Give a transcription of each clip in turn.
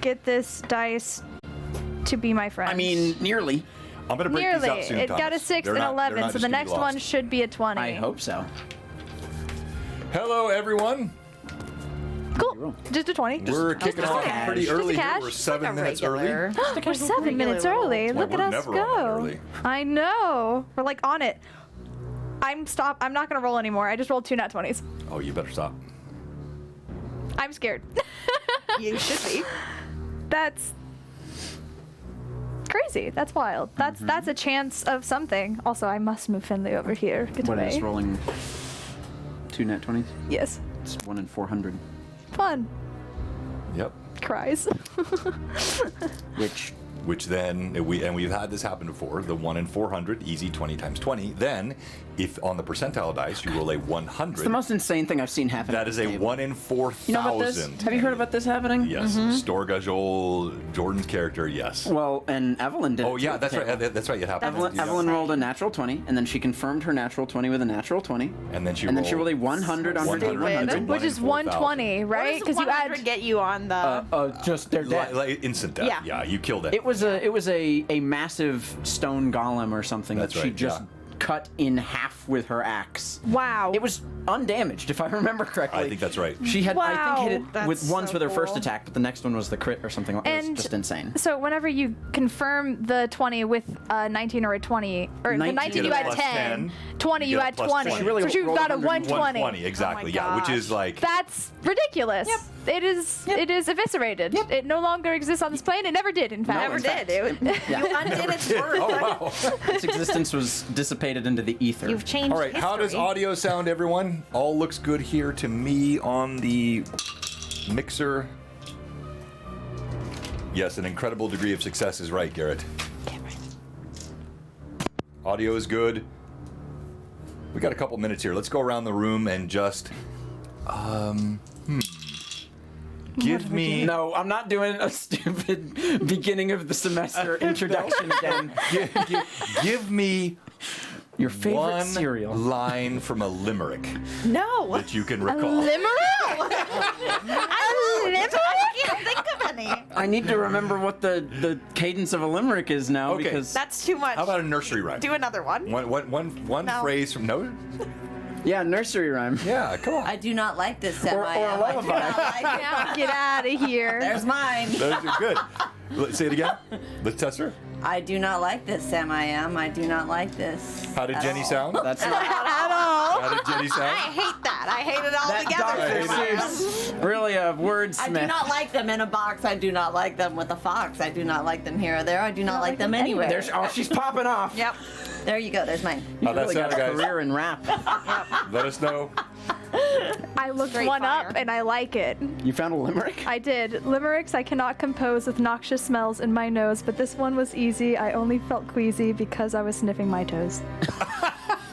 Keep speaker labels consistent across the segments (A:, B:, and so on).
A: get this dice to be my friend?
B: I mean, nearly.
C: I'm going to break
A: nearly.
C: these up soon,
A: It got a
C: Thomas.
A: 6
C: They're
A: and
C: not- they're
A: 11,
C: not
A: so
C: just
A: the
C: gonna be
A: next one
C: lost.
A: should be a 20.
B: I hope so.
C: Hello, everyone.
A: Cool. Just a 20.
C: We're kicking off
B: cash.
C: pretty
A: Just a
C: early here.
A: cash.
C: We're 7 minutes early.
A: We're 7 minutes early.
C: Well,
A: Look at
C: we're
A: us
C: never on
A: go.
C: that early.
A: I know. We're like on it. I'm not gonna roll anymore. I just rolled 2 nat 20s.
C: Oh, you better stop.
A: I'm scared.
D: You should be.
A: That's crazy. That's wild. That's a chance of something. Also, I must move Finley over here. Get
B: What
A: away.
B: is rolling 2 nat 20s?
A: Yes.
B: It's 1 in 400.
A: Fun.
C: Yep.
A: Cries.
C: Which then, we've had this happen before, the 1 in 400, easy 20 times 20. Then, if on the percentile dice you roll a 100,
B: It's the most insane thing I've seen happen.
C: that
B: at
C: is
B: this
C: a
B: table.
C: 1 in 4,000.
B: You know about this? Have you heard about this happening?
C: Yes. Storga Joel, Jordan's character, yes.
B: Well, and Evelyn did.
C: Oh,
B: it
C: yeah,
B: too at
C: that's
B: the
C: right.
B: table.
C: That's right. It happened.
B: Evelyn rolled a natural 20, and then she confirmed her natural 20 with a natural 20.
C: And then she
B: rolled a 100 on her
C: 100.
B: 100.
A: Which is 120, right?
D: Because you
A: add.
D: get you on the.
B: Just they're dead.
C: Like instant death.
D: Yeah.
C: Yeah, you killed it.
B: It was a massive stone golem or something
C: That's
B: that she
C: right,
B: just
C: yeah.
B: cut in half with her axe.
A: Wow.
B: It was undamaged, if I remember correctly.
C: I think that's right.
B: She had, I
A: Wow.
B: think, hit it
D: That's
B: with once
D: so
B: with her first
D: cool.
B: attack, but the next one was the crit or something. It was
A: And
B: just insane.
A: So whenever you confirm the 20 with a 19 or a 20, or the
B: 19
A: 19 you
C: get a
A: add
C: plus
A: 10,
C: 10,
A: 20
C: you
A: you
C: get a
A: add
C: plus
A: 20.
C: 20.
B: She really
A: so she
B: rolled
A: got a
B: 120.
A: 120.
C: Exactly.
D: Oh my
C: Yeah, which
D: gosh.
C: is like
A: That's ridiculous.
D: Yep.
A: It is. It is eviscerated.
B: Yep.
A: It no longer exists on this plane. It never did. In fact.
D: Never
B: in
D: did.
B: fact.
D: You undid its worth.
C: oh wow.
B: Its existence was dissipated into the ether.
D: You've changed
C: All right, how does
D: history.
C: audio sound, everyone? All looks good here to me on the mixer. Yes, an incredible degree of success is right, Garrett. Audio is good. We got a couple minutes here. Let's go around the room and just give me
B: No, I'm not doing a stupid beginning of the semester introduction again.
C: give me
B: Your favorite
C: one
B: cereal.
C: line from a limerick
D: No.
C: that you can recall.
A: Limerick.
D: I can't think of any.
B: I need to remember what the cadence of a limerick is now
C: Okay.
B: because
D: That's too much.
C: How about a nursery rhyme?
D: Do another one.
C: One
D: No.
C: phrase from no.
B: yeah, nursery rhyme.
C: Yeah, come on.
E: I do not like this
B: Or
E: semi.
B: a
E: I do
B: lullaby.
E: not like it.
A: Get out of here.
E: There's mine.
C: Those are good. Let's say it again. Let's test her.
E: I do not like this, Sam. I do not like this.
C: How did Jenny sound?
B: That's
A: At all.
C: How did Jenny
D: I
C: sound?
D: hate that. I hate it all
B: that
D: together.
B: Dr. Seuss. Really a wordsmith.
E: I do not like them in a box. I do not like them with a fox. I do not like them here or there. I do not like them anywhere.
B: She's popping off.
D: Yep.
E: There you go. There's mine.
C: How that
B: Really got
C: sound,
B: a
C: guys?
B: career in rap.
C: Let us know.
A: I looked
D: Straight
A: one
D: fire.
A: up and I like it.
B: You found a limerick?
A: I did. Limericks I cannot compose with noxious smells in my nose, but this one was easy. I only felt queasy because I was sniffing my toes.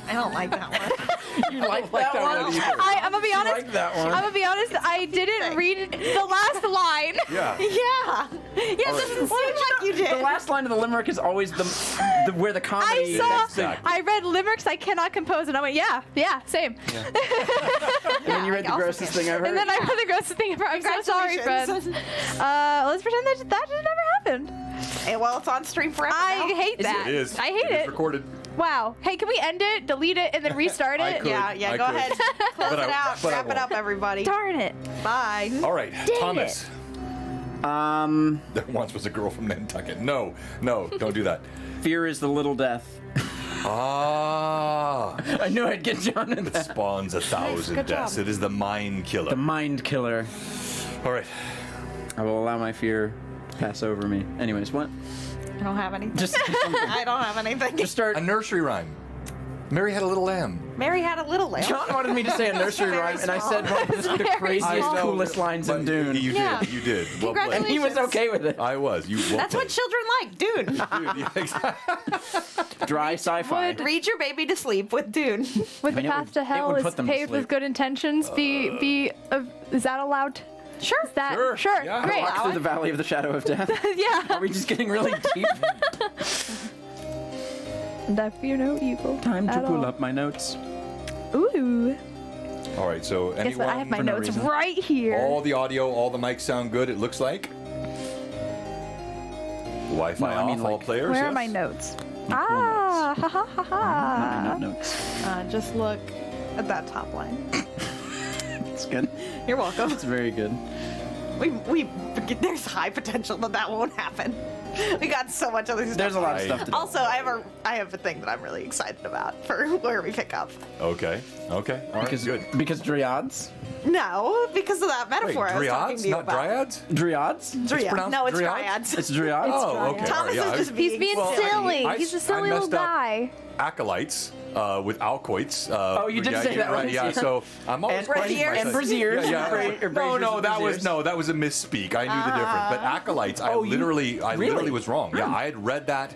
D: I don't like that one.
B: You like that one?
A: I'm gonna be honest.
B: like that one.
A: I'm gonna be honest. I didn't read the last line.
C: Yeah.
D: Yeah. Yeah, this doesn't seem like you did.
B: The last line of the limerick is always the where the comedy.
A: I saw.
C: Exactly.
A: I read limericks I cannot compose, and I went, yeah, same.
B: And then you read the
D: I also
B: grossest
D: can't.
B: thing I've heard.
A: And then I read the grossest thing ever. I'm so sorry, friends.
D: Congratulations.
A: Let's pretend that just never happened.
D: Hey, well, it's on stream forever
A: I
D: now.
A: hate that.
C: It is.
A: I hate
C: It is
A: it.
C: recorded.
A: Wow. Hey, can we end it, delete it, and then restart
C: I
A: it?
C: could.
D: Yeah,
C: I
D: go
C: could.
D: ahead. Close
C: But
D: it out.
C: but I
D: Wrap it
C: won't.
D: up, everybody.
A: Darn it.
D: Bye.
C: All right, Thomas.
B: Um,
C: That once was a girl from Nantucket. No, don't do that.
B: fear is the little death.
C: Ah,
B: I knew I'd get John in
C: it
B: that.
C: spawns 1,000
D: good
C: deaths.
D: job.
C: It is the mind killer.
B: The mind killer.
C: All right.
B: I will allow my fear to pass over me. Anyways, what?
D: I don't have anything.
B: Just
D: I don't have anything.
B: just start.
C: A nursery rhyme. Mary had a little lamb.
D: Mary had a little lamb.
B: John wanted me to say a nursery
D: Very
B: rhyme, and I
D: small.
B: said one of the craziest,
C: I know,
B: coolest lines in
C: but
B: Dune.
C: You
D: Yeah.
C: did. You did. Well played.
B: And he was okay with it.
C: I was. You. Well
D: That's what
C: played.
D: children like, Dune.
C: Dude, yeah, exactly.
B: Dry sci-fi.
D: Read your baby to sleep with Dune.
A: With the
B: mean, it
A: path
B: would-
A: to
B: it
A: hell
B: would
A: is
B: put them to
A: paved with
B: sleep.
A: good intentions. Is that allowed? Sure. Is that
C: Sure, yeah.
A: Great.
B: Walk through the valley of the shadow of death.
A: Yeah.
B: Are we just getting really deep?
A: And I fear no evil.
B: Time to
A: at
B: pull
A: all.
B: up my notes.
A: Ooh.
C: All right. So
A: Guess
C: anyone?
A: what? I have my
B: for no
A: notes
B: reason.
A: right here.
C: All the audio, all the mics sound good. It looks like. Wi-Fi
F: No, I mean,
C: off, all
F: like,
C: players.
A: Where
C: yes.
A: are my notes?
F: Cool
A: Ah, ha ha ha ha.
F: Not my notes.
D: Just look at that top line.
F: It's good.
D: You're welcome.
F: It's very good.
D: There's high potential that won't happen. We got so much other stuff.
F: There's a lot of stuff to do.
D: Also, I have a thing that I'm really excited about for where we pick up.
C: Okay. All right. Good.
F: Because dryads?
D: No, because of that
C: Wait,
D: metaphor I was talking
C: dryads,
D: to you
C: not
D: about.
C: dryads?
F: Dryads?
D: Dryad.
C: pronounced
D: No, it's
C: dryads?
D: dryads.
F: It's dryads?
C: Oh, okay.
D: Thomas
C: all right, yeah,
D: is just
A: He's being
C: Well,
A: silly.
C: I-
A: He's a
C: I
A: silly little
C: messed up.
A: guy.
C: Acolytes with alcoits.
F: Oh, you did
C: yeah,
F: say
C: yeah,
F: that
C: right.
F: once,
C: Yeah,
F: yeah.
C: so I'm always
F: And
C: questioning
D: braziers.
C: myself.
F: And braziers.
C: Yeah,
F: Bra-
C: yeah.
F: or braziers
C: No,
F: and
C: that was a misspeak. I knew the difference. But acolytes, I literally was wrong. Yeah, I had read that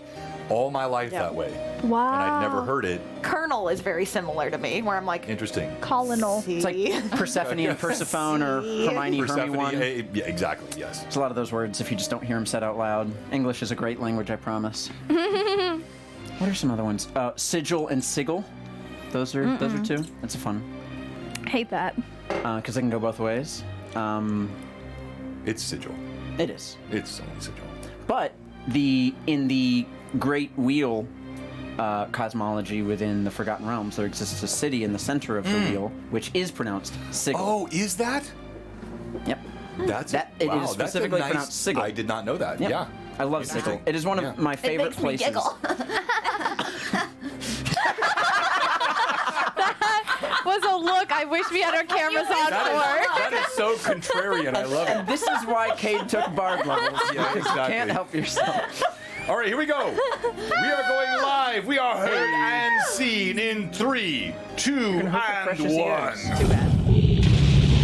C: all my life that way,
A: Wow.
C: and I'd never heard it.
D: Colonel is very similar to me, where I'm like,
C: Interesting.
A: Colonel.
F: It's like Persephone and Persephone or Hermione,
C: Persephone.
F: Hermione.
C: Yeah, exactly. Yes.
F: There's a lot of those words if you just don't hear them said out loud. English is a great language, I promise. What are some other ones? Sigil and sigil. Those are two. That's a fun.
A: Hate that.
F: Because they can go both ways.
C: It's sigil.
F: It is.
C: It's only sigil.
F: But in the Great Wheel cosmology within the Forgotten Realms, there exists a city in the center of the wheel, which is pronounced sigil.
C: Oh, is that?
F: Yep.
C: That's
F: That- it is
C: wow, that's a
F: specifically
C: nice,
F: pronounced sigil.
C: I did not know that.
F: Yep.
C: Yeah.
F: I love sigil. It is one of my favorite places.
A: Was a look I wish we had our cameras on for.
C: That is so contrarian. I love it.
F: This is why Cade took bard levels.
C: Yeah,
F: You
C: exactly.
F: can't help yourself.
C: All right, here we go. We are going live. We are heard and seen in 3, 2, and
F: precious
C: 1.
F: ears.
D: too bad.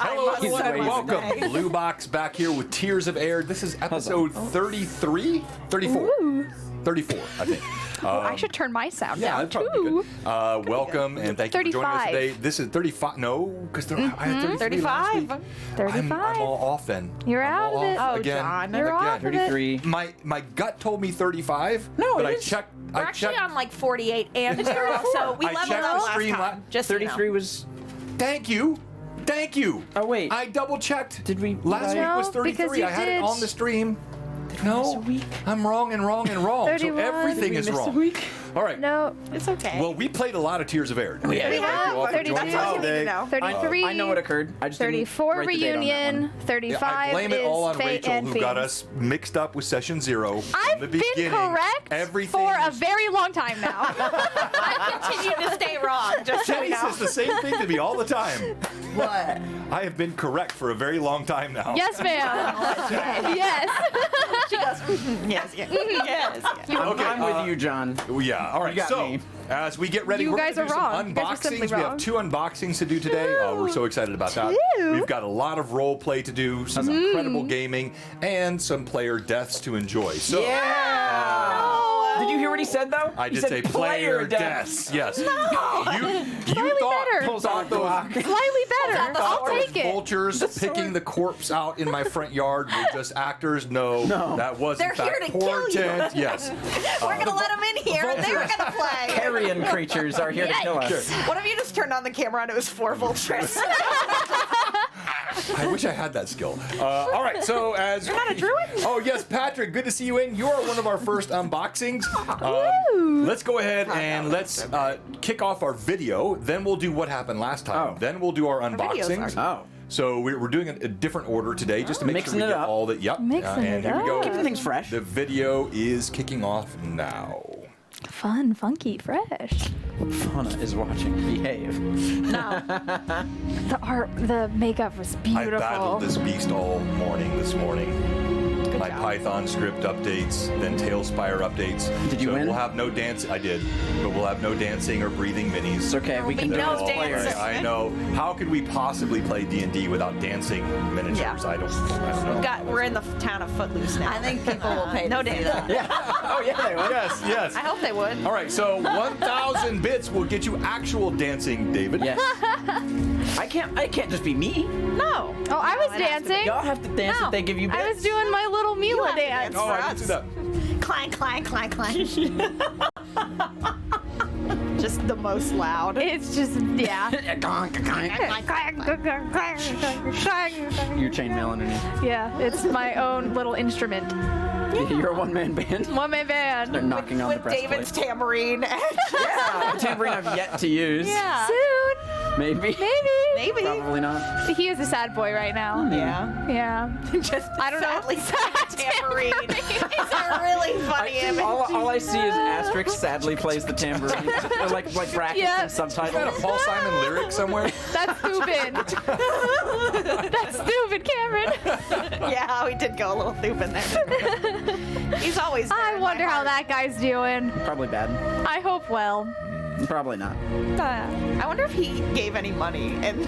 C: Hello, everyone, and
F: amazing.
C: welcome. Blue Box back here with Tears of Aihrde. This is episode 33? 34. 34, I think.
A: I should turn my sound
C: Yeah,
A: down
C: that'd probably
A: too.
C: be good. Welcome, and thank you for joining us
A: 35.
C: today. This is 35. No, because I had 33 last week.
D: 35.
C: I'm all off then.
A: You're
C: I'm
A: out
C: all
A: of it.
C: off
D: Oh,
C: again.
D: John.
A: You're
C: again.
A: off of it.
F: 33.
C: My gut told me 35.
F: No,
C: but
F: it
C: I
F: is.
C: checked.
D: We're
C: I
D: actually
C: checked.
D: on like 48 and 0, so we
C: I
D: leveled
C: checked
D: out
C: the
D: last
C: stream
D: time. Just so you know.
F: 33 was.
C: Thank you. Thank you.
F: Oh, wait.
C: I double checked.
F: Did we?
C: Last
F: did I-
C: week was
A: No, because
C: 33.
A: you
C: I had it
A: did.
C: on the stream.
F: miss a
C: No,
F: week?
C: I'm wrong and wrong and wrong. So
A: 31.
C: everything
F: Did
C: is
F: we miss
C: wrong.
F: a week?
C: All right.
A: No,
D: It's okay.
C: Well, we played a lot of Tears of Aihrde.
F: We
C: Thank you
A: have
C: all for
A: 32.
C: joining
D: That's
C: us
D: all you need to
C: today.
D: know.
A: 33.
F: I know what occurred. I just didn't
A: 34
F: write the date on that
A: reunion.
F: one.
A: 35
C: I blame it all on
A: is Fate
C: Rachel,
A: and
C: who got
A: Fiend.
C: us mixed up with Session 0.
A: I've
C: From the
A: been
C: beginning,
A: correct
C: everything
A: for a
C: was-
A: very long time now.
D: I continue to stay wrong, just so
C: Jenny
D: you know.
C: says the same thing to me all the time.
E: What?
C: I have been correct for a very long time now.
A: Yes, ma'am. Yes.
D: She goes, yes, yes, yes.
C: Okay,
F: I'm with you, John.
C: Yeah, all right.
F: got
C: So,
F: me.
C: as we get ready,
A: You
C: we're
A: guys
C: going to do
A: are
C: some
A: wrong. You guys are simply
C: unboxings. We have
A: wrong.
C: 2 unboxings to do today. We're so excited about that.
A: 2.
C: We've got a lot of role play to do, some incredible gaming, and some player deaths to enjoy. So,
F: Yeah. Did you hear what he said though?
C: I
F: He
C: did
F: said
C: say player deaths. Yes. You
A: Slightly better.
F: Pulls out the Glock.
A: Slightly better. I'll
C: those
A: take it.
C: vultures picking the corpse out in my front yard were just actors. No, that was
D: They're
C: in fact
D: here to kill you.
C: portent. Yes.
D: We're gonna let them in here, and they were gonna play.
F: Carrion creatures are here to kill us.
D: What if you just turned on the camera and it was 4 vultures?
C: I wish I had that skill. All right, so as you're
D: not a druid?
C: Oh yes, Patrick, good to see you in. You are one of our first unboxings. Let's go ahead and let's kick off our video. Then we'll do what happened last time.
F: Oh.
C: Then we'll do our
D: videos
C: unboxings.
F: Oh.
C: So we're doing a different order today, just to make
F: Mixing
C: sure we
F: it
C: get
F: up.
C: all that. Yep.
A: Mixing
C: and
A: it
C: here we go.
A: up.
F: Keeping things fresh.
C: The video is kicking off now.
A: Fun, funky, fresh.
F: Fauna is watching. Behave.
A: No. The art, the makeup was beautiful.
C: I battled this beast all morning this morning. My
D: job.
C: Python script updates, then Tailspire updates.
F: Did you
C: so
F: win?
C: We'll have no dance. I did, but we'll have no dancing or breathing minis.
F: It's okay. We can
D: be
F: do
D: no
F: it as players.
D: dancing.
C: I know. How could we possibly play D&D without dancing miniatures?
D: Yeah.
C: I don't know.
D: We're in the town of Footloose now.
E: I think people will pay
D: No
E: to see
D: dancing.
E: that.
F: Oh yeah, they will.
C: Yes, yes.
D: I hope they would.
C: All right, so 1,000 bits will get you actual dancing, David.
F: Yes. I can't just be me.
D: No.
A: Oh, I was
D: it has to be-
A: dancing.
F: Y'all have to dance
D: No.
F: if they give you bits.
A: I was doing my little Mila
D: have to
A: dance.
D: dance.
C: Oh, I didn't see that.
D: Clang, clang, clang, clang. Just the most loud.
A: It's just, yeah.
F: Your chainmail underneath.
A: Yeah, it's my own little instrument.
F: You're a one-man band.
A: One-man band.
F: They're knocking on the
D: With
F: breastplate.
D: David's tambourine.
F: Yeah, a tambourine I've yet to use.
D: Yeah.
A: Soon.
F: Maybe.
D: Maybe.
F: Probably not.
A: He is a sad boy right now.
D: Yeah.
A: Yeah.
D: Just
A: I don't know.
D: sadly sad tambourine. It's a really funny image.
F: All I see is asterisk sadly plays the tambourine. Or like brackets
A: Yeah.
F: and
C: Is that a
F: subtitles.
C: Paul Simon lyric somewhere?
A: That's stupid. That's stupid, Cameron.
D: Yeah, we did go a little Thubin there. He's always there
A: I
D: in
A: wonder
D: my
A: how
D: heart.
A: that guy's doing.
F: Probably bad.
A: I hope well.
F: Probably not.
D: I wonder if he gave any money in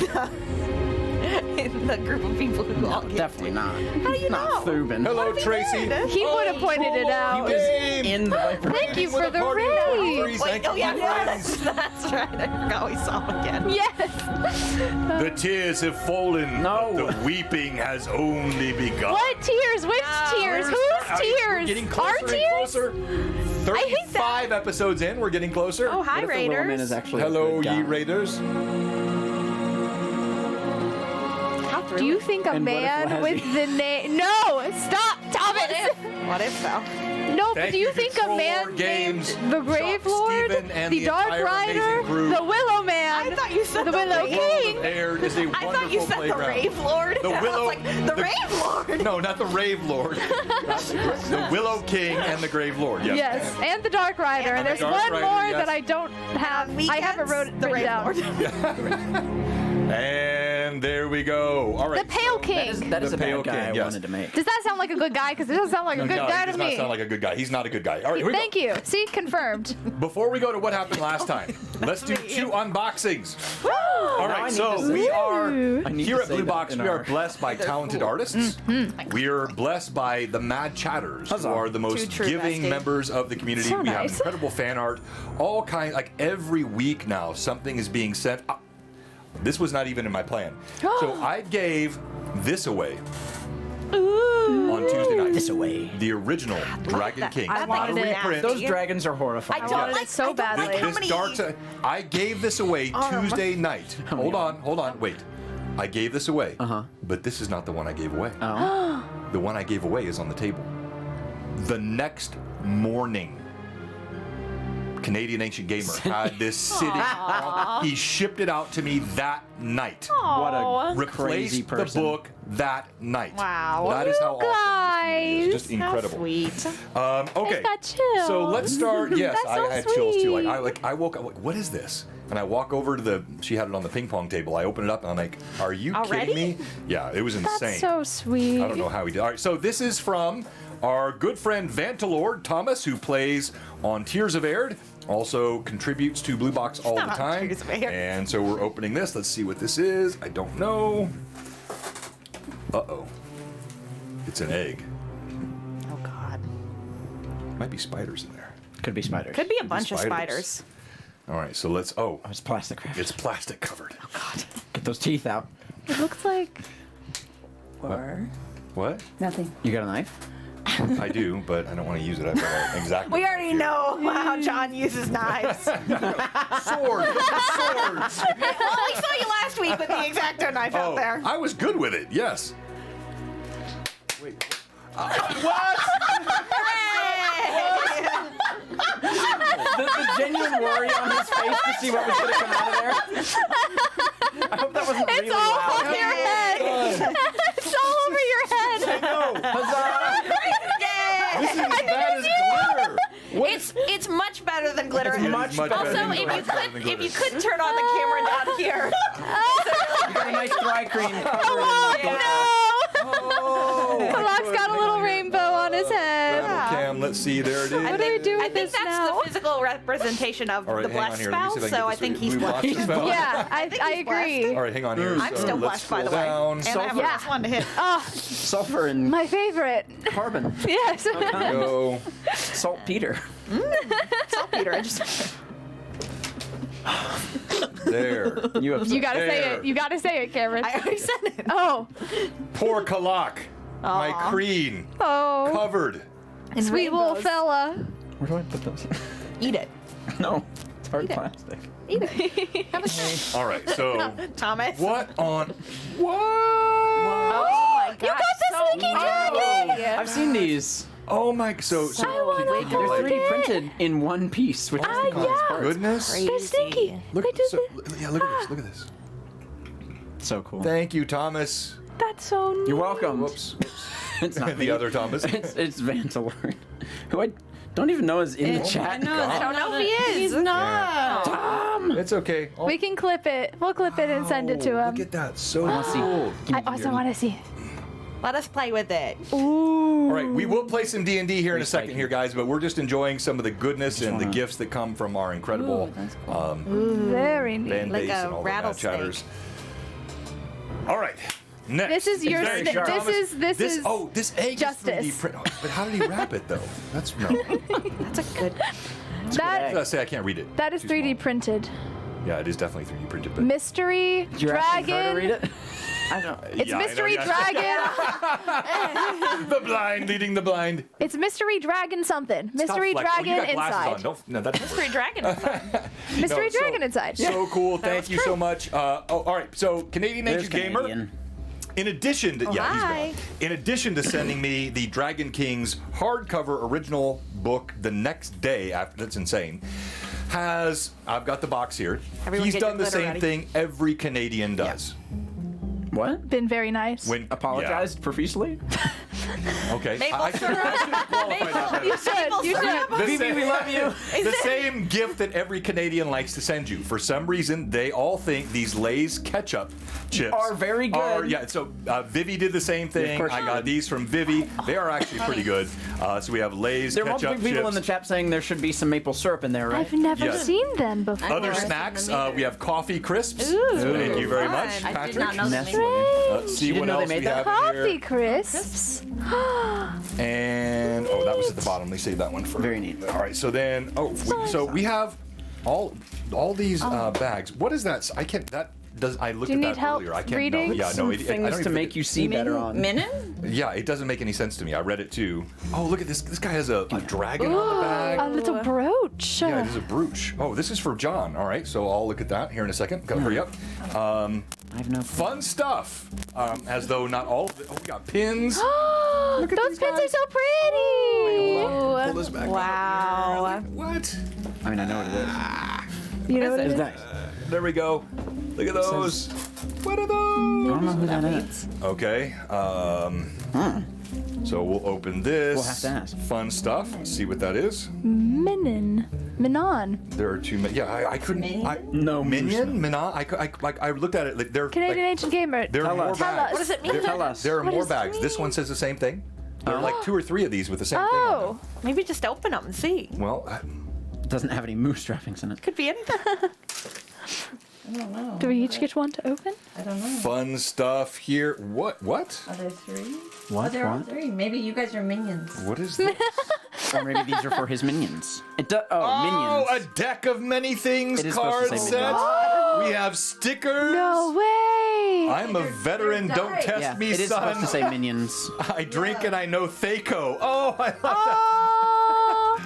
D: the group of people who all gave.
F: Definitely not.
D: How do you
F: Not
D: know?
F: Thubin.
C: Hello, Tracy.
A: He would have pointed it out.
F: He was in the Viper.
A: Thank you
C: With
A: for
C: a
A: the
C: party of
A: raid.
C: 43.
D: Wait,
C: Thank
D: oh
C: you,
D: yeah,
C: my friends.
D: that's right. I forgot we saw him again.
A: Yes.
C: The tears have fallen.
F: No.
C: but The weeping has only begun.
A: What tears? Which tears? Whose
C: We're
A: tears?
C: getting
A: Our
C: closer and
A: tears?
C: closer.
A: hate that.
C: 35 episodes in, we're getting closer.
D: Oh, hi,
F: What if the little man
D: Raiders.
F: is actually a
C: Hello,
F: good guy?
C: ye Raiders.
D: How
A: Do you think a
F: And what if
A: man
F: Lassie-
A: with the name? No, stop, Thomas.
D: What if though?
A: No, but
C: Thank
A: do you
C: you,
A: think a
C: Control
A: man
C: Lord Games,
A: named the Brave
C: Chuck,
A: Lord,
C: Steven, and
A: the
C: the
A: Dark
C: entire
A: Rider,
C: amazing crew.
A: the Willow Man,
D: I thought you said
A: the
D: the
A: Willow
D: Rave
A: King?
C: Aihrde is a
D: I
C: wonderful
D: thought you said
C: playground.
D: the Rave Lord.
C: The
D: I was
C: Willow,
D: like, the Rave Lord.
C: No, not the Rave Lord. The Willow King and the Grave Lord. Yes.
A: Yes, and the Dark Rider. And
D: And the
A: there's
C: Dark
A: one
C: Rider,
A: more
C: yes.
A: that I don't have. I haven't written
D: the
A: written
D: Rave
A: down.
D: Lord.
C: And there we go. All right.
A: The Pale
F: That
A: King.
F: is
C: The
F: a
C: Pale
F: bad guy
C: King,
F: I
C: yes.
F: wanted to make.
A: Does that sound like a good guy? Because it doesn't sound like a good
C: No,
A: guy
C: he
A: to
C: does not
A: me.
C: sound like a good guy. He's not a good guy. All right, here we
A: Thank
C: go.
A: you. See, confirmed.
C: Before we go to what happened last time, let's do 2 unboxings. All
F: Now I
C: right,
F: need
C: so
F: to
C: we
F: say-
C: are
F: I need
C: here
F: to
C: at
F: say
C: Blue
F: that
C: Box.
F: in
C: We are
F: our-
C: blessed by talented artists. We are blessed by the Mad Chatters,
F: Huzzah.
C: who are the most
D: true,
C: giving
D: bestie.
C: members of the community.
A: So
C: we have
A: nice.
C: incredible fan art, all kinds. Like every week now, something is being sent. This was not even in my plan. So I gave this away on Tuesday night.
F: This away.
C: The original Dragon
D: that.
C: King.
A: I
C: Not
A: wanted
C: a
A: it.
C: reprint.
F: Those dragons are horrifying.
D: I don't
A: wanted
D: like
A: it so
D: I don't
A: badly.
D: Like how
C: This
D: many,
C: dark side. I gave this away Tuesday night. Hold on, wait. I gave this away. But this is not the one I gave away.
F: Oh.
C: The one I gave away is on the table. The next morning, Canadian Ancient Gamer had this sitting. He shipped it out to me that night.
F: What a
C: Replaced
F: crazy
C: the
F: person.
C: book that night.
D: Wow.
C: That is how awesome this community is.
A: guys.
C: Just incredible.
D: Sweet.
C: Okay.
A: got chills.
C: So let's start. Yes,
A: That's so
C: I had chills too.
A: sweet.
C: I woke up. Like, what is this? And I walk over to the. She had it on the ping pong table. I open it up and I'm like, "Are you
D: Already?
C: kidding me?" Yeah, it was insane.
A: That's so sweet.
C: I don't know how he did. All right, so this is from our good friend Vantalord Thomas, who plays on Tears of Aihrde. Also contributes to Blue Box all the
D: not on
C: time.
D: Tears of Aihrde.
C: And so we're opening this. Let's see what this is. I don't know. Uh-oh. It's an egg.
D: Oh God.
C: Might be spiders in there.
F: Could be spiders.
D: Could be a bunch of
C: spiders.
D: spiders.
C: All right, so let's. Oh,
F: Oh, it's plastic wrap.
C: it's plastic covered.
F: Get those teeth out.
A: It looks like
C: What?
A: nothing.
F: You got a knife?
C: I do, but I don't want to use it. I've got exactly.
D: We already know how John uses knives.
C: Swords. Swords.
D: Well, we saw you last week with the X-Acto knife out there.
C: I was good with it. Yes. Wait.
F: The genuine worry on his face to see what was going to come out of there. I hope that wasn't really
A: It's all
F: loud.
A: over your head. It's all over your head.
C: No.
F: Huzzah!
C: This is as bad as glitter. What is-
D: It's much better than glitter.
C: It's much better
D: also,
C: than
D: if you
C: glitter.
D: could if you could turn on the camera down here.
F: You got a nice dry cream cover.
C: Oh.
A: Kalak's got a little rainbow on his head.
C: Cam, let's see. There it is.
A: What do we do
D: I
A: with
D: think
A: this
D: that's
A: now?
D: the physical representation of
C: All right,
D: the
C: hang on
D: blessed
C: here. Let me see
D: spouse.
C: if I can
D: So I
C: get
D: think
C: this
D: he's
C: Blue Box
D: blessed.
C: spell.
A: Yeah, I
D: think he's
A: agree.
C: All right, hang on here.
D: I'm
C: So
D: still
C: let's
D: blessed, by the
C: scroll
D: way.
C: down.
D: And I have a
A: Yeah.
D: last one to hit.
A: Oh,
F: Sulfur and
A: my favorite.
F: carbon.
A: Yes.
C: Go.
F: Saltpeter.
D: Saltpeter. I just
C: There.
F: You have
A: You gotta say
C: There.
A: it. You gotta say it, Cameron.
D: I already said it.
A: Oh.
C: Poor Kalak. My
D: Aw.
C: cream.
A: Oh.
C: Covered.
D: In
A: Sweet little
D: rainbows.
A: fella.
F: Where do I put those?
D: Eat it.
F: No. hard plastic.
C: All right, so
D: Thomas.
C: what on what?
D: Oh my god.
A: You got the Slinky Dragon!
F: I've seen these.
C: Oh my! So
A: I want to
F: They're
A: hold
F: 3D
A: it.
F: printed in one piece, which is the coolest
A: yeah.
F: part.
C: goodness.
A: They're stinky.
C: Look,
A: Wait, does
C: so,
A: it-
C: yeah, look at this. Look at this.
F: So cool.
C: Thank you, Thomas.
A: That's so neat.
F: You're welcome.
C: Whoops.
F: It's not
C: The
F: me.
C: other Thomas.
F: It's Vantalord, who I don't even know is in the chat.
D: I don't know if he is.
E: He's not.
F: Tom.
C: It's okay. Oh,
A: We can clip it. We'll clip it and send it to him.
C: Look at that. So
F: see.
C: cool.
A: I also want to see it.
D: Let us play with it.
C: All right, we will play some D&D here in a
F: Recycling.
C: second here, guys, but we're just enjoying some of the goodness and the
F: wanna-
C: gifts that come from our incredible
A: Very neat.
C: fan
D: Like
C: base
D: a
C: and all the bad
D: rattlesnake.
C: chatters. All right, next.
A: This is your.
C: Very
A: This
C: sharp.
A: is. This is.
C: Oh, this egg
A: justice.
C: is 3D print. Oh, but how did he wrap it, though? That's no.
D: That's a good.
C: I
A: That.
C: say I can't read it.
A: That is
C: Too
A: 3D
C: small.
A: printed.
C: Yeah, it is definitely 3D printed, but
A: Mystery
F: You're asking her to read
A: Dragon.
F: it? I don't.
A: It's
C: Yeah, I know,
A: Mystery
C: yeah.
A: Dragon.
C: the blind leading the blind.
A: It's Mystery Dragon something. Mystery
C: Stop flexing.
A: Dragon
C: Oh, you got glasses
A: inside.
C: on. Don't, no, that's
D: Mystery Dragon.
A: Mystery
C: No, so-
A: Dragon inside.
C: So cool. Thank you so much. All right. So Canadian
F: There's
C: Ancient Gamer.
F: Canadian.
C: In addition to
D: hi.
C: he's gone. In addition to sending me the Dragon King's hardcover original book the next day after, that's insane. I've got the box here.
D: Everyone
C: He's
D: get
C: done
D: your
C: the
D: glitter
C: same
D: ready.
C: thing every Canadian does.
F: What?
A: Been very nice.
C: When
F: Apologized profusely?
C: Yeah. Okay.
D: Maple
C: I should have qualified that better.
A: You should. You should.
C: The
F: Phoebe,
C: same-
F: we love you.
C: The same gift that every Canadian likes to send you. For some reason, they all think these Lay's ketchup chips
F: Are very good.
C: Yeah, so Vivi did the same thing.
F: course
C: I
F: she
C: got
F: did.
C: these from Vivi. They are actually pretty good. So we have Lay's
F: There are
C: ketchup
F: multiple people in the
C: chips.
F: chat saying there should be some maple syrup in there, right?
A: I've never
C: Yes.
A: seen them before.
C: Other
E: I've never
C: snacks,
E: seen them either.
C: we have coffee crisps.
A: Ooh.
C: Thank you very much,
D: Fun.
E: I
C: Patrick.
E: did not know the
F: Nestle.
E: name.
C: Let's see
F: You
C: what
F: didn't know they
C: else we
F: made that?
C: have in
A: Coffee
C: here.
A: crisps.
C: And oh, that was at the bottom. Let me save that one for.
F: Very neat.
C: All right, so then so we have all these bags. What is that? I can't. That does. I looked
A: Do you
C: at
A: need
C: that
A: help
C: earlier. I can't.
A: reading?
C: No, yeah, no.
F: Some
C: I don't
F: things to
C: even
F: make you see better on.
E: Minin?
C: Yeah, it doesn't make any sense to me. I read it too. Oh, look at this. This guy has a dragon on the bag.
A: A little brooch.
C: Yeah, it is a brooch. Oh, this is for John. All right, so I'll look at that here in a second. Gotta hurry up.
F: I have no.
C: Fun stuff. As though not all of it. Oh, we got pins.
A: Those
C: at
A: pins
C: these
A: are
C: guys.
A: so pretty.
C: Pull this back up
D: Wow.
C: here. What?
F: I mean, I know what it is.
A: You know what it
F: It's
A: is?
F: nice.
C: There we go. Look at those. What are
F: I
C: those?
F: don't know who that is.
C: Okay. So we'll open this.
F: We'll have to ask.
C: Fun stuff. Let's see what that is.
A: Minon.
C: There are two. Yeah, I couldn't.
F: No,
C: Minion? Minon? I looked at it. Like, they're
A: Canadian
C: like,
A: Ancient Gamer.
C: there are
F: Tell
C: more
F: us.
A: Tell
C: bags.
A: us.
D: What does it mean?
F: Tell us.
C: There are
A: What
C: more
A: does it
C: bags. This
A: mean?
C: one says the same thing. There are like 2 or 3 of these with the same thing on
A: Oh.
C: them.
D: Maybe just open them and see.
C: Well,
F: Doesn't have any moose trappings in it.
D: Could be anything.
E: I don't know.
A: Do we each get one to open?
E: I don't know.
C: fun stuff here. What?
E: Are there 3?
F: What?
E: Oh, there are
F: What?
E: 3. Maybe you guys are minions.
C: What is this?
F: Or maybe these are for his minions.
C: Oh,
F: Minions.
C: a deck of many things
F: It is supposed
C: card
F: to say
C: set.
F: minions.
C: We have stickers.
A: No way.
C: I'm a veteran. Don't
E: dice.
C: test
F: Yeah,
C: me,
F: it is
C: son.
F: supposed to say minions.
C: I drink and I know Thaco. Oh, I love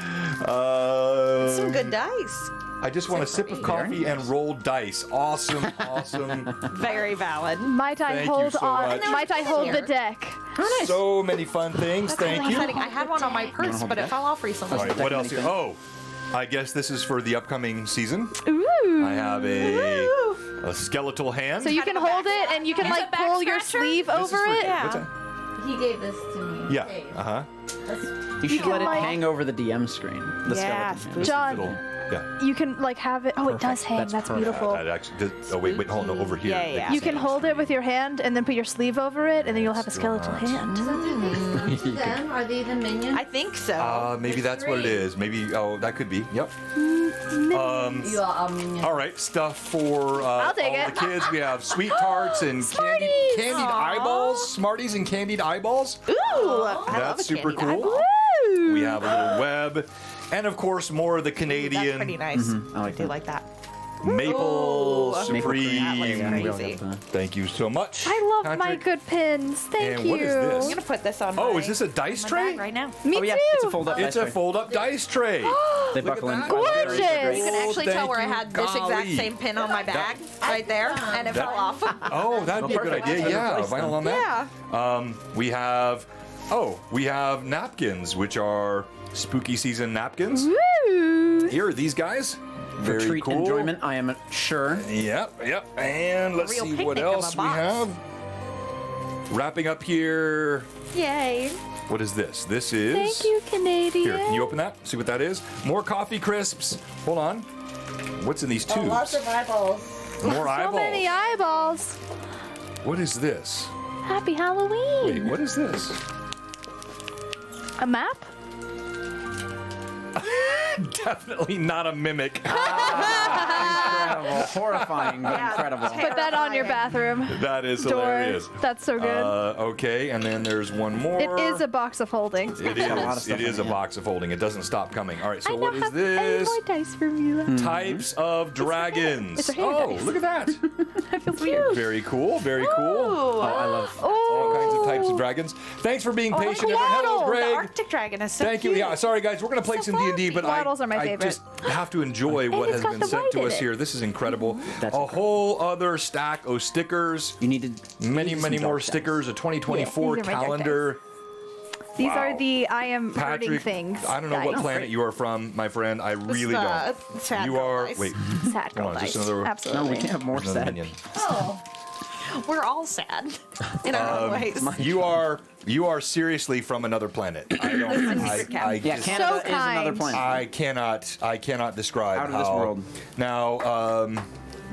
A: Oh.
C: that.
D: Some good dice.
C: I just want a sip of coffee and roll dice. Awesome, awesome.
D: Very valid.
A: Might I
C: Thank you
A: hold
C: so
A: on?
C: much.
A: Might I hold the deck?
C: So many fun things. Thank you.
D: Exciting. I had one on my purse,
F: hold
D: but
F: it
D: it fell off recently.
C: All right, what else here?
F: Anything?
C: Oh, I guess this is for the upcoming season.
A: Ooh.
C: I have a skeletal hand.
A: So you can hold it and you can
D: It's a
A: like
D: back
A: pull your
D: scratcher?
A: sleeve
C: This is
A: over
C: for-
A: it.
D: Yeah.
C: What's that?
E: He gave this to me.
C: Yeah.
E: Dave.
C: Uh-huh.
F: You should
A: can,
F: let it
A: like-
F: hang over the DM screen. The
D: Yeah,
F: skeleton hand.
A: John,
C: Little, yeah.
A: you can like have it. Oh, it does hang.
F: That's
A: That's
F: perfect.
A: beautiful.
C: That actually does, oh wait, hold on, over here.
D: Yeah, yeah.
A: You can hold it with your hand and then put your sleeve over it, and then you'll have a skeletal hand.
E: So do these to them? Are they the minions?
D: I think so.
C: Maybe that's what it is. Maybe, oh, that could be. Yep.
E: you are minions.
C: All right, stuff for all
A: take it.
C: the kids. We have sweet tarts and
A: Smarties!
C: candied eyeballs, Smarties and candied eyeballs.
D: Ooh, I love
C: That's
D: a
C: super
D: candied
C: cool.
D: eyeball.
C: We have a little web, and of course more of the Canadian.
D: That's pretty nice.
F: I like
D: I do
F: that.
D: like that.
C: Maple Supreme.
D: That was
F: Yeah, we all
D: crazy.
F: got the-
C: Thank you so much.
A: I love my
C: Patrick.
A: good pins. Thank
C: And
A: you.
C: what is this?
D: I'm gonna put this on.
C: Oh,
D: my,
C: is this a dice
D: my
C: tray?
D: bag right now?
A: Me
F: Oh yeah,
A: too.
F: it's a fold-up.
C: It's a fold-up dice tray.
F: They
C: Look
F: buckle
C: at
F: in.
C: that.
A: Gorgeous.
D: You can
C: Oh,
D: actually
C: thank
D: tell where I
C: you,
D: had this exact
C: golly.
D: same pin on my bag right there, and it
C: That-
D: fell off.
C: Oh, that'd be a good
F: perfect.
C: idea.
F: Let's
C: Yeah,
F: replace
C: vinyl
F: them.
C: on that. We have napkins, which are spooky season napkins.
A: Woo.
C: Here are these guys.
F: For
C: Very
F: treat
C: cool.
F: enjoyment, I am sure.
C: Yep. And let's
D: real
C: see what
D: picnic of a
C: else we
D: box.
C: have. Wrapping up here.
A: Yay.
C: What is this? This is.
A: Thank you, Canadian.
C: Here, can you open that? See what that is? More coffee crisps. Hold on. What's in these tubes?
E: Lots of eyeballs.
C: More
A: So
C: eyeballs.
A: many eyeballs.
C: What is this?
A: Happy Halloween.
C: Wait, what is this?
A: A map?
C: Definitely not a mimic.
F: Incredible. Horrifying, but incredible.
A: Put that on your bathroom
C: That is
A: door.
C: hilarious.
A: That's so good.
C: Okay, and then there's one more.
A: It is a box of holding.
C: It
F: got a lot of
C: is.
F: stuff
C: It
F: in
C: is
F: it,
C: a
F: yeah.
C: box of holding. It doesn't stop coming. All right. So
A: I
C: what
A: now
C: is
A: have
C: this?
A: more dice from you.
C: Types of dragons.
A: It's a hair
C: Oh,
A: dice.
C: look at that.
A: I feel cute.
C: Very cool. Very cool.
F: Oh, I love.
C: All kinds of types of dragons. Thanks for being patient. everyone. Hello,
A: waddle.
D: The
C: Greg.
D: Arctic dragon is so
C: Thank
D: cute.
C: you. Yeah, sorry guys, we're gonna play some D&D, but
A: Waddles are my
C: I
A: favorite.
C: just have to enjoy what
A: it's
C: has
A: got
C: been
A: the
C: sent
A: white
C: to
A: in
C: us
A: it.
C: here. This is incredible.
F: That's
C: a
F: incredible.
C: whole other stack of stickers.
F: You needed
C: Many more
F: dark dice.
C: stickers. A 2024
A: Yeah, these are my dark
C: calendar.
A: These
C: Wow.
A: are the I am hurting
C: Patrick,
A: things.
C: I don't know what
A: dice.
C: planet you are from, my friend. I really don't.
D: sad
C: You
D: girl
C: are.
D: dice.
C: Wait,
A: Sad girl
C: hold on,
A: dice.
C: just another.
A: Absolutely.
F: No, we can have more
C: another
F: sad.
C: minion.
E: Oh.
D: We're all sad in our own ways.
C: You are seriously from another planet. I don't. I
F: Yeah,
C: just-
F: Canada
A: So
F: is another
A: kind.
F: planet.
C: I cannot describe
F: Out of
C: how.
F: this world.
C: Now,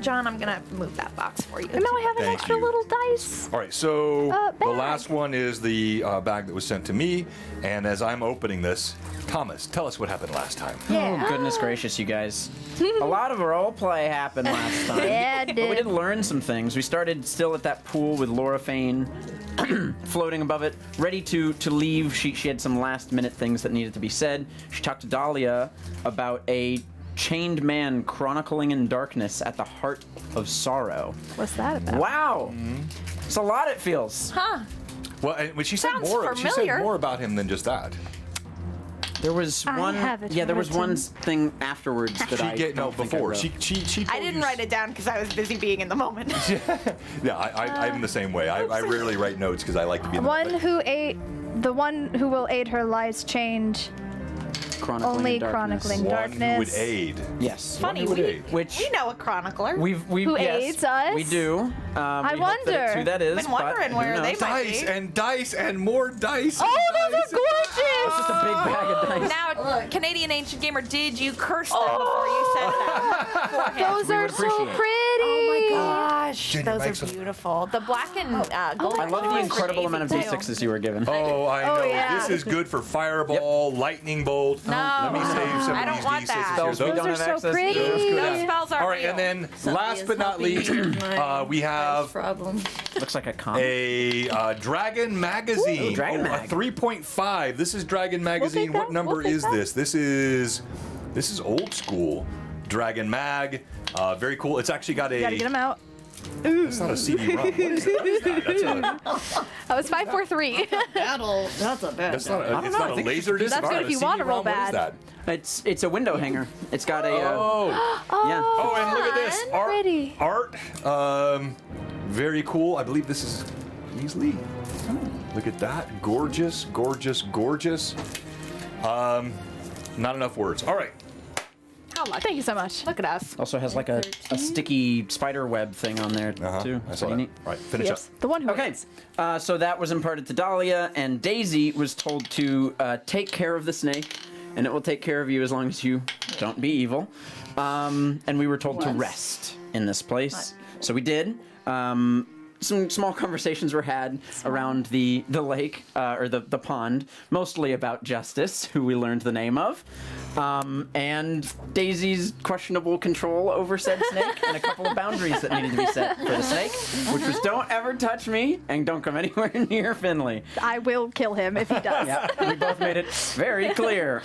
D: John, I'm gonna move that box for you.
A: And now I have an
C: Thank
A: extra
C: you.
A: little dice.
C: all right. So the
A: bag.
C: last one is the bag that was sent to me, and as I'm opening this, Thomas, tell us what happened last time.
F: Oh, goodness gracious, you guys. A lot of role play happened last time.
A: Yeah, it
F: But we
A: did.
F: did learn some things. We started still at that pool with Laura Fane floating above it, ready to leave. She had some last minute things that needed to be said. She talked to Dahlia about a chained man chronicling in darkness at the heart of sorrow.
A: What's that about?
F: Wow. It's a lot, it feels.
D: Huh?
C: Well, and when she said
D: Sounds
C: more, she said
D: familiar.
C: more about him than just that.
F: There was
A: I
F: one.
A: have it
F: Yeah, there was one
A: written.
F: thing afterwards that
C: She
F: I
C: get no
F: don't think I
C: before.
F: wrote.
C: She.
D: I didn't write it down because I was busy being in the moment.
C: Yeah, I'm the same way. I rarely write notes because I like to be in the
A: The one who will aid her lies chained.
F: Chronicling
A: Only
F: in darkness.
A: chronicling
C: one who would
A: darkness.
C: aid.
F: Yes.
D: Funny,
C: One who would
D: we,
C: aid.
F: Which
D: we know a chronicler.
F: we
A: Who
F: yes,
A: aids us?
F: We do.
A: I
F: we hope that it's
A: wonder.
F: who that is.
D: Been wondering
F: but
D: where
F: who
D: they
F: knows?
D: might
C: Dice
D: be.
C: and dice and more dice.
A: Oh,
C: and
A: those
C: dice
A: are gorgeous!
F: Just a big bag of dice.
D: Now, Canadian Ancient Gamer, did you curse them before you said that? beforehand?
A: Those
F: we
A: are
F: would
A: so
F: appreciate it.
A: pretty.
D: Oh my gosh,
C: Jenny, make
D: those
C: some-
D: are beautiful. The black and gold.
F: I love the
D: ones
F: incredible
D: were
F: amount of
D: easy, too.
F: d6s you were given.
C: Oh, I know.
A: Oh, yeah.
C: This is good for fireball, lightning bolt.
D: No,
C: Let me save some
D: I
C: of
D: don't
C: these
D: want
C: D6s
D: that.
C: here.
F: Spells we
C: Those-
F: don't
A: Those
F: have
A: are
F: access
A: so
F: to.
A: pretty.
D: Those spells are
C: All right,
D: real.
C: and then
E: Somebody
C: last
E: is
C: but not
E: helping
C: least,
E: my
C: we have
E: problem.
F: Looks like a comic.
C: a Dragon Magazine.
F: Ooh, Dragon
C: a
F: Mag.
C: 3.5. This is Dragon Magazine.
A: take
C: What
A: that.
C: number
A: We'll take
C: is
A: that.
C: this? This is old school Dragon Mag. Very cool. It's actually got
A: Gotta get
C: a.
A: them out.
C: It's not a CD-ROM. What is that? That's a.
A: That was 543.
E: That's a bad
C: That's not a, it's
F: know.
C: not
F: I
C: a
F: think
C: laser disc.
A: That's
C: Not
A: good
C: a
A: if you wanna roll
C: CD-ROM. What is
A: bad.
C: that?
F: It's a window hanger. It's got a
C: Oh.
F: yeah.
C: Oh, and look at this
A: Fun. Pretty.
C: art. Very cool. I believe this is Weasley. Look at that. Gorgeous, gorgeous, gorgeous. Not enough words. All right.
D: How lucky.
A: Thank you so much.
D: Look at us.
F: Also has like a sticky spider web thing on there too.
C: I saw
F: Pretty
C: that.
F: neat.
C: All right, finish
A: Yes,
C: up.
A: the one who
F: Okay,
A: is.
F: so that was imparted to Dahlia, and Daisy was told to take care of the snake, and it will take care of you as long as you don't be evil. And we were told to rest in this place, so we did. Some small conversations were had around the lake, or the pond, mostly about Justice, who we learned the name of, and Daisy's questionable control over said snake, and a couple of boundaries that needed to be set for the snake, which was don't ever touch me, and don't come anywhere near Finley.
A: I will kill him if he does.
F: Yeah, we both made it very clear.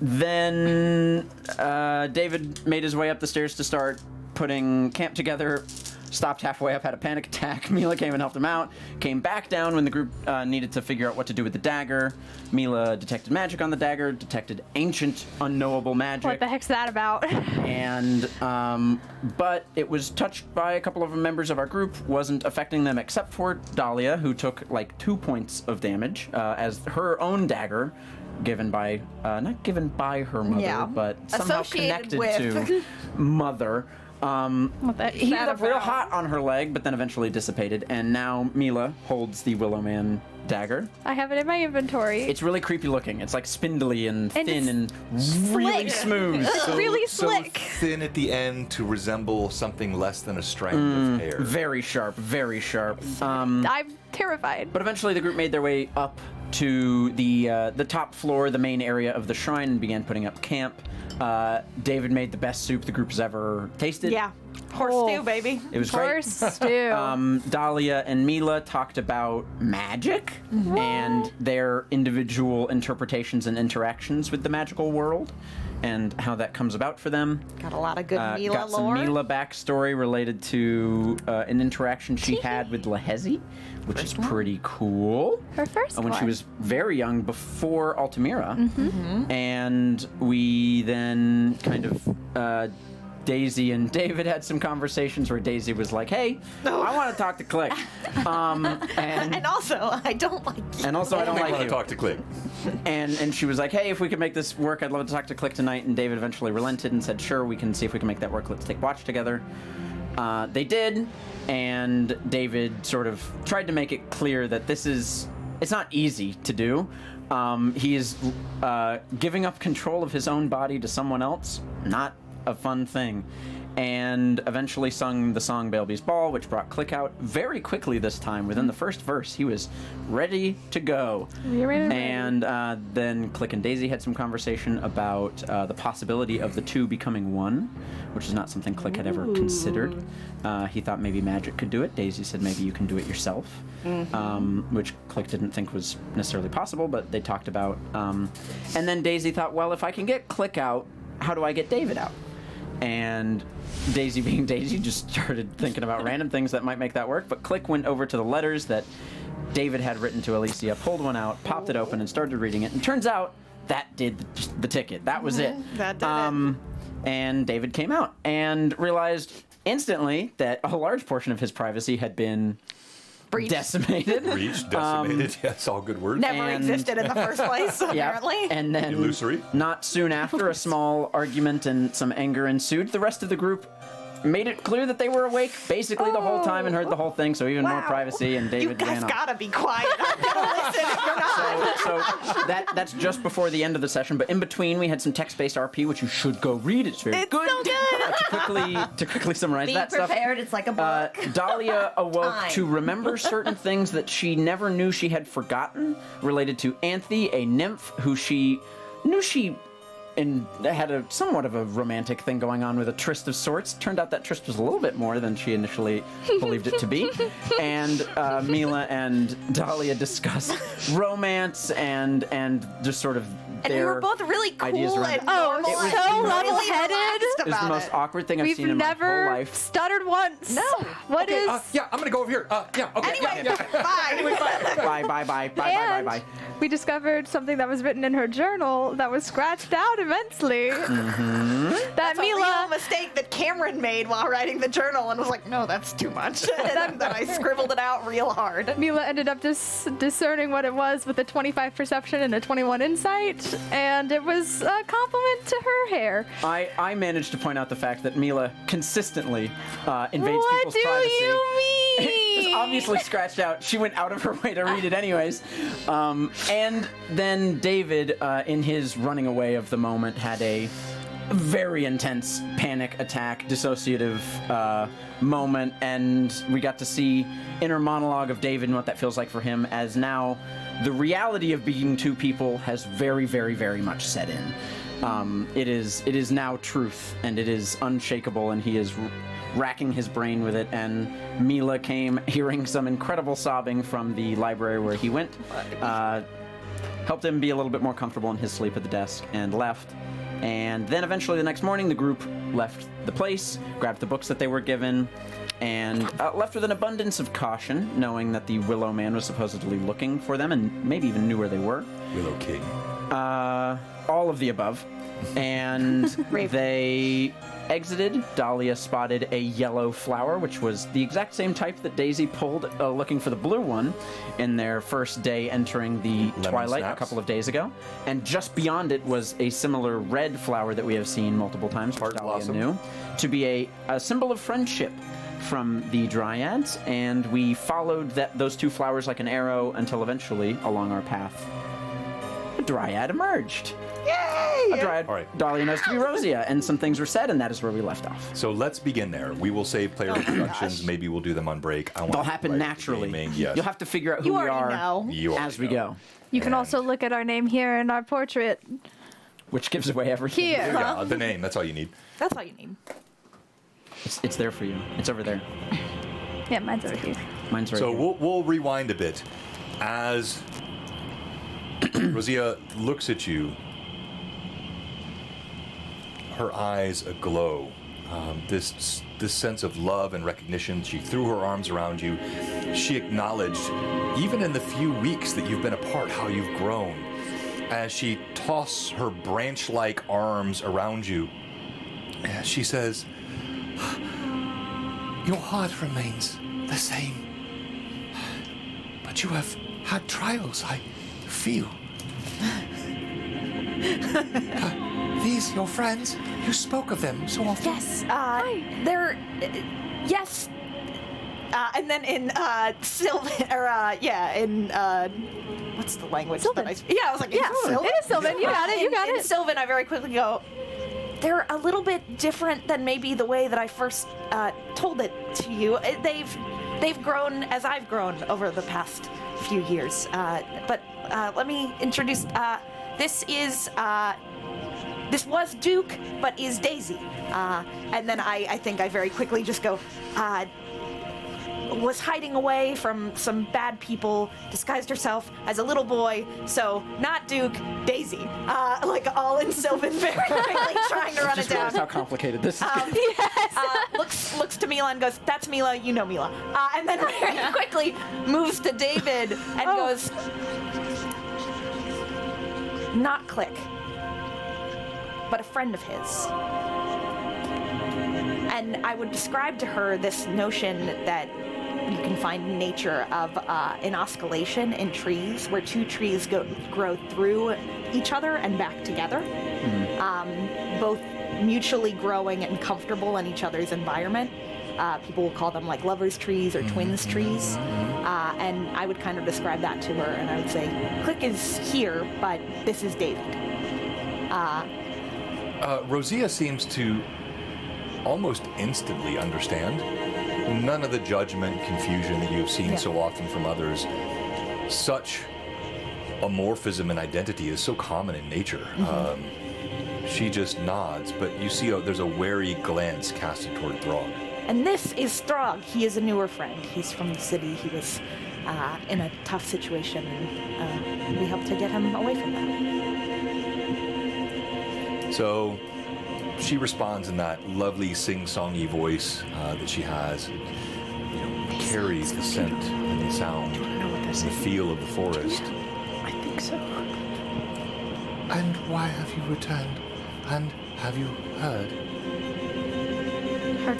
F: Then David made his way up the stairs to start putting camp together. Stopped halfway up, had a panic attack. Mila came and helped him out. Came back down when the group needed to figure out what to do with the dagger. Mila detected magic on the dagger, detected ancient, unknowable magic.
A: What the heck's that about?
F: And, but it was touched by a couple of members of our group, wasn't affecting them except for Dahlia, who took like 2 points of damage as her own dagger, given by, not given by her mother,
D: Yeah.
F: but somehow
D: Associated
F: connected
D: with.
F: to mother.
A: What the heck's
F: Heated
A: that
F: up real
A: about?
F: hot on her leg, but then eventually dissipated, and now Mila holds the Willow Man dagger.
A: I have it in my inventory.
F: It's really creepy looking. It's like spindly and thin and
A: it's
F: really
A: slick.
F: smooth.
A: It's really
C: So
A: slick.
C: thin at the end to resemble something less than a strand of hair.
F: Very sharp, very sharp.
A: I'm terrified.
F: But eventually the group made their way up to the top floor, the main area of the shrine, and began putting up camp. David made the best soup the group has ever tasted.
D: Yeah. Horse
A: Oh.
D: stew, baby.
F: It was great.
A: Horse stew.
F: Dahlia and Mila talked about magic and their individual interpretations and interactions with the magical world and how that comes about for them.
D: Got a lot of good Mila
F: Got some
D: lore.
F: Mila backstory related to an interaction she had with Lahezi, which is pretty cool.
A: Her first
F: When she
A: one.
F: was very young, before Altamira. And we then kind of, Daisy and David had some conversations where Daisy was like, hey, I want to talk to Click.
D: And also, I don't like you.
F: And also, I don't
C: I
F: like
C: want
F: you.
C: to talk to Click.
F: And she was like, hey, if we could make this work, I'd love to talk to Click tonight. And David eventually relented and said, sure, we can see if we can make that work. Let's take watch together. They did, and David sort of tried to make it clear that it's not easy to do. He is giving up control of his own body to someone else. Not a fun thing. And eventually sung the song Bailby's Ball, which brought Click out very quickly this time. Within the first verse, he was ready to go.
A: You're ready.
F: And then Click and Daisy had some conversation about the possibility of the two becoming one, which is not something Click had ever considered. He thought maybe magic could do it. Daisy said maybe you can do it yourself, which Click didn't think was necessarily possible, but they talked about. And then Daisy thought, well, if I can get Click out, how do I get David out? And Daisy, being Daisy, just started thinking about random things that might make that work. But Click went over to the letters that David had written to Alicia, pulled one out, popped it open, and started reading it. And turns out that did the ticket. That was it.
D: That did it.
F: And David came out and realized instantly that a large portion of his privacy had been
D: Breached.
F: decimated.
C: Reached, decimated. Yes, all good words.
D: Never
F: And-
D: existed in the first place,
F: Yep.
D: apparently.
F: And then,
C: Illusory.
F: not soon after, a small argument and some anger ensued. The rest of the group made it clear that they were awake basically the whole time and heard the whole thing, so even more
D: Wow.
F: privacy, and
D: You
F: David
D: guys
F: ran off.
D: gotta be quiet. I'm gonna listen if you're not.
F: So that's just before the end of the session, but in between we had some text-based RP, which you should go read. It's very
D: It's
F: good.
D: so good.
F: To quickly summarize
E: Be
F: that stuff.
E: prepared. It's like a book.
F: Dahlia awoke
E: Time.
F: to remember certain things that she never knew she had forgotten, related to Anthe, a nymph who she knew she had a somewhat of a romantic thing going on with a tryst of sorts. Turned out that tryst was a little bit more than she initially believed it to be. And Mila and Dahlia discussed romance and just sort of
D: And we
F: their
D: were both really
F: ideas
D: cool
F: around
D: and
F: it.
D: normal.
A: It was
D: and
A: so
D: really
A: level-headed.
D: relaxed
F: It was the
D: about
F: most
D: it.
F: awkward thing I've
A: We've
F: seen in my whole
A: never
F: life.
A: stuttered once.
D: No.
A: What
C: Okay,
A: is?
C: yeah, I'm gonna go over here. Yeah, okay.
D: Anyway,
C: yeah.
D: bye.
F: Bye.
A: And we discovered something that was written in her journal that was scratched out immensely. That
D: That's a real
A: Mila.
D: mistake that Cameron made while writing the journal and was like, no, that's too much. And then I scribbled it out real hard.
A: Mila ended up discerning what it was with a 25 perception and a 21 insight, and it was a compliment to her hair.
F: I managed to point out the fact that Mila consistently invades
A: What
F: people's
A: do
F: privacy.
A: you
F: It
A: mean?
F: was obviously scratched out. She went out of her way to read it anyways. And then David, in his running away of the moment, had a very intense panic attack, dissociative moment, and we got to see inner monologue of David and what that feels like for him, as now the reality of being two people has very, very, very much set in. It is now truth, and it is unshakable, and he is racking his brain with it. And Mila came hearing some incredible sobbing from the library where he went. helped him be a little bit more comfortable in his sleep at the desk, and left. And then eventually the next morning, the group left the place, grabbed the books that they were given, and left with an abundance of caution, knowing that the Willow Man was supposedly looking for them and maybe even knew where they were.
C: Willow King.
F: All of the above. And they exited. Dahlia spotted a yellow flower, which was the exact same type that Daisy pulled looking for the blue one in their first day entering the Twilight
C: snaps.
F: a couple of days ago. And just beyond it was a similar red flower that we have seen multiple times,
C: Heart
F: Dahlia
C: blossom.
F: knew, to be a symbol of friendship from the Dryads. And we followed those two flowers like an arrow until eventually, along our path, a Dryad emerged.
D: Yay!
F: A Dryad
C: All right.
F: Dahlia knows to be Rosia, and some things were said, and that is where we left off.
C: So let's begin there. We will save player introductions. Maybe we'll do them on break. I want
F: They'll
C: to
F: happen
C: write the
F: naturally.
C: gaming. Yes.
F: You'll have to figure out who
D: You
F: we
D: already
F: are
D: know.
C: You already
F: as we
C: know.
F: go,
A: You can also look at our name here in our portrait.
F: which gives away everything.
A: Here.
C: Yeah, the name. That's all you need.
D: That's all you need.
F: It's there for you. It's over there.
A: Yeah, mine's over here.
F: Mine's right
C: So
F: here.
C: we'll rewind a bit as Rosia looks at you. Her eyes aglow. This sense of love and recognition. She threw her arms around you. She acknowledged, even in the few weeks that you've been apart, how you've grown. As she tosses her branch-like arms around you, she says, "Your heart remains the same, but you have had trials, I feel. These, your friends, you spoke of them so often."
D: Yes, they're, yes. And then in Sylvan, or in what's the language
A: Sylvan.
D: that I was like,
A: Yeah,
D: Sylvan?
A: it is Sylvan. You got it. You got
D: in
A: it.
D: Sylvan, I very quickly go, they're a little bit different than maybe the way that I first told it to you. They've grown as I've grown over the past few years. But let me introduce. This was Duke, but is Daisy. And then I think I very quickly just go, was hiding away from some bad people, disguised herself as a little boy, so not Duke, Daisy. Like all in Sylvan, very quickly trying to run it
F: Just
D: down.
F: realized how complicated this is.
D: Looks to Mila and goes, "That's Mila, you know Mila." And then very quickly moves to David and goes, "Not Click, but a friend of his." And I would describe to her this notion that you can find in nature of an oscillation in trees, where two trees grow through each other and back together, both mutually growing and comfortable in each other's environment. People will call them like lovers' trees or twins' trees. And I would kind of describe that to her, and I would say, Click is here, but this is David.
C: Rosia seems to almost instantly understand. None of the judgment, confusion that you've seen so often from others. Such amorphism and identity is so common in nature. She just nods, but you see there's a wary glance casted toward Throg.
D: And this is Throg. He is a newer friend. He's from the city. He was in a tough situation, and we helped to get him away from that.
C: So she responds in that lovely sing-songy voice that she has. Carries the scent and the sound and the feel of the forest.
F: I think so.
C: And why have you returned? And have you heard?
A: Heard.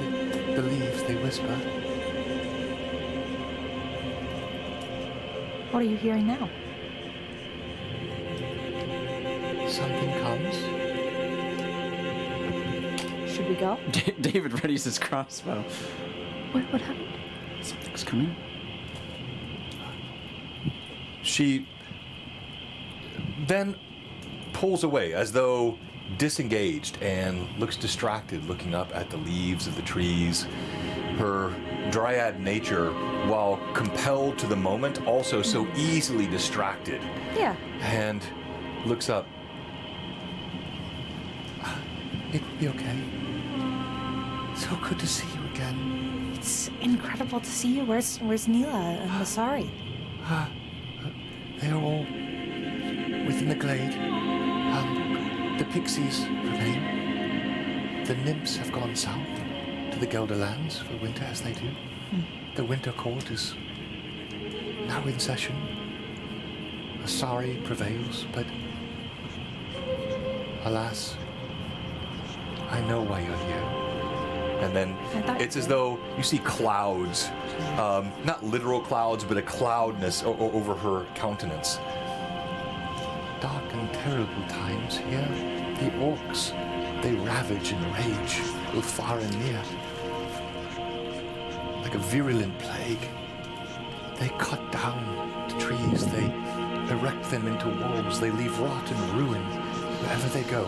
C: The leaves, they whisper.
A: What are you hearing now?
C: Something comes.
A: Should we go?
F: David readies his crossbow.
A: What happened?
F: Something's coming.
C: She then pulls away as though disengaged and looks distracted, looking up at the leaves of the trees. Her dryad nature, while compelled to the moment, also so easily distracted.
A: Yeah.
C: And looks up. It'll be okay. So good to see you again.
D: It's incredible to see you. Where's Neela and Masari?
C: They're all within the glade, the pixies remain. The nymphs have gone south to the Gelderlands for winter, as they do. The winter court is now in session. Asari prevails, but alas, I know why you're here. And then it's as though you see clouds, not literal clouds, but a cloudness over her countenance. Dark and terrible times here. The orcs, they ravage and rage, both far and near. Like a virulent plague. They cut down the trees, they erect them into walls, they leave rot and ruin wherever they go.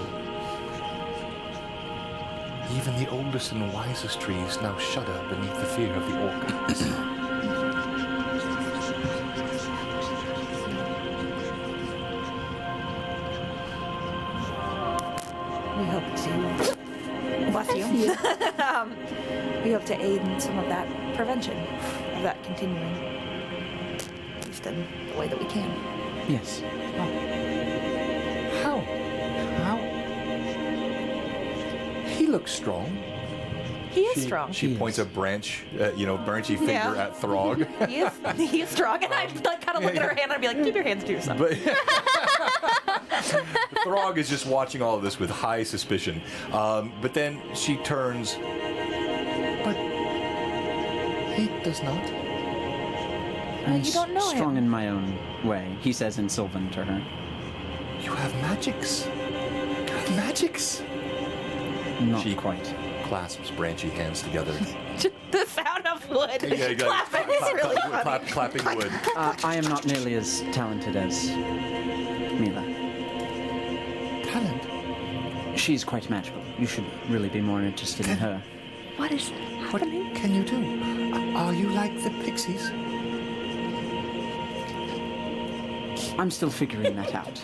C: Even the oldest and wisest trees now shudder beneath the fear of the orcs.
D: We hope to bless you. We hope to aid in some of that prevention of that continuing, at least in the way that we can.
F: Yes.
C: How? He looks strong.
D: He is strong.
C: She points a branchy finger at Throg.
D: He is strong, and I'd like kind of look at her hand and I'd be like, "Keep your hands to yourself."
C: But Throg is just watching all of this with high suspicion. But then she turns. But he does not.
F: I'm
D: you don't know
F: strong
D: him.
F: in my own way, he says in Sylvan to her.
C: You have magics. You have magics.
F: Not
C: She-
F: quite.
C: Clasps branchy hands together.
D: The sound of wood clapping is really funny.
C: Clapping wood.
F: I am not nearly as talented as Mila.
C: Talent.
F: She's quite magical. You should really be more interested in her.
A: What is
C: What
A: happening?
C: can you do? Are you like the pixies?
F: I'm still figuring that out.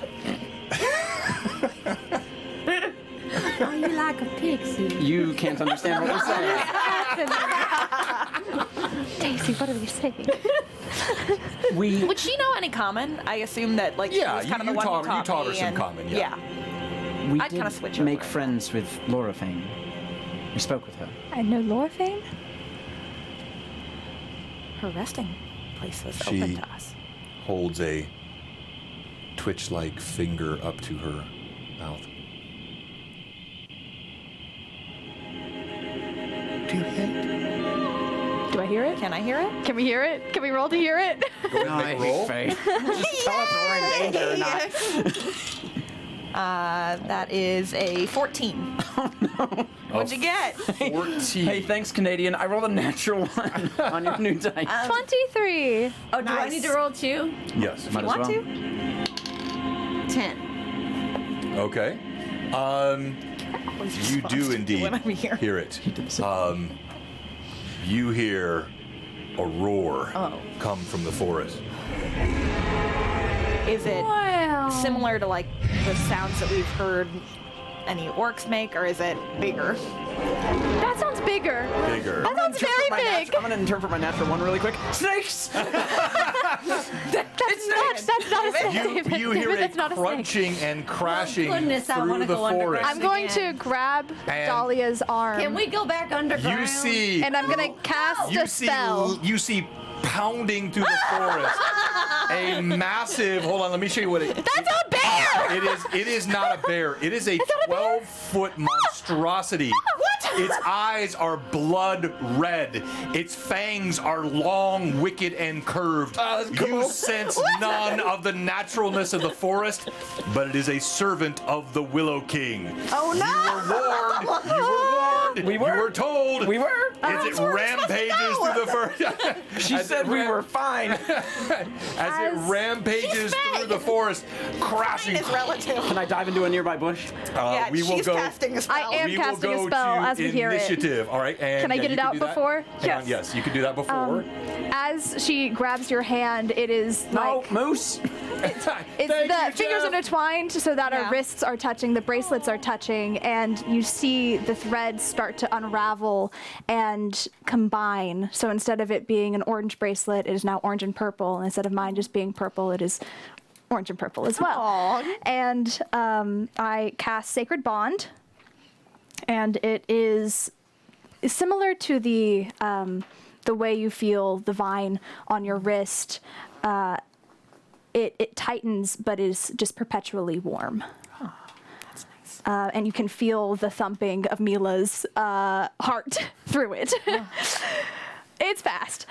E: Are you like a pixie?
F: You can't understand what we're saying.
A: Daisy, what are we saying?
D: Would she know any common? I assume that
C: Yeah,
D: she was kind of the one who taught
C: taught her
D: me
C: some
D: and-
C: common, yeah.
F: We
D: I'd
F: did
D: kinda switch
F: make
D: over.
F: friends with Laura Fane. We spoke with her.
A: I know Lorfane.
D: Her resting place was
C: She-
D: open to us.
C: Holds a twitch-like finger up to her mouth. Do you hear it?
A: Do I hear it?
D: Can I hear it?
A: Can we hear it? Can we roll to hear it?
C: Go ahead and make a roll.
F: Just tell us if we're in danger or not.
D: That is a 14. Oh no! What'd you get?
C: 14.
F: Hey, thanks, Canadian. I rolled a natural one on your new dice.
A: 23.
E: Oh, do I
D: Nice.
E: need to roll two?
C: Yes.
F: Might
D: You
F: as
D: want
F: well.
D: to?
E: 10.
C: Okay. You do indeed
D: when I'm here.
C: hear it.
F: did the same.
C: You hear a roar
D: Oh.
C: come from the forest.
D: Is it
A: Wow.
D: similar to like the sounds that we've heard any orcs make, or is it bigger?
A: That sounds bigger.
C: Bigger.
A: That sounds very big.
F: I'm gonna interpret my natural one really quick. Snakes!
A: That's not a snake. David.
C: You hear
A: David,
C: a
A: that's not a snake.
C: crunching and crashing
E: goodness, I
C: through
E: wanna
C: the
E: go underground.
C: forest.
A: I'm going to
E: Again.
A: grab
C: And-
A: Dahlia's arm.
E: Can we go back underground?
C: You see,
A: And I'm gonna cast a spell.
C: You see pounding through the forest a massive. Hold on, let me show you what it.
A: That's a bear!
C: It is not a bear. It is a
A: not a bear?
C: 12-foot monstrosity.
A: What?
C: Its eyes are blood red. Its fangs are long, wicked, and curved. You sense none of the naturalness of the forest, but it is a servant of the Willow King.
D: Oh no!
C: You were warned. You were warned.
F: We were.
C: You were told.
F: We were.
C: As it rampages through the forest.
F: She said we were fine.
C: As it rampages through the forest, crashing.
D: Is relative.
F: Can I dive into a nearby bush?
D: Yeah,
C: we will
D: she's
C: go.
D: casting a spell.
A: I am
C: We will
A: casting a
C: go
A: spell
C: to
A: as we hear it.
C: initiative. All right. And
A: Can I get
C: you
A: it out
C: do that?
A: before?
C: Hang on,
A: Yes.
C: yes, you can do that before.
A: As she grabs your hand, it is
F: No,
A: like
F: moose.
A: it's
C: Thank
A: the
C: you,
A: fingers
C: Jeff.
A: intertwined so that
D: Yeah.
A: our wrists are touching, the bracelets are touching, and you see the threads start to unravel and combine. So instead of it being an orange bracelet, it is now orange and purple. And instead of mine just being purple, it is orange and purple as well.
D: Aw.
A: And I cast Sacred Bond, and it is similar to the way you feel the vine on your wrist. It tightens, but is just perpetually warm.
D: That's nice.
A: And you can feel the thumping of Mila's heart through it. It's fast.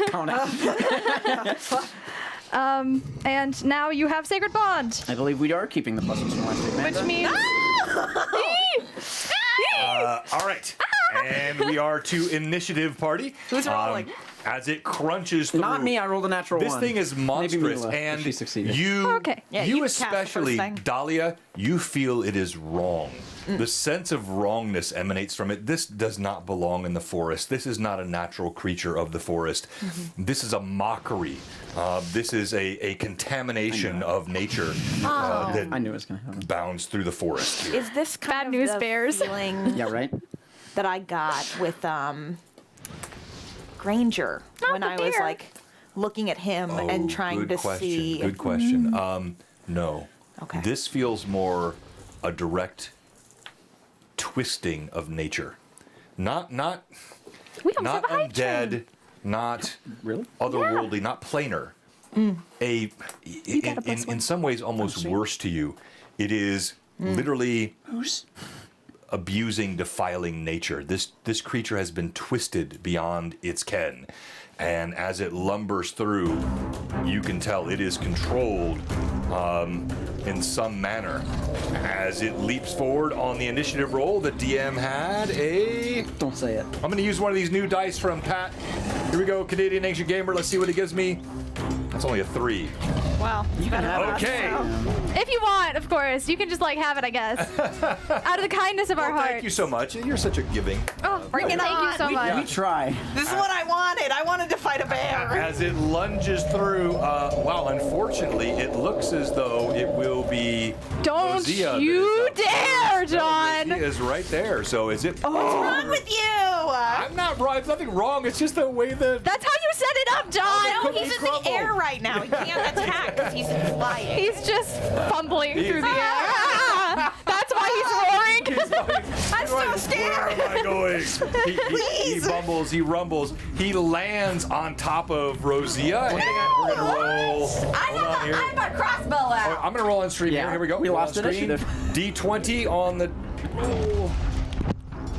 F: Count it.
A: And now you have Sacred Bond,
F: I believe we are keeping the pluses from last week, man.
A: which means...
C: All right. And we are to initiative party.
D: Who's rolling?
C: As it crunches through.
F: Not me, I rolled a natural
C: This
F: one.
C: thing is
F: Maybe
C: monstrous,
F: Mila, if
C: and
F: she succeeded.
C: you,
A: Okay.
D: Yeah,
C: you
D: you cast the first
C: especially,
D: thing.
C: Dahlia, you feel it is wrong. The sense of wrongness emanates from it. This does not belong in the forest. This is not a natural creature of the forest. This is a mockery. This is a contamination of nature
F: I
C: that
F: knew it was going to happen.
C: bounds through the forest here.
D: Is this kind
A: Bad
D: of
A: news
D: the
A: bears.
D: feeling
F: Yeah, right?
D: that I got with Granger when
A: the
D: I was
A: bear.
D: like looking at him and trying
C: good
D: to
C: question.
D: see?
C: Good question. No.
D: Okay.
C: This feels more a direct twisting of nature. Not
A: We almost
C: not
A: have a hype
C: undead,
A: train.
C: not
F: Really?
C: otherworldly, not planar.
A: got a plus
C: In
A: one.
C: some ways almost worse to you. It is literally abusing, defiling nature. This creature has been twisted beyond its ken. And as it lumbers through, you can tell it is controlled in some manner. As it leaps forward on the initiative roll, the DM had a...
F: Don't say it.
C: I'm going to use one of these new dice from Pat. Here we go, Canadian Ancient Gamer. Let's see what it gives me. That's only a 3.
D: Well, you can have
C: Okay.
A: If you want, of course. You can just like have it, I guess. Out of the kindness of our
C: Well,
A: hearts.
C: thank you so much. You're such a giving.
A: Oh,
D: Bring it
A: thank you
D: on.
A: so much.
F: We try.
D: This is what I wanted. I wanted to fight a bear.
C: As it lunges through, wow, unfortunately, it looks as though it will be
A: Don't
C: Rosea that
A: you
C: is up
A: dare,
C: first.
A: John.
C: Rosea is right there. So is it?
D: What's wrong with you?
C: I'm not wrong. There's nothing wrong. It's just the way the...
A: That's how you set it up, John.
D: No,
C: cookie
D: he's in
C: crumble.
D: the air right now. He can't attack because he's flying.
A: He's just fumbling through the air.
C: Ah!
A: That's why he's roaring.
D: I'm so
C: Where
D: scared.
C: am I going? He
D: Please.
C: bumbles, he rumbles, he lands on top of Rosea, and we're gonna roll. Hold on here.
E: I'm a crossbow
C: Oh,
E: out.
C: I'm gonna roll on stream
F: Yeah,
C: here. Here we go.
F: we
C: Roll
F: lost
C: on screen.
F: initiative.
C: D20 on the.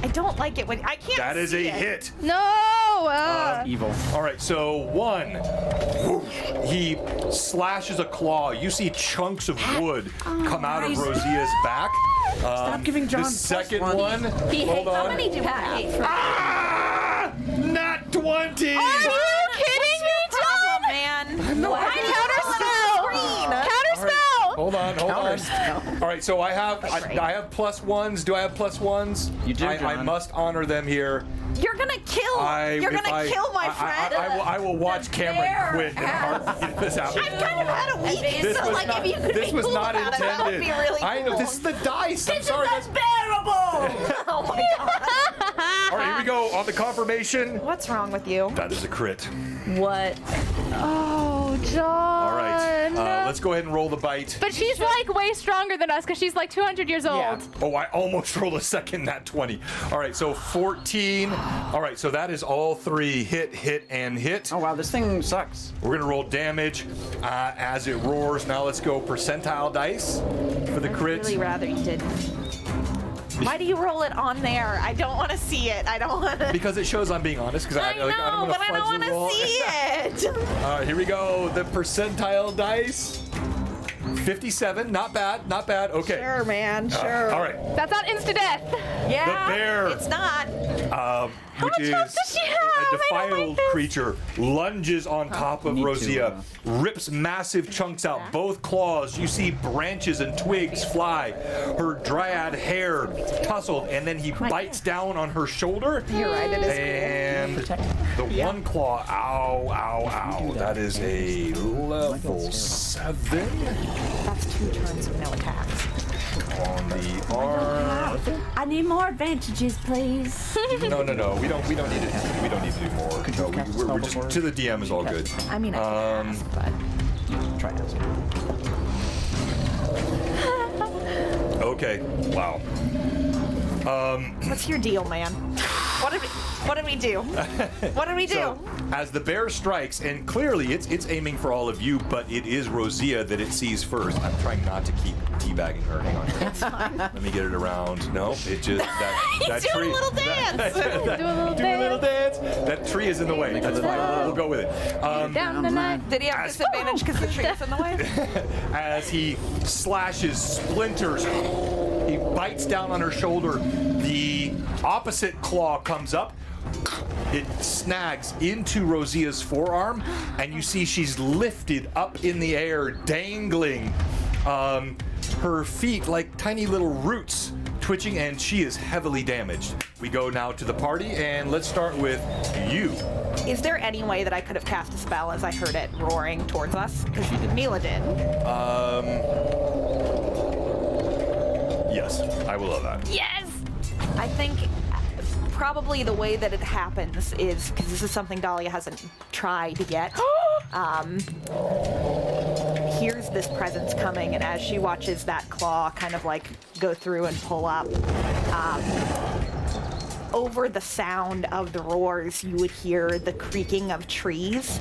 D: I don't like it when I can't.
C: That is a
D: see it.
C: hit.
A: No.
F: Evil.
C: All right, so 1. Whoosh, he slashes a claw. You see chunks of wood come out of Rosea's back.
F: Stop giving John
C: The
F: plus
C: second
F: one.
C: one. Hold
E: How
C: on.
E: many do you have?
C: Ah! Nat 20.
A: Are you kidding me, John?
D: Man.
C: No,
A: I counterspell. Counterspell.
C: Hold on.
F: Counterspell.
C: All right, so I have plus ones. Do I have plus ones?
F: You do,
C: I
F: John.
C: must honor them here.
D: You're gonna kill. You're gonna kill my friend.
C: I will watch Cameron quit in a heartbeat if this happens.
D: I've kind of had a week,
C: This
D: so
C: was
D: like
C: not,
D: if you could
C: this
D: be
C: was
D: cool
C: not
D: about
C: intended.
D: it, that would be really cool.
C: I know this is the dice. I'm sorry.
E: This is unbearable!
D: Oh my god.
C: All right, here we go on the confirmation.
D: What's wrong with you?
C: That is a crit.
E: What?
A: Oh, John.
C: All right, let's go ahead and roll the bite.
A: But she's like way stronger than us because she's like 200 years old.
F: Yeah.
C: Oh, I almost rolled a second nat 20. All right, so 14. All right, so that is all 3 hit, hit, and hit.
F: Oh, wow, this thing sucks.
C: We're gonna roll damage as it roars. Now let's go percentile dice for the
D: I'd
C: crit.
D: really rather you didn't. Why do you roll it on there? I don't want to see it. I don't want to.
C: Because it shows I'm being honest. Because
D: I know, but I don't want to see it.
C: All right, here we go. The percentile dice. 57. Not bad. Not bad. Okay.
D: Sure, man. Sure.
C: All right.
A: That's not insta death.
D: Yeah.
C: The bear.
D: It's not.
C: Which
A: much
C: is
A: health does she have?
C: a
A: I don't
C: defiled
A: like this.
C: creature lunges on top of
F: need to,
C: Rosea, rips massive chunks out both claws. You see branches and twigs fly. Her dryad hair tousled, and then he bites down on her shoulder.
D: You're right. It is.
C: And the one claw, ow, ow, ow. That is a level 7
D: That's 2 turns of no attacks.
C: on the arm.
E: I need more advantages, please.
C: No. We don't need to. We don't need to do more. No, we're just to the DM is all good.
D: I mean, I can ask, but
F: You try to ask.
C: Okay. Wow.
D: What's your deal, man? What did we do? What did we do?
C: So, as the bear strikes, and clearly it's aiming for all of you, but it is Rosia that it sees first. I'm trying not to keep teabagging her. Hang on.
D: That's fine.
C: Let me get it around. No, it just that
D: He's doing
C: tree.
D: a little dance.
A: Do a little dance.
C: That tree is in the way. That's fine. We'll go with it.
A: Down the night.
D: Did he have disadvantage because the tree is in the way?
C: As he slashes, splinters, he bites down on her shoulder. The opposite claw comes up. It snags into Rosia's forearm, and you see she's lifted up in the air, dangling. Her feet like tiny little roots twitching, and she is heavily damaged. We go now to the party, and let's start with you.
D: Is there any way that I could have cast a spell as I heard it roaring towards us? Because Mila did.
C: Yes, I will allow that.
D: Yes! I think probably the way that it happens is, because this is something Dahlia hasn't tried yet, hears this presence coming, and as she watches that claw kind of like go through and pull up, over the sound of the roars, you would hear the creaking of trees,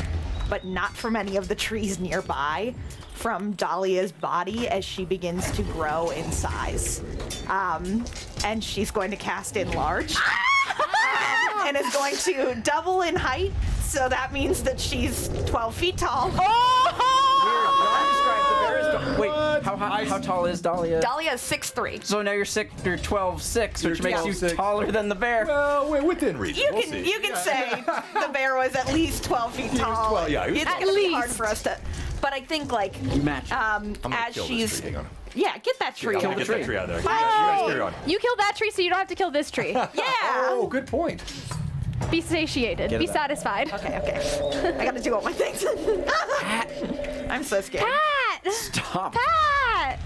D: but not from any of the trees nearby, from Dahlia's body as she begins to grow in size. And she's going to cast Enlarge. And is going to double in height, so that means that she's 12 feet tall.
F: Wait, how tall is Dahlia?
D: Dahlia is 6'3".
F: So now you're 12'6", which
C: You're
F: makes you
C: 12'6".
F: taller than the bear.
C: Well, we're within reason.
D: You
C: We'll
D: can
C: see.
D: you can say the bear was at least 12 feet tall.
C: 12, yeah, he was
D: it's
C: 12.
D: gonna be hard for us to. But I think like
F: You match.
C: I'm gonna
D: as
C: kill
D: she's
C: this tree. Hang on.
D: yeah, get that tree.
C: I'm
D: out.
C: gonna get
F: tree.
C: that tree out of there. You guys carry on.
A: You kill that tree so you don't have to kill this tree.
D: Yeah.
C: Oh, good point.
A: Be satiated.
F: Get
A: Be
F: it out.
A: satisfied.
D: Okay. I gotta do all my things. I'm so scared.
A: Pat!
F: Stop.
A: Pat!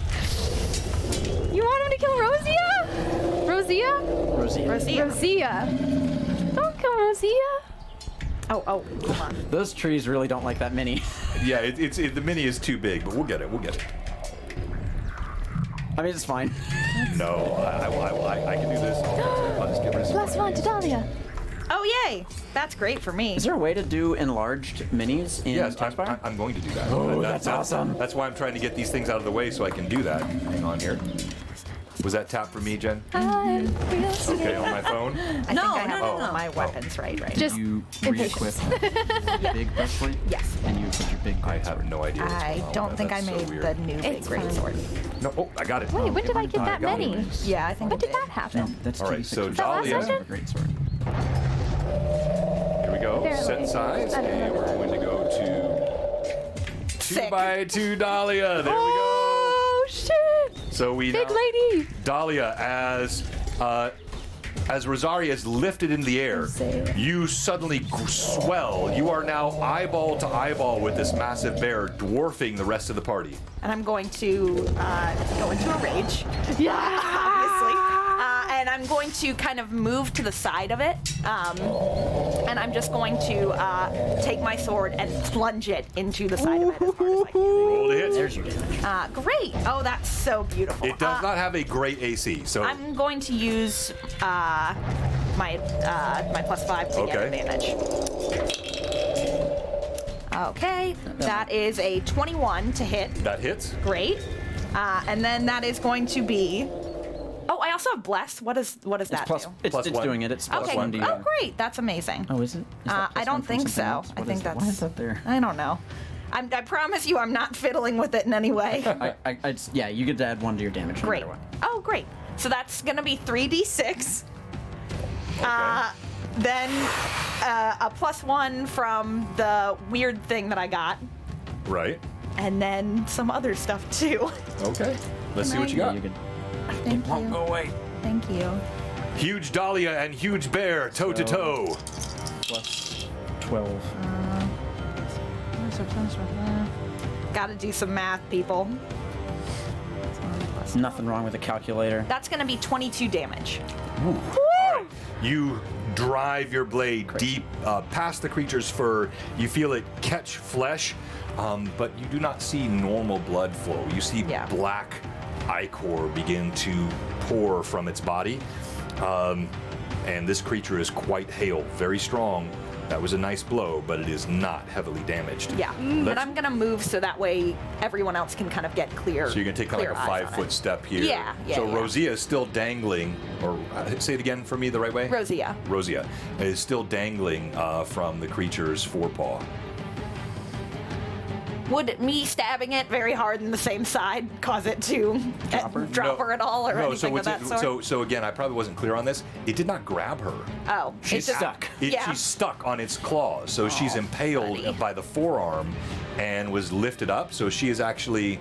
A: You want him to kill Rosia? Rosia?
F: Rosie.
A: Rosia. Don't kill Rosia.
D: Oh, hold on.
F: Those trees really don't like that mini.
C: Yeah, the mini is too big, but we'll get it. We'll get it.
F: I mean, it's fine.
C: No, I can do this. I'll just get rid of some.
A: +1 to Dahlia.
D: Oh yay! That's great for me.
F: Is there a way to do enlarged minis in
C: Yes,
F: Taskbar?
C: I'm going to do that.
F: Oh, that's awesome.
C: That's why I'm trying to get these things out of the way so I can do that. Hang on here. Was that tap for me, Jen? Okay, on my phone.
D: I think I have all
E: no.
D: of my weapons right.
A: Just
G: You
A: impatience.
G: re-equip the big breastplate,
D: Yes.
G: and you put your big
C: I
G: greatsword.
C: have no idea. what's
D: I
C: going on
D: don't
C: with
D: think
C: that.
D: I
C: That's
D: made
C: so
D: the
C: weird.
D: new big
A: It's fine.
D: greatsword.
C: No, oh, I got it.
A: Wait, when did I get that
C: got it.
A: many?
D: Yeah, I think
A: When
D: I
A: did that happen?
G: That's
C: All right,
G: 2d6
C: so
G: or
A: that last
C: Dahlia.
A: session?
G: a great sword.
C: Here we go.
A: Barely.
C: Set size, and we're going to go to 2
D: Sick.
C: by 2 Dahlia. There we go.
A: Oh, shit!
C: So we
A: Big
C: now,
A: lady!
C: Dahlia, as Rosaria is lifted in the air, you suddenly swell. You are now eyeball to eyeball with this massive bear, dwarfing the rest of the party.
D: And I'm going to go into a rage. Yeah, obviously. And I'm going to kind of move to the side of it. And I'm just going to take my sword and plunge it into the side of it as hard as I can.
C: Roll to hit.
F: There's your damage.
D: Great. Oh, that's so beautiful.
C: It does not have a great AC, so
D: I'm going to use my +5 to get
C: Okay.
D: advantage. Okay, that is a 21 to hit.
C: that hits.
D: Great. And then that is going to be. Oh, I also have bless. What does that
F: Plus,
D: do?
F: it's
C: Plus one.
F: doing it. It's plus
D: Okay.
F: 1 to you.
D: Oh, great. That's amazing.
F: Oh, is it? Is that plus
D: I don't
F: one from
D: think
F: something
D: so.
F: else?
D: I
F: What
D: think
F: is that?
D: that's.
F: Why is that there?
D: I don't know. I promise you, I'm not fiddling with it in any way.
F: Yeah, you get to add 1 to your damage. no
D: Great.
F: matter what.
D: Oh, great. So that's gonna be 3d6. Then a +1 from the weird thing that I got,
C: Right.
D: and then some other stuff too.
C: Okay. Let's see what you
F: Yeah,
C: got.
F: you could.
D: Thank you.
C: Go away.
D: Thank you.
C: Huge Dahlia and huge bear, toe to toe.
F: Plus 12.
D: Gotta do some math, people.
F: Nothing wrong with a calculator.
D: That's gonna be 22 damage.
C: All right. You drive your blade deep past the creature's fur. You feel it catch flesh, but you do not see normal blood flow. You see black ichor begin to pour from its body. And this creature is quite hale, very strong. That was a nice blow, but it is not heavily damaged.
D: Yeah, and I'm gonna move so that way everyone else can kind of get clear.
C: So you're gonna take kind of like a 5-foot step here.
D: Yeah, yeah.
C: So
D: yeah.
C: Rosia is still dangling, or say it again for me the right way.
D: Rosia.
C: Rosia is still dangling from the creature's forepaw.
D: Would me stabbing it very hard in the same side cause it to drop her at all or anything of that sort?
C: So again, I probably wasn't clear on this. It did not grab her.
D: Oh,
F: She's stuck.
C: She's stuck on its claws, so she's impaled
D: buddy.
C: by the forearm and was lifted up. So she is actually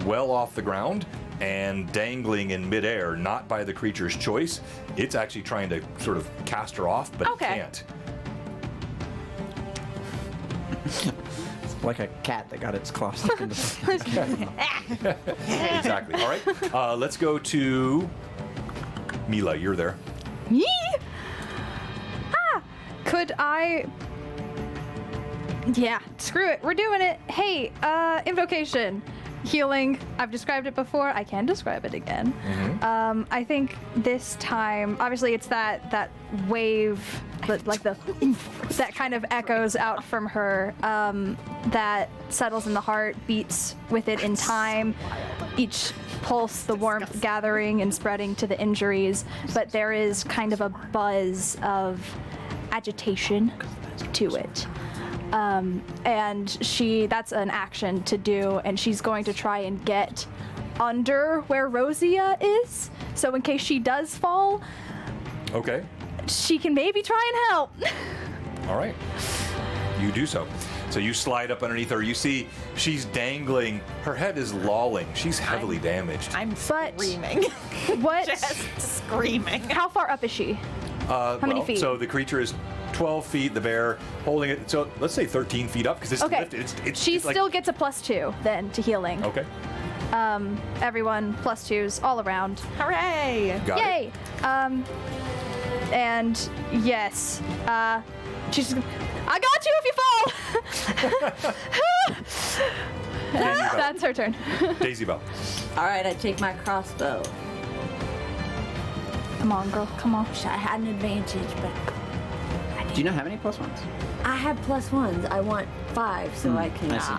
C: well off the ground and dangling in midair, not by the creature's choice. It's actually trying to sort of cast her off, but it can't.
F: Like a cat that got its claws stuck into something.
C: Exactly. All right. Let's go to Mila. You're there.
A: Yee! Could I... Yeah, screw it. We're doing it. Hey, invocation. Healing. I've described it before. I can describe it again. I think this time, obviously it's that wave, like that kind of echoes out from her, that settles in the heart, beats with it in time. Each pulse, the warmth gathering and spreading to the injuries, but there is kind of a buzz of agitation to it. And that's an action to do, and she's going to try and get under where Rosia is, so in case she does fall,
C: Okay.
A: she can maybe try and help.
C: All right. You do so. So you slide up underneath her. You see she's dangling. Her head is lolling. She's heavily damaged.
D: I'm
A: But-
D: screaming.
A: What?
D: Just screaming.
A: How far up is she? How many feet?
C: So the creature is 12 feet, the bear holding it. So let's say 13 feet up because it's
A: Okay.
C: lifted. It's
A: She
C: like,
A: still gets a +2 then to healing.
C: Okay.
A: Everyone +2s all around.
D: Hooray!
C: Got
A: Yay! And yes, she's. I got you if you fall. That's her turn.
C: it. Daisy Bell.
E: All right, I take my crossbow.
A: Come on, girl. Come on.
E: Wish I had an advantage, but
F: Do you not have any plus ones?
E: I have +1s. I want 5 so I can.
F: I see.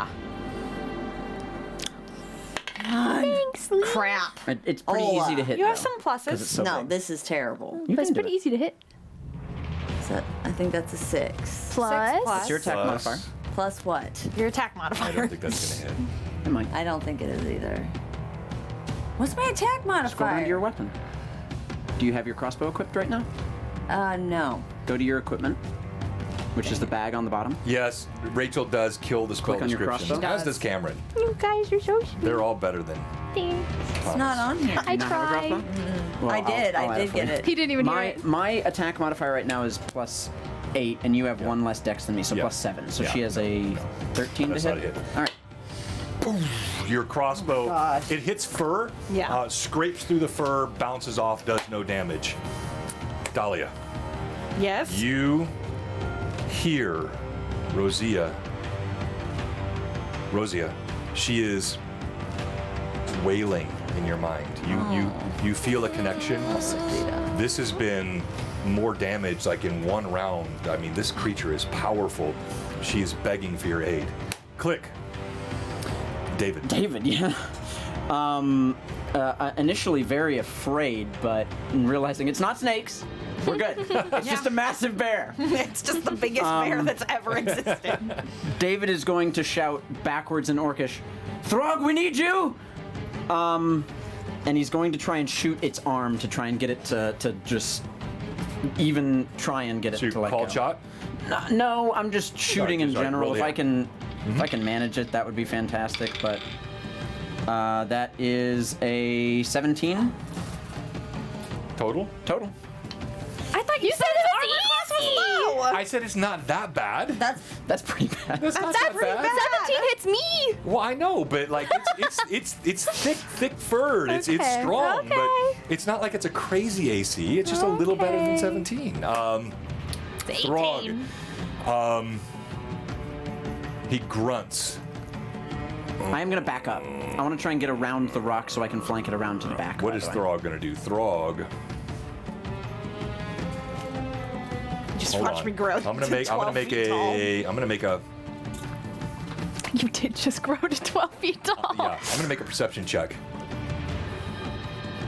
A: Thanks, Lee.
E: Crap.
F: It's pretty
E: Oh,
F: easy to hit.
D: You have
F: though,
D: some
F: 'cause it's
D: pluses.
F: so
E: No,
F: big.
E: this is terrible.
F: You
A: But it's
F: can do
A: pretty
F: it.
A: easy to hit.
E: So I think that's a 6.
A: Plus.
F: What's your attack
C: Plus-
F: modifier?
E: Plus what?
D: Your attack
C: I
D: modifier.
C: don't think that's gonna hit.
F: It might.
E: I don't think it is either. What's my attack
F: Scroll down
E: modifier?
F: to your weapon. Do you have your crossbow equipped right now?
E: No.
F: Go to your equipment, which is the bag on the bottom.
C: Yes, Rachel does kill the spell
F: Click on your
C: description.
F: crossbow.
C: As does Cameron.
A: You guys are so sweet.
C: They're all better than.
E: It's not on here.
A: I
F: Do you not have a
A: tried.
F: crossbow? Well,
E: I did.
F: I'll
E: I
F: add
E: did
F: for
E: get
F: you.
E: it.
A: He didn't even hear it.
F: My attack modifier right now is +8, and you have one less dex than me, so
C: Yeah.
F: +7. So
C: Yeah.
F: she has a 13
C: That's
F: to
C: not
F: hit.
C: a hit.
F: All right.
C: Your crossbow,
E: gosh.
C: it hits fur,
D: Yeah.
C: scrapes through the fur, bounces off, does no damage. Dahlia,
D: Yes.
C: you hear Rosia. She is wailing in your mind. You feel a connection. This has been more damage like in one round. I mean, this creature is powerful. She is begging for your aid. Click. David.
F: Yeah. Initially very afraid, but realizing it's not snakes, we're good. It's just a massive bear.
D: It's just the biggest bear that's ever existed.
F: David is going to shout backwards in Orcish, "Throg, we need you!" And he's going to try and shoot its arm to try and get it to just even try and get it
C: So you
F: to let
C: called
F: go.
C: shot?
F: No, I'm just shooting in
C: Sorry,
F: general.
C: roll
F: If
C: the-
F: I can manage it, that would be fantastic. But that is a 17
C: Total?
F: total.
A: I thought you said it was easy.
C: I said it's not that bad.
F: That's pretty bad.
C: That's not that bad.
A: 17 hits me.
C: Well, I know, but like it's thick furred. It's
A: Okay,
C: strong,
A: okay.
C: but it's not like it's a crazy AC. It's just a little better than
A: Okay.
C: 17.
D: It's
C: Throg.
D: 18.
C: He grunts.
F: I am gonna back up. I want to try and get around the rock so I can flank it around to the back.
C: What
F: by
C: is
F: the way.
C: Throg gonna do? Throg.
D: Just
C: Hold
D: watch
C: on.
D: me grow.
C: I'm gonna
D: to
C: make
D: 12 feet tall.
C: I'm gonna make a
A: You did just grow to 12 feet tall.
C: yeah, I'm gonna make a perception check.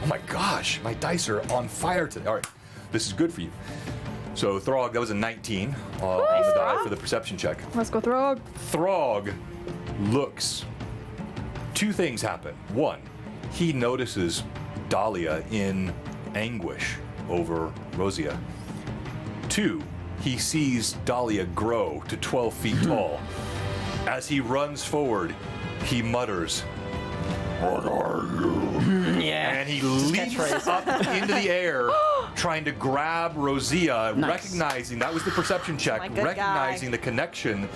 C: Oh my gosh, my dice are on fire today. All right, this is good for you. So Throg, that was a 19 on the die for the perception check.
A: Let's go, Throg.
C: Throg looks. Two things happen. One, he notices Dahlia in anguish over Rosia. Two, he sees Dahlia grow to 12 feet tall. As he runs forward, he mutters, "What are you?"
F: Yeah.
C: And he leaps up into the air, trying to grab Rosia,
F: Nice.
C: recognizing that was the perception check,
D: My good
C: recognizing
D: guy.
C: the connection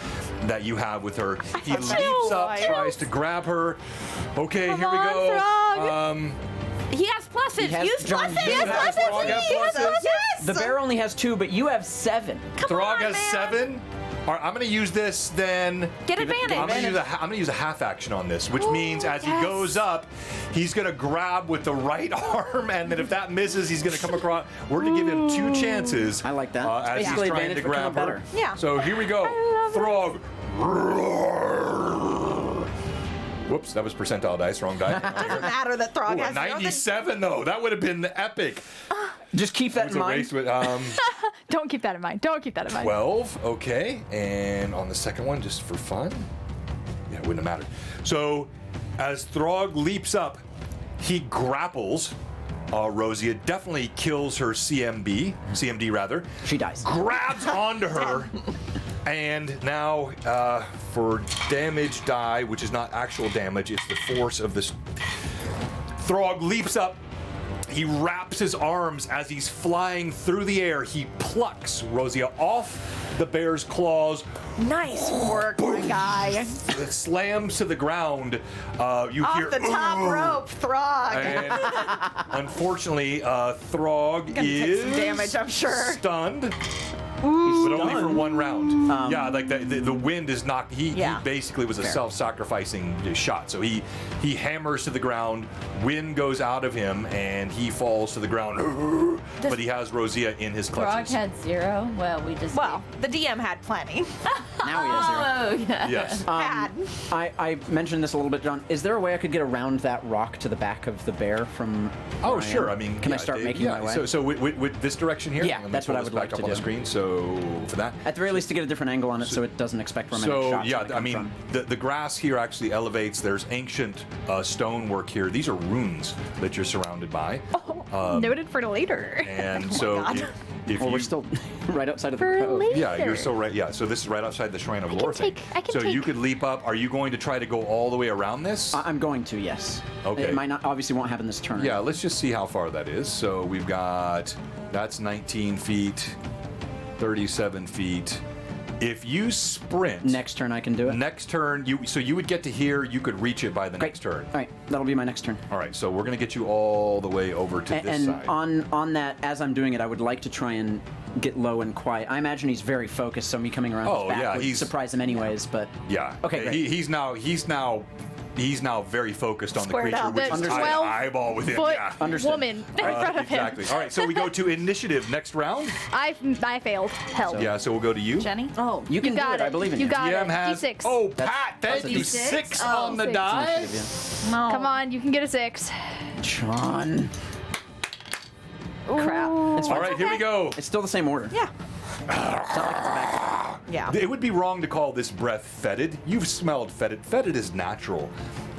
C: that you have with her. He
D: thought
C: leaps
D: so.
C: up, tries to grab her. Okay,
A: Come
C: here we
A: on,
C: go.
A: Frog.
D: He has pluses.
F: He has-
D: Use
F: John,
D: pluses.
F: you
D: Use
F: have-
D: pluses.
C: Frog have
D: He has
C: pluses.
D: pluses.
F: The bear only has 2, but you have 7.
C: Throg
D: on,
C: has
D: man.
C: 7. All right, I'm going to use this then.
D: Get advantage.
C: I'm gonna use a half action on this, which means as he goes up, he's gonna grab with the right arm, and then if that misses, he's gonna come across. We're gonna give him 2 chances.
F: I like that.
C: As he's
F: Basically
C: trying to
F: advantage, but
C: grab
F: kinda
C: her.
F: better.
D: Yeah.
C: So here we go. Throg. Whoops, that was percentile dice, wrong die.
D: Doesn't matter that Throg
C: Ooh, a
D: has
C: 97 though. That would have been epic.
F: Just keep that
C: It was
F: in
C: a
F: mind.
C: race with
A: Don't keep that in mind. Don't keep that in mind.
C: 12, okay. And on the second one, just for fun, yeah, it wouldn't have mattered. So as Throg leaps up, he grapples Rosia, definitely kills her CMD rather,
F: She dies.
C: grabs onto her, and now for damage die, which is not actual damage, it's the force of this. Throg leaps up. He wraps his arms as he's flying through the air. He plucks Rosia off the bear's claws.
D: Nice work, my guy.
C: It slams to the ground. You
D: Off
C: hear
D: the top
C: "Ugh,"
D: rope, Throg.
C: And unfortunately, Throg
D: Gonna take
C: is
D: some damage, I'm sure.
C: stunned. But only for 1 round.
F: Um,
C: Yeah, like the wind is knocked. He
D: Yeah.
C: basically was a self-sacrificing shot. So he hammers to the ground. Wind goes out of him, and he falls to the ground. But he has Rosia in his
H: Frog
C: clutches.
H: had 0. Well, we just.
D: Well, the DM had plenty.
F: Now he has 0.
H: Oh, yeah.
C: Yes.
D: Had.
F: I mentioned this a little bit, John. Is there a way I could get around that rock to the back of the bear from?
C: Oh,
F: where I
C: sure.
F: am?
C: I mean,
F: can I
C: yeah,
F: start making my way?
C: So with this direction here?
F: Yeah,
C: Let me
F: that's
C: pull
F: what I
C: this
F: would
C: back
F: like
C: up
F: to
C: on the
F: do.
C: screen. So for that.
F: At the very least, to get a different angle on it, so it doesn't expect where my next
C: So
F: shot's
C: yeah,
F: gonna
C: I
F: come
C: mean,
F: from.
C: the grass here actually elevates. There's ancient stonework here. These are runes that you're surrounded by.
A: Noted for later.
C: And so
D: God.
C: if
F: Well,
C: you
F: we're still right outside of the
A: For
F: cove.
A: later.
C: yeah, you're so right. Yeah, so this is right outside the Shrine of Lorthing.
A: I can
C: so you
A: take-
C: could leap up. Are you going to try to go all the way around this?
F: I'm going to, yes.
C: Okay.
F: It might not, obviously won't happen this turn.
C: Yeah, let's just see how far that is. So we've got, that's 19 feet, 37 feet. If you sprint
F: Next turn I can do it.
C: next turn, you would get to here. You could reach it by the
F: Great.
C: next turn.
F: All right, that'll be my next turn.
C: All right, so we're gonna get you all the way over to this
F: And
C: side.
F: on that, as I'm doing it, I would like to try and get low and quiet. I imagine he's very focused, so me coming around
C: Oh,
F: his back
C: yeah,
F: would
C: he's-
F: surprise him anyways. But
C: yeah.
F: Okay, great.
C: He's now very focused on
D: Squared
C: the creature,
D: up.
C: which is
A: The
C: eye to
A: 12
C: eyeball with him.
A: Foot
C: Yeah.
F: Understood.
A: woman in front of him.
C: Exactly. All right, so we go to initiative next round.
A: I failed. Hell.
C: Yeah, so we'll go to you.
D: Jenny?
E: Oh,
F: you can
A: You
F: do
A: got
F: it. I believe in
A: You
F: you.
A: got
C: DM
A: it.
C: has.
A: D6.
C: Oh,
F: That's-
C: Pat,
F: that's
C: thank
F: a
C: you.
F: D6.
C: 6
E: Oh,
C: on the
A: six.
C: die.
D: No.
A: Come on, you can get a 6.
F: John.
D: Crap.
F: It's
C: All
F: fine.
C: right, here we go.
F: It's still the same order.
D: Yeah.
F: It's not like it's a back.
D: Yeah.
C: It would be wrong to call this breath fetid. You've smelled fetid. Fetid is natural.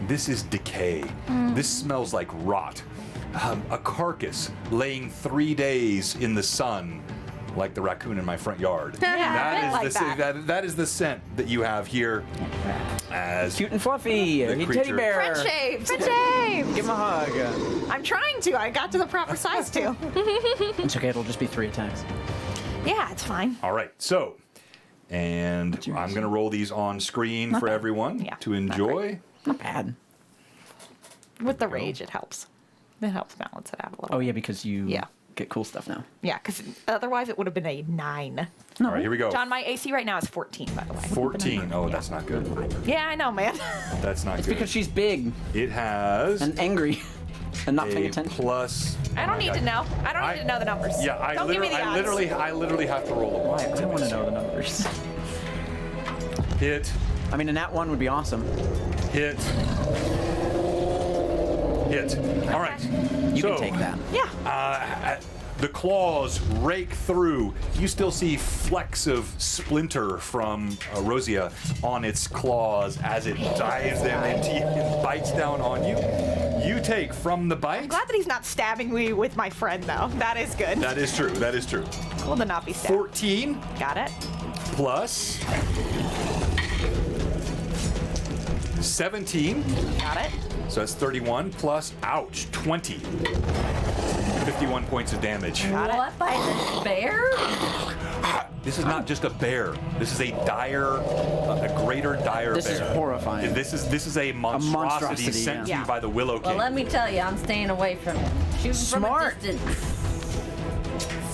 C: This is decay. This smells like rot. A carcass laying 3 days in the sun, like the raccoon in my front yard.
D: Yeah, a bit like that.
C: That is the scent that you have here as
F: Cute and fluffy.
C: The
F: Hey,
C: creature.
F: teddy bear.
D: French shaved.
A: James!
F: Give him a hug.
D: I'm trying to. I got to the proper size too.
F: It's okay. It'll just be 3 attacks.
D: Yeah, it's fine.
C: All right, so, and
F: yours?
C: I'm going to roll these on screen for everyone
D: Yeah,
C: to
D: not
C: enjoy.
F: Not bad.
D: With the rage, it helps. It helps balance it out a little.
F: Oh yeah, because you.
D: Yeah.
F: get cool stuff now.
D: Yeah, because otherwise it would have been a 9.
C: All right, here we go.
D: John, my AC right now is 14, by the way.
C: 14. Oh, that's not good.
D: Yeah, I know, man.
C: That's not
F: It's
C: good.
F: because she's big
C: It has
F: and angry and not paying
C: a
F: attention.
C: plus.
D: I don't need to know. I don't need to know the numbers.
C: Yeah,
D: don't give me the odds.
C: I literally have to roll a one.
F: I want to know the numbers.
C: Hit,
F: I mean, a nat 1 would be awesome.
C: hit, hit. All right.
F: You
C: So,
F: can take that.
D: Yeah.
C: The claws rake through. You still see flecks of splinter from Rosia on its claws as it dives them into you and bites down on you. You take from the bite.
D: Glad that he's not stabbing me with my friend, though. That is good.
C: That is true. That is true.
D: Cool to not be stabbed.
C: 14
D: Got it.
C: plus 17.
D: Got it.
C: So that's 31 plus, ouch, 20. 51 points of damage.
E: What by the bear?
C: This is not just a bear. This is a dire, a greater dire
F: This
C: bear.
F: is horrifying.
C: This is a monstrosity,
F: monstrosity,
C: sent to
D: yeah.
C: you by the Willow King.
E: Well, let me tell you, I'm staying away from it. Shooting
F: Smart.
E: from a distance.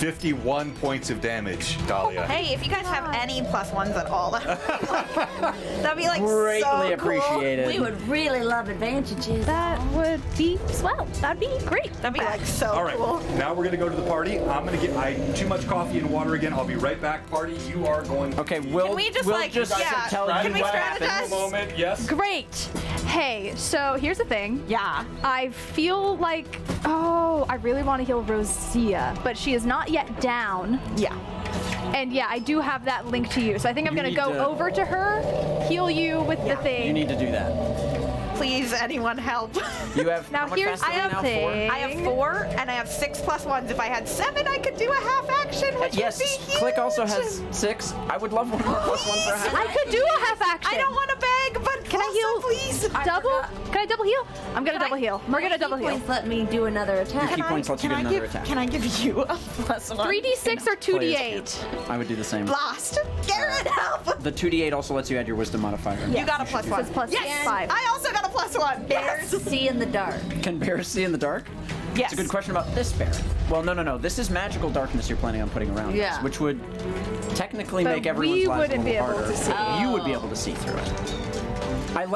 C: 51 points of damage, Dahlia.
D: Hey, if you guys have any +1s at all, that'd be like
F: Greatly
D: so cool.
F: appreciated.
E: We would really love advantages.
A: That would be swell. That'd be great.
D: That'd be like so
C: All right,
D: cool.
C: now we're gonna go to the party. I'm gonna get too much coffee and water again. I'll be right back. Party, you are going.
F: Okay, we'll
D: Can we just,
F: we'll
D: like,
F: just
D: yeah,
F: tell
D: can
F: you
D: we
F: what
D: strategize?
F: happens.
C: Moment, yes.
A: Great. Hey, so here's the thing.
D: Yeah.
A: I feel like, I really want to heal Rosia, but she is not yet down.
D: Yeah.
A: And yeah, I do have that link to you. So I think I'm
F: You
A: going to
F: need
A: go
F: to-
A: over to her, heal you with the thing.
F: You need to do that.
D: Please, anyone help.
F: You have
A: Now
F: how much
A: here's
F: fast
A: the
F: is it now?
A: thing.
F: 4?
D: I have 4 and I have 6 +1s. If I had 7, I could do a half action, which
F: Yes,
D: would be huge.
F: Click also has 6. I would love one more +1 for a half.
A: I could do a half action.
D: I don't want to beg, but
A: Can I
D: also,
A: heal?
D: please?
A: Double? Can I double heal? I'm going to double heal. We're going to double heal.
E: Points let me do another attack.
F: Key points lets you get another attack.
D: Can I give you a +1?
A: 3d6 or
F: Players
A: 2d8?
F: I would do the same.
D: Blast. Garrett, help.
F: The 2d8 also lets you add your wisdom modifier.
D: You got a +1.
A: It's plus
D: yes.
A: 5.
D: I also got a +1.
E: Bears
D: Yes.
E: see in the dark.
F: Can bears see in the dark?
D: Yes.
F: It's a good question about this bear. Well, no. This is magical darkness you're planning on putting around
E: Yeah.
F: us, which would technically
A: But
F: make everyone's
A: we
F: lives
A: wouldn't
F: a
A: be
F: little
A: able
F: harder.
A: to see.
F: You would be able to see through it.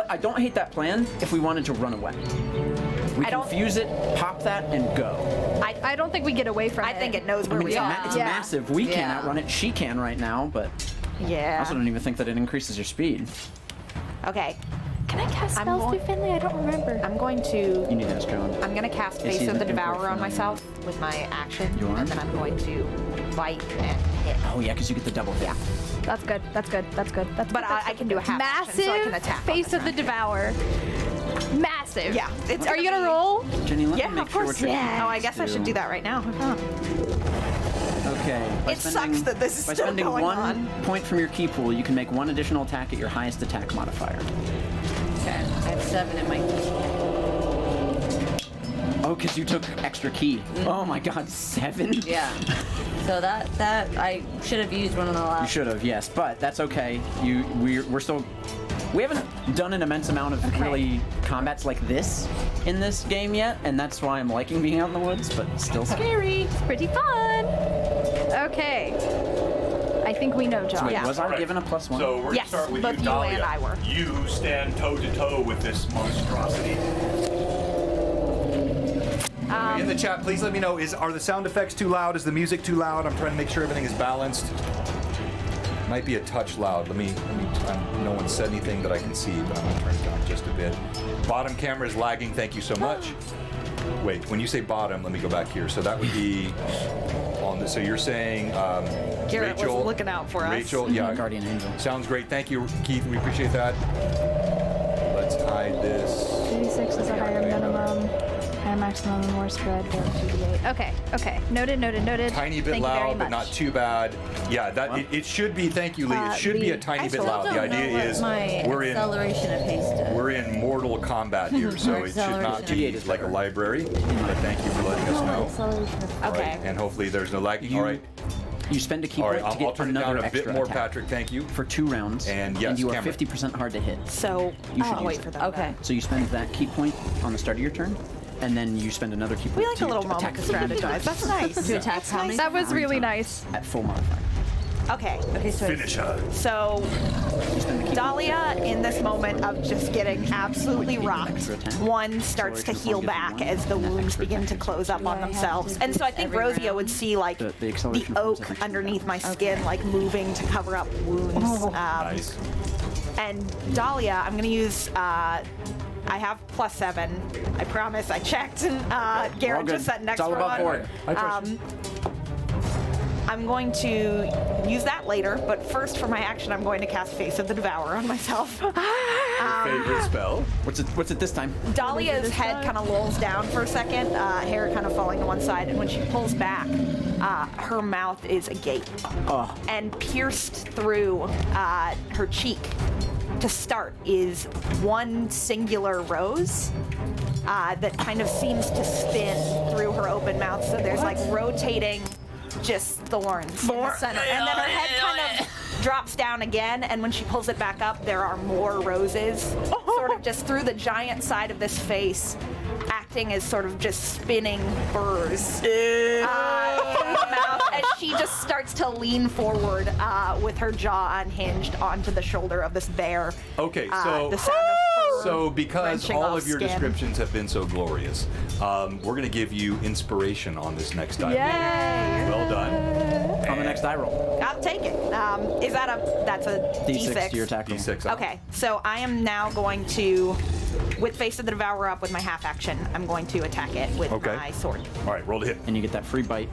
F: I don't hate that plan if we wanted to run away. We
D: I don't-
F: confuse it, pop that, and go.
A: I don't think we get away from it.
D: I think it knows
F: I
D: where
F: mean,
D: we are.
F: it's
A: Yeah.
F: massive. We can't
E: Yeah.
F: outrun it. She can right now, but I
D: Yeah.
F: also don't even think that it increases your speed.
D: Okay.
A: Can I cast
D: I'm
A: spells
D: going-
A: through Finley? I don't remember.
D: I'm going to.
F: You need to ask John.
D: I'm gonna cast
F: Is he
D: Face of the
F: looking for
D: Devourer on
F: familiar?
D: myself with my action,
F: You are?
D: and then I'm going to bite and hit.
F: Oh yeah, because you get the double hit.
D: Yeah.
A: That's good. That's good. That's good. That's
D: But
A: good. That's
D: I
A: good.
D: can do a half action,
A: Massive
D: so I can attack on
A: Face
D: this
A: of the
D: round.
A: Devourer. Massive.
D: Yeah, it's
A: Are you
D: gonna
A: gonna roll?
F: Jenny, let
D: Yeah,
F: me make
D: of
F: sure
D: course.
F: what you're
A: Yeah.
D: Oh, I guess I should do that right now.
F: Okay. By
D: It sucks that this is
F: by
D: still
F: spending
D: going
F: 1
D: on.
F: point from your key pool, you can make 1 additional attack at your highest attack modifier.
E: Okay. I have 7 in my key.
F: Oh, because you took extra key. Oh my God, 7?
E: Yeah. So that I should have used one on the
F: You
E: last.
F: should have, yes, but that's okay. We're still. We haven't done an immense amount of really combats like this in this game yet, and that's why I'm liking being out in the woods, but it's still scary.
A: It's pretty fun. Okay. I think we know, John.
F: Wait,
D: Yeah.
F: was I
C: Alright.
F: given a +1?
C: So we're gonna
D: Yes,
C: start with
D: both
C: you,
D: you
C: Dahlia.
D: and I were.
C: You stand toe to toe with this monstrosity. In the chat, please let me know: are the sound effects too loud? Is the music too loud? I'm trying to make sure everything is balanced. Might be a touch loud. Let me. No one said anything that I can see, but I'm gonna turn it down just a bit. Bottom camera is lagging. Thank you so much. Wait, when you say bottom, let me go back here. So that would be on the. So you're saying
D: Garrett was
C: Rachel
D: looking out for us.
C: Rachel, yeah,
F: Guardian Angel.
C: sounds great. Thank you, Keith. We appreciate that. Let's hide this.
A: 86 is a higher minimum. Higher maximum and more spread than 2d8. Okay. Noted.
C: Tiny bit
A: Thank you very
C: loud, but
A: much.
C: not too bad. Yeah, that it should be. Thank you, Lee. It should be a tiny bit loud. The idea is
E: my
C: we're in
E: acceleration of haste does.
C: we're in mortal combat here, so it should not
E: Acceleration.
C: be like a library. But thank you for letting us know.
E: Acceleration of
C: All right,
D: Okay.
C: and hopefully there's no lagging. All right,
F: You spend a key
C: all
F: point
C: right.
F: to
C: I'll
F: get
C: turn it
F: another
C: down a
F: extra
C: bit more,
F: attack
C: Patrick. Thank you.
F: for 2 rounds,
C: And yes,
F: you are
C: Cameron.
F: 50% hard to hit.
D: So
F: You should
D: I'll
F: use
D: wait
F: it.
D: for them.
E: Okay.
F: So you spend that key point on the start of your turn, and then you spend another key point
D: We like
F: to
D: a little moment
F: attack
D: to strategize. That's nice.
E: To attack how many?
A: That was really nice.
F: at full modifier.
D: Okay.
E: Okay, so
C: Finish her.
D: So Dahlia, in this moment of just getting absolutely rocked, one starts to heal back as the wounds begin to close up on
E: I have
D: themselves.
E: to
D: And so I think
E: every
D: Rosia
E: round?
D: would see like
F: The
D: the
F: acceleration forms
D: oak
F: every
D: underneath my skin, like moving to cover up wounds.
C: Nice.
D: And Dahlia, I'm gonna use. I have +7. I promise. I checked, and Garrett
F: good.
D: just said next
F: It's all about
D: one.
F: board. I trust you.
D: I'm going to use that later, but first for my action, I'm going to cast Face of the Devourer on myself.
C: Favorite spell?
F: What's it this time?
D: Dahlia's head kind of lolls down for a second, hair kind of falling to one side, and when she pulls back, her mouth is agape and pierced through her cheek. To start is one singular rose that kind of seems to spin through her open mouth. So there's like rotating just thorns in the center. And then her head kind of drops down again, and when she pulls it back up, there are more roses sort of just through the giant side of this face, acting as sort of just spinning burrs in her mouth as she just starts to lean forward with her jaw unhinged onto the shoulder of this bear.
C: Okay, so
D: the sound of fur
C: so because
D: wrenching
C: all
D: off
C: of your
D: skin.
C: descriptions have been so glorious, we're gonna give you inspiration on this next die.
A: Yay!
C: Well done.
F: On the next die roll.
D: I'll take it. Is that that's a
F: D6 to your attack roll.
C: D6.
D: Okay, so I am now going to, with Face of the Devourer up with my half action, I'm going to attack it with
C: Okay.
D: my sword.
C: All right, roll to hit.
F: And you get that free bite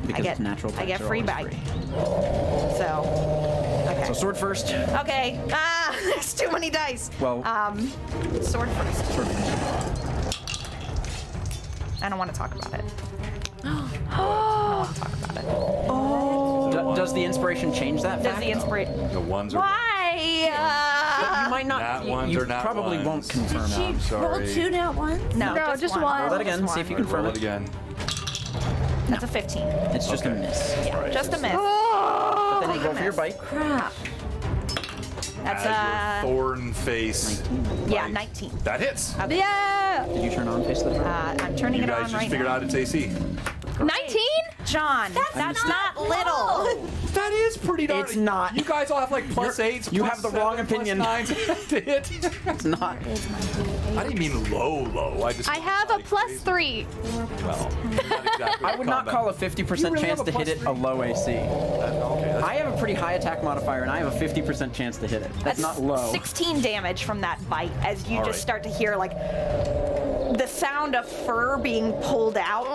F: because it's natural.
D: I get
F: attacks are
D: free
F: always
D: bite.
F: free.
D: So, okay.
F: So sword first.
D: Okay. There's too many dice.
F: Well,
D: Sword first.
F: sword first.
D: I don't want to talk about it. I don't want to talk about it.
F: Does the inspiration change that
D: Does
F: fact?
D: the inspiration?
C: The ones are
D: Why?
F: You might not.
C: Nat
F: you
C: ones
F: you
C: or nat
F: probably
C: ones?
F: won't confirm
E: She
F: that.
C: I'm sorry.
E: rolled 2 now ones?
D: No,
A: No, just one.
F: Roll that again.
D: Just
F: See if you
D: one.
F: confirm
C: roll it
F: it.
C: again.
D: That's a 15.
F: It's just a
C: Okay.
F: miss.
D: Yeah, just a miss.
F: But then you go for your bite.
E: Crap.
D: That's
C: As your thorn face.
D: yeah,
C: bite.
D: 19.
C: That hits.
A: Yeah!
F: Did you turn on face of the devourer?
D: I'm turning
C: You
D: it
C: guys
D: on
C: just
D: right
C: figured
D: now.
C: out its AC.
A: 19?
D: John, that's not little.
C: That is pretty darn.
F: It's not.
C: You guys all have like +8s.
F: you
C: plus
F: have the wrong
C: 7,
F: opinion.
C: +9s to hit.
F: It's not.
C: I didn't mean low.
A: I have a +3.
C: Well, not exactly
F: I would not
C: combat.
F: call a 50%
C: You really
F: chance
C: have a
F: to hit it a
C: +3?
F: low AC.
C: Okay, that's
F: I have a pretty high attack modifier, and I have a 50% chance to hit it. That's not low.
D: 16 damage from that bite as you
C: All
D: just
C: right.
D: start to hear like the sound of fur being pulled out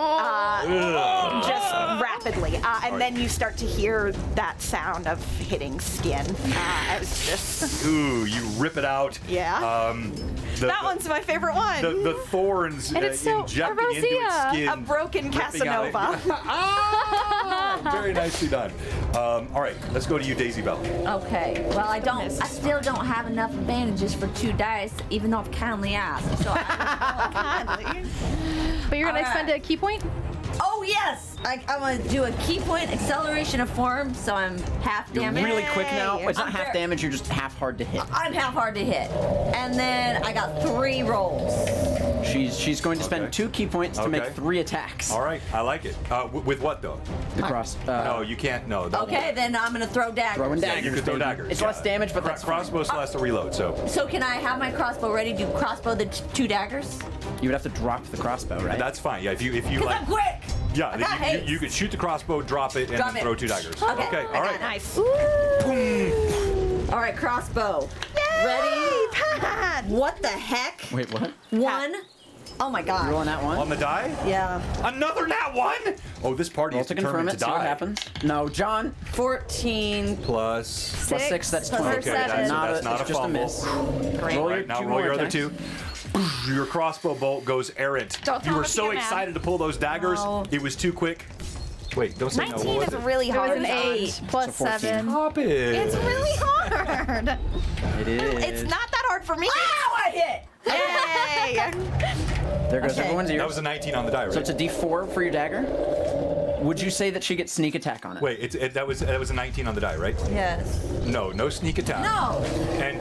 D: just rapidly. And then you start to hear that sound of hitting skin as just.
C: Ooh, you rip it out.
D: Yeah.
C: That
D: one's my favorite one.
C: The thorns
A: And it's so-
C: injecting into its
A: Rosia.
C: skin.
D: A broken
C: ripping out it.
D: Casanova.
C: Ah, very nicely done. All right, let's go to you, Daisy Bell.
E: Okay. Well, I still don't have enough advantages for 2 dice, even though I've kindly asked. So
A: But you're gonna
E: All
A: spend
E: right.
A: a key point?
E: oh yes, I'm gonna do a key point acceleration of form, so I'm half
F: You're
E: damage.
F: really quick now. It's not
E: I'm
F: half
E: very-
F: damage, you're just half hard to hit.
E: I'm half hard to hit, and then I got 3 rolls.
F: She's going to spend
C: Okay.
F: 2 key points to make
C: Okay.
F: 3 attacks.
C: All right, I like it. With what though?
F: The cross.
C: No, you can't. No. that
E: Okay,
C: won't.
E: then I'm gonna throw daggers.
F: Throwing
C: Yeah,
F: daggers.
C: you can throw
F: baby.
C: daggers.
F: It's
C: yeah.
F: less damage, but that's fine.
C: crossbow still has to reload. So
E: So can I have my crossbow ready? Do crossbow the 2 daggers?
F: You would have to drop the crossbow, right?
C: that's fine. Yeah, if you
E: Cause
C: like.
E: I'm quick.
C: Yeah,
E: I got
C: you
E: haste.
C: could shoot the crossbow, drop it, and
E: Drop
C: then
E: it.
C: throw 2 daggers.
E: Okay,
C: all right.
D: Nice.
E: All right, crossbow. Ready?
D: Pat!
E: What the heck?
F: Wait, what?
E: 1. Oh my god.
F: Rolling that one.
C: On the die?
E: Yeah.
C: Another nat 1? Oh, this party
F: Roll
C: is
F: to confirm
C: determined
F: it,
C: to
F: see
C: die.
F: what happens. No, John.
E: 14.
C: Plus.
F: Plus 6, that's
A: plus
F: 20.
C: Okay,
A: 7.
C: that's
F: Not
C: not
F: it's
C: a
F: just
C: fumble.
F: a miss.
D: Great.
F: Roll
C: All
F: your
C: right, now
F: 2
C: roll
F: more
C: your other
F: attacks.
C: 2. Your crossbow bolt goes errant.
D: Don't
C: You
D: tell
C: were
D: him to
C: so
D: get mad.
C: excited to pull those daggers,
E: No.
C: it was too quick. Wait, don't say no.
D: 19
C: What
D: is
C: was it?
D: really
A: It was
D: hard.
A: an 8 plus
F: So 14.
A: 7.
C: Stop it.
D: It's really hard.
F: It is.
D: It's not that hard for me.
E: Ow, I hit!
D: Yay!
F: There goes
E: Okay.
F: everyone's ears.
C: That was a 19 on the die, right?
F: So it's a D4 for your dagger. Would you say that she gets sneak attack on it?
C: Wait, that was a 19 on the die, right?
E: Yes.
C: No sneak attack.
E: No.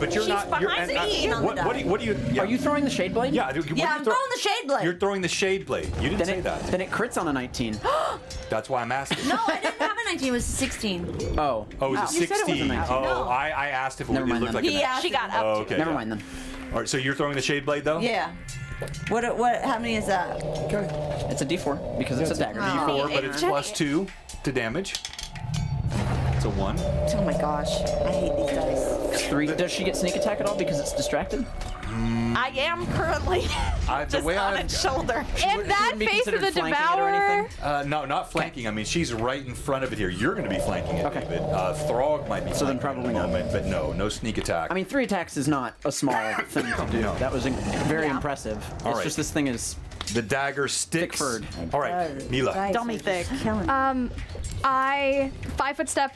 C: But you're
D: She's
C: not. You're,
D: behind
C: and
E: me.
C: not- what do you? Yeah.
F: Are you throwing the shade blade?
C: Yeah.
E: I'm throwing the shade blade.
C: You're throwing the shade blade. You didn't
F: Then
C: say
F: it,
C: that.
F: then it crits on a 19.
C: That's why I'm asking.
E: No, I didn't have a 19. It was 16.
F: Oh.
C: Oh, was it
F: You said it
C: 16?
F: was a 19.
C: Oh,
E: No.
C: I asked if it
F: Never
C: would
F: mind
C: look
F: then.
C: like a 19.
D: She got up.
C: Oh,
D: to
C: okay.
F: Never
C: yeah.
F: mind then.
C: All right, so you're throwing the shade blade though?
E: Yeah. What? How many is that?
F: It's a D4 because it's a dagger.
C: D4, but it's +2 to damage. It's a 1.
E: Oh my gosh. I hate these dice.
F: 3. Does she get sneak attack at all because it's distracted?
D: I am currently
C: The
D: just
C: way
D: on
C: I've-
D: its shoulder.
A: And that
F: wouldn't be
A: face of the
F: considered flanking it or
A: devourer.
F: anything?
C: No, not flanking. I mean, she's right in front of it here. You're going to be flanking it,
F: Okay.
C: David. Throg might be
F: So then
C: flanking
F: probably
C: at the
F: not.
C: moment, but no sneak attack.
F: I mean, 3 attacks is not a small thing to do.
C: No.
F: That was very impressive.
C: All
F: It's
C: right.
F: just this thing is.
C: the dagger sticks.
F: Thick-furred.
C: All right, Mila.
D: Dummy thick.
A: I 5-foot step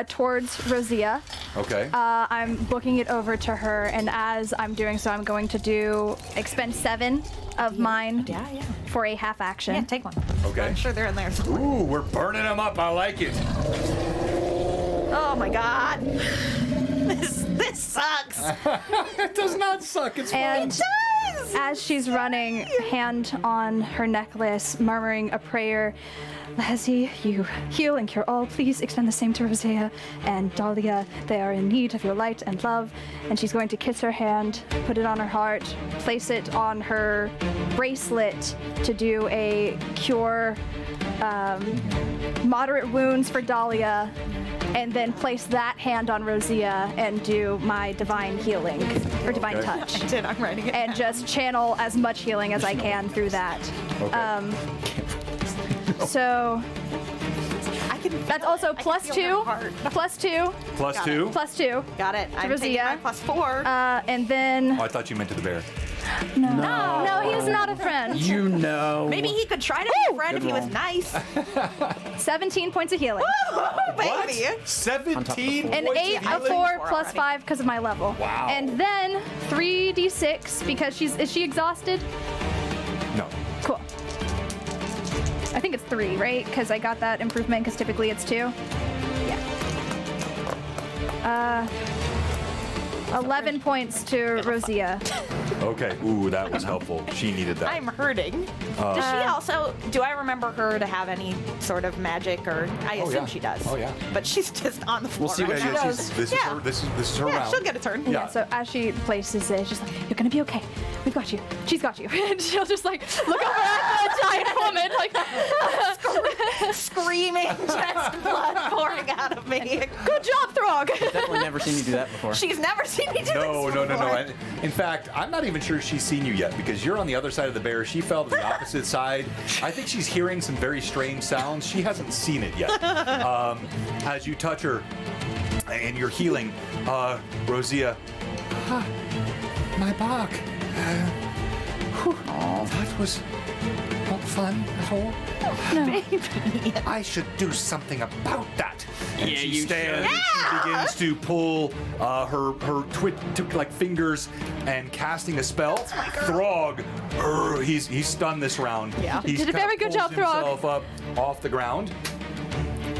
A: towards Rosea.
C: Okay.
A: I'm booking it over to her, and as I'm doing so, I'm going to expend 7 of mine
D: Yeah.
A: for a half action.
D: Yeah, take one.
C: Okay.
D: I'm sure they're in there somewhere.
C: Ooh, we're burning them up. I like it.
D: Oh my god. This sucks.
C: It does not suck. It's
A: And as she's running, hand on her necklace, murmuring a prayer, Lahezi, you heal and cure all. Please extend the same to Rosea and Dahlia. They are in need of your light and love. And she's going to kiss her hand, put it on her heart, place it on her bracelet to do a cure moderate wounds for Dahlia, and then place that hand on Rosea and do my divine healing or divine
C: Okay.
A: touch.
D: I did. I'm writing it.
A: And
D: down.
A: just channel as much healing as I can through that.
C: Okay.
A: So
D: I can.
A: that's also
D: I can
A: plus
D: feel
A: 2,
D: her heart.
A: plus 2,
C: +2.
A: plus 2.
D: Got it. I'm taking
A: Rosea.
D: my +4.
A: And then
C: Oh, I thought you meant to the bear.
A: no, he's not a friend.
F: You know.
D: Maybe he could try to be a friend if he was
F: roll.
D: nice.
A: 17 points of healing.
D: Oh, baby.
C: 17
A: An
C: points
A: 8,
C: of
A: a
C: healing?
A: 4, plus
D: already.
A: 5 because of my level.
C: Wow.
A: And then 3d6 because is she exhausted?
C: No.
A: Cool. I think it's 3, right? Because I got that improvement because typically it's 2. Yeah. 11 points to Rosea.
C: Okay. Ooh, that was helpful. She needed that.
D: I'm hurting. Does she also? Do I remember her to have any sort of magic, or I assume
C: yeah.
D: she does?
C: Oh, yeah.
D: But she's just on the floor.
F: see
D: right
F: what
C: Yeah,
D: now.
F: she
C: yeah,
F: does.
C: this is
D: Yeah.
C: her. This is her
D: Yeah,
C: round.
D: she'll get a turn.
C: Yeah.
A: Yeah, so as she places it, she's like, you're gonna be okay. We've got you. She's got you. And she'll just like look over at the giant woman, like,
D: Screaming, just blood pouring out of me.
A: good job, Throg.
F: Definitely never seen you do that before.
D: She's never seen me do
C: No,
D: this
C: no.
D: before.
C: And in fact, I'm not even sure she's seen you yet because you're on the other side of the bear. She fell to the opposite side. I think she's hearing some very strange sounds. She hasn't seen it yet. As you touch her and you're healing, Rosea, my bark. That was not fun at all. I should do something about that. And
F: Yeah,
C: she
F: you
C: stands. She begins to pull her like fingers and casting a spell. Throg, he's stunned this round.
D: Yeah.
C: He's
A: Did a
C: kind of
A: very good
C: pulls
A: job, Throg.
C: himself up off the ground.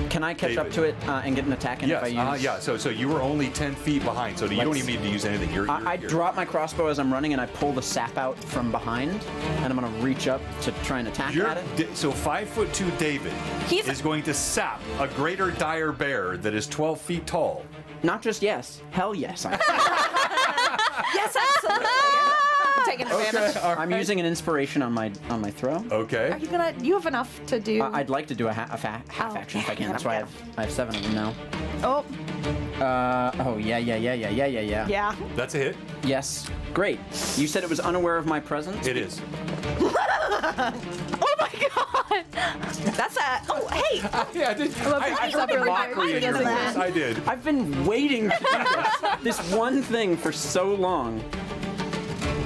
F: Can I catch up
C: David.
F: to it and get an attack in
C: Yes,
F: if I use?
C: yeah. So you were only 10 feet behind, so you don't
F: Let's-
C: even need to use anything.
F: I drop my crossbow as I'm running and I pull the sap out from behind and I'm gonna reach up to try and attack at it.
C: So 5'2" David
D: He's-
C: is going to sap a greater dire bear that is 12 feet tall.
F: Not just yes, hell yes.
D: Yes, absolutely. I'm taking advantage.
F: I'm using an inspiration on my throw.
C: Okay.
D: Are you gonna? You have enough to do.
F: I'd like to do a half action if I can. That's why I have 7 of them now.
D: Oh,
F: Oh yeah.
D: yeah.
C: That's a hit.
F: Yes. Great. You said it was unaware of my presence.
C: It is.
A: Oh my god!
D: That's a. Oh, hey.
C: Yeah, I did. I
A: heard the mockery
C: in your voice. I did.
F: I've been waiting to do this one thing for so long.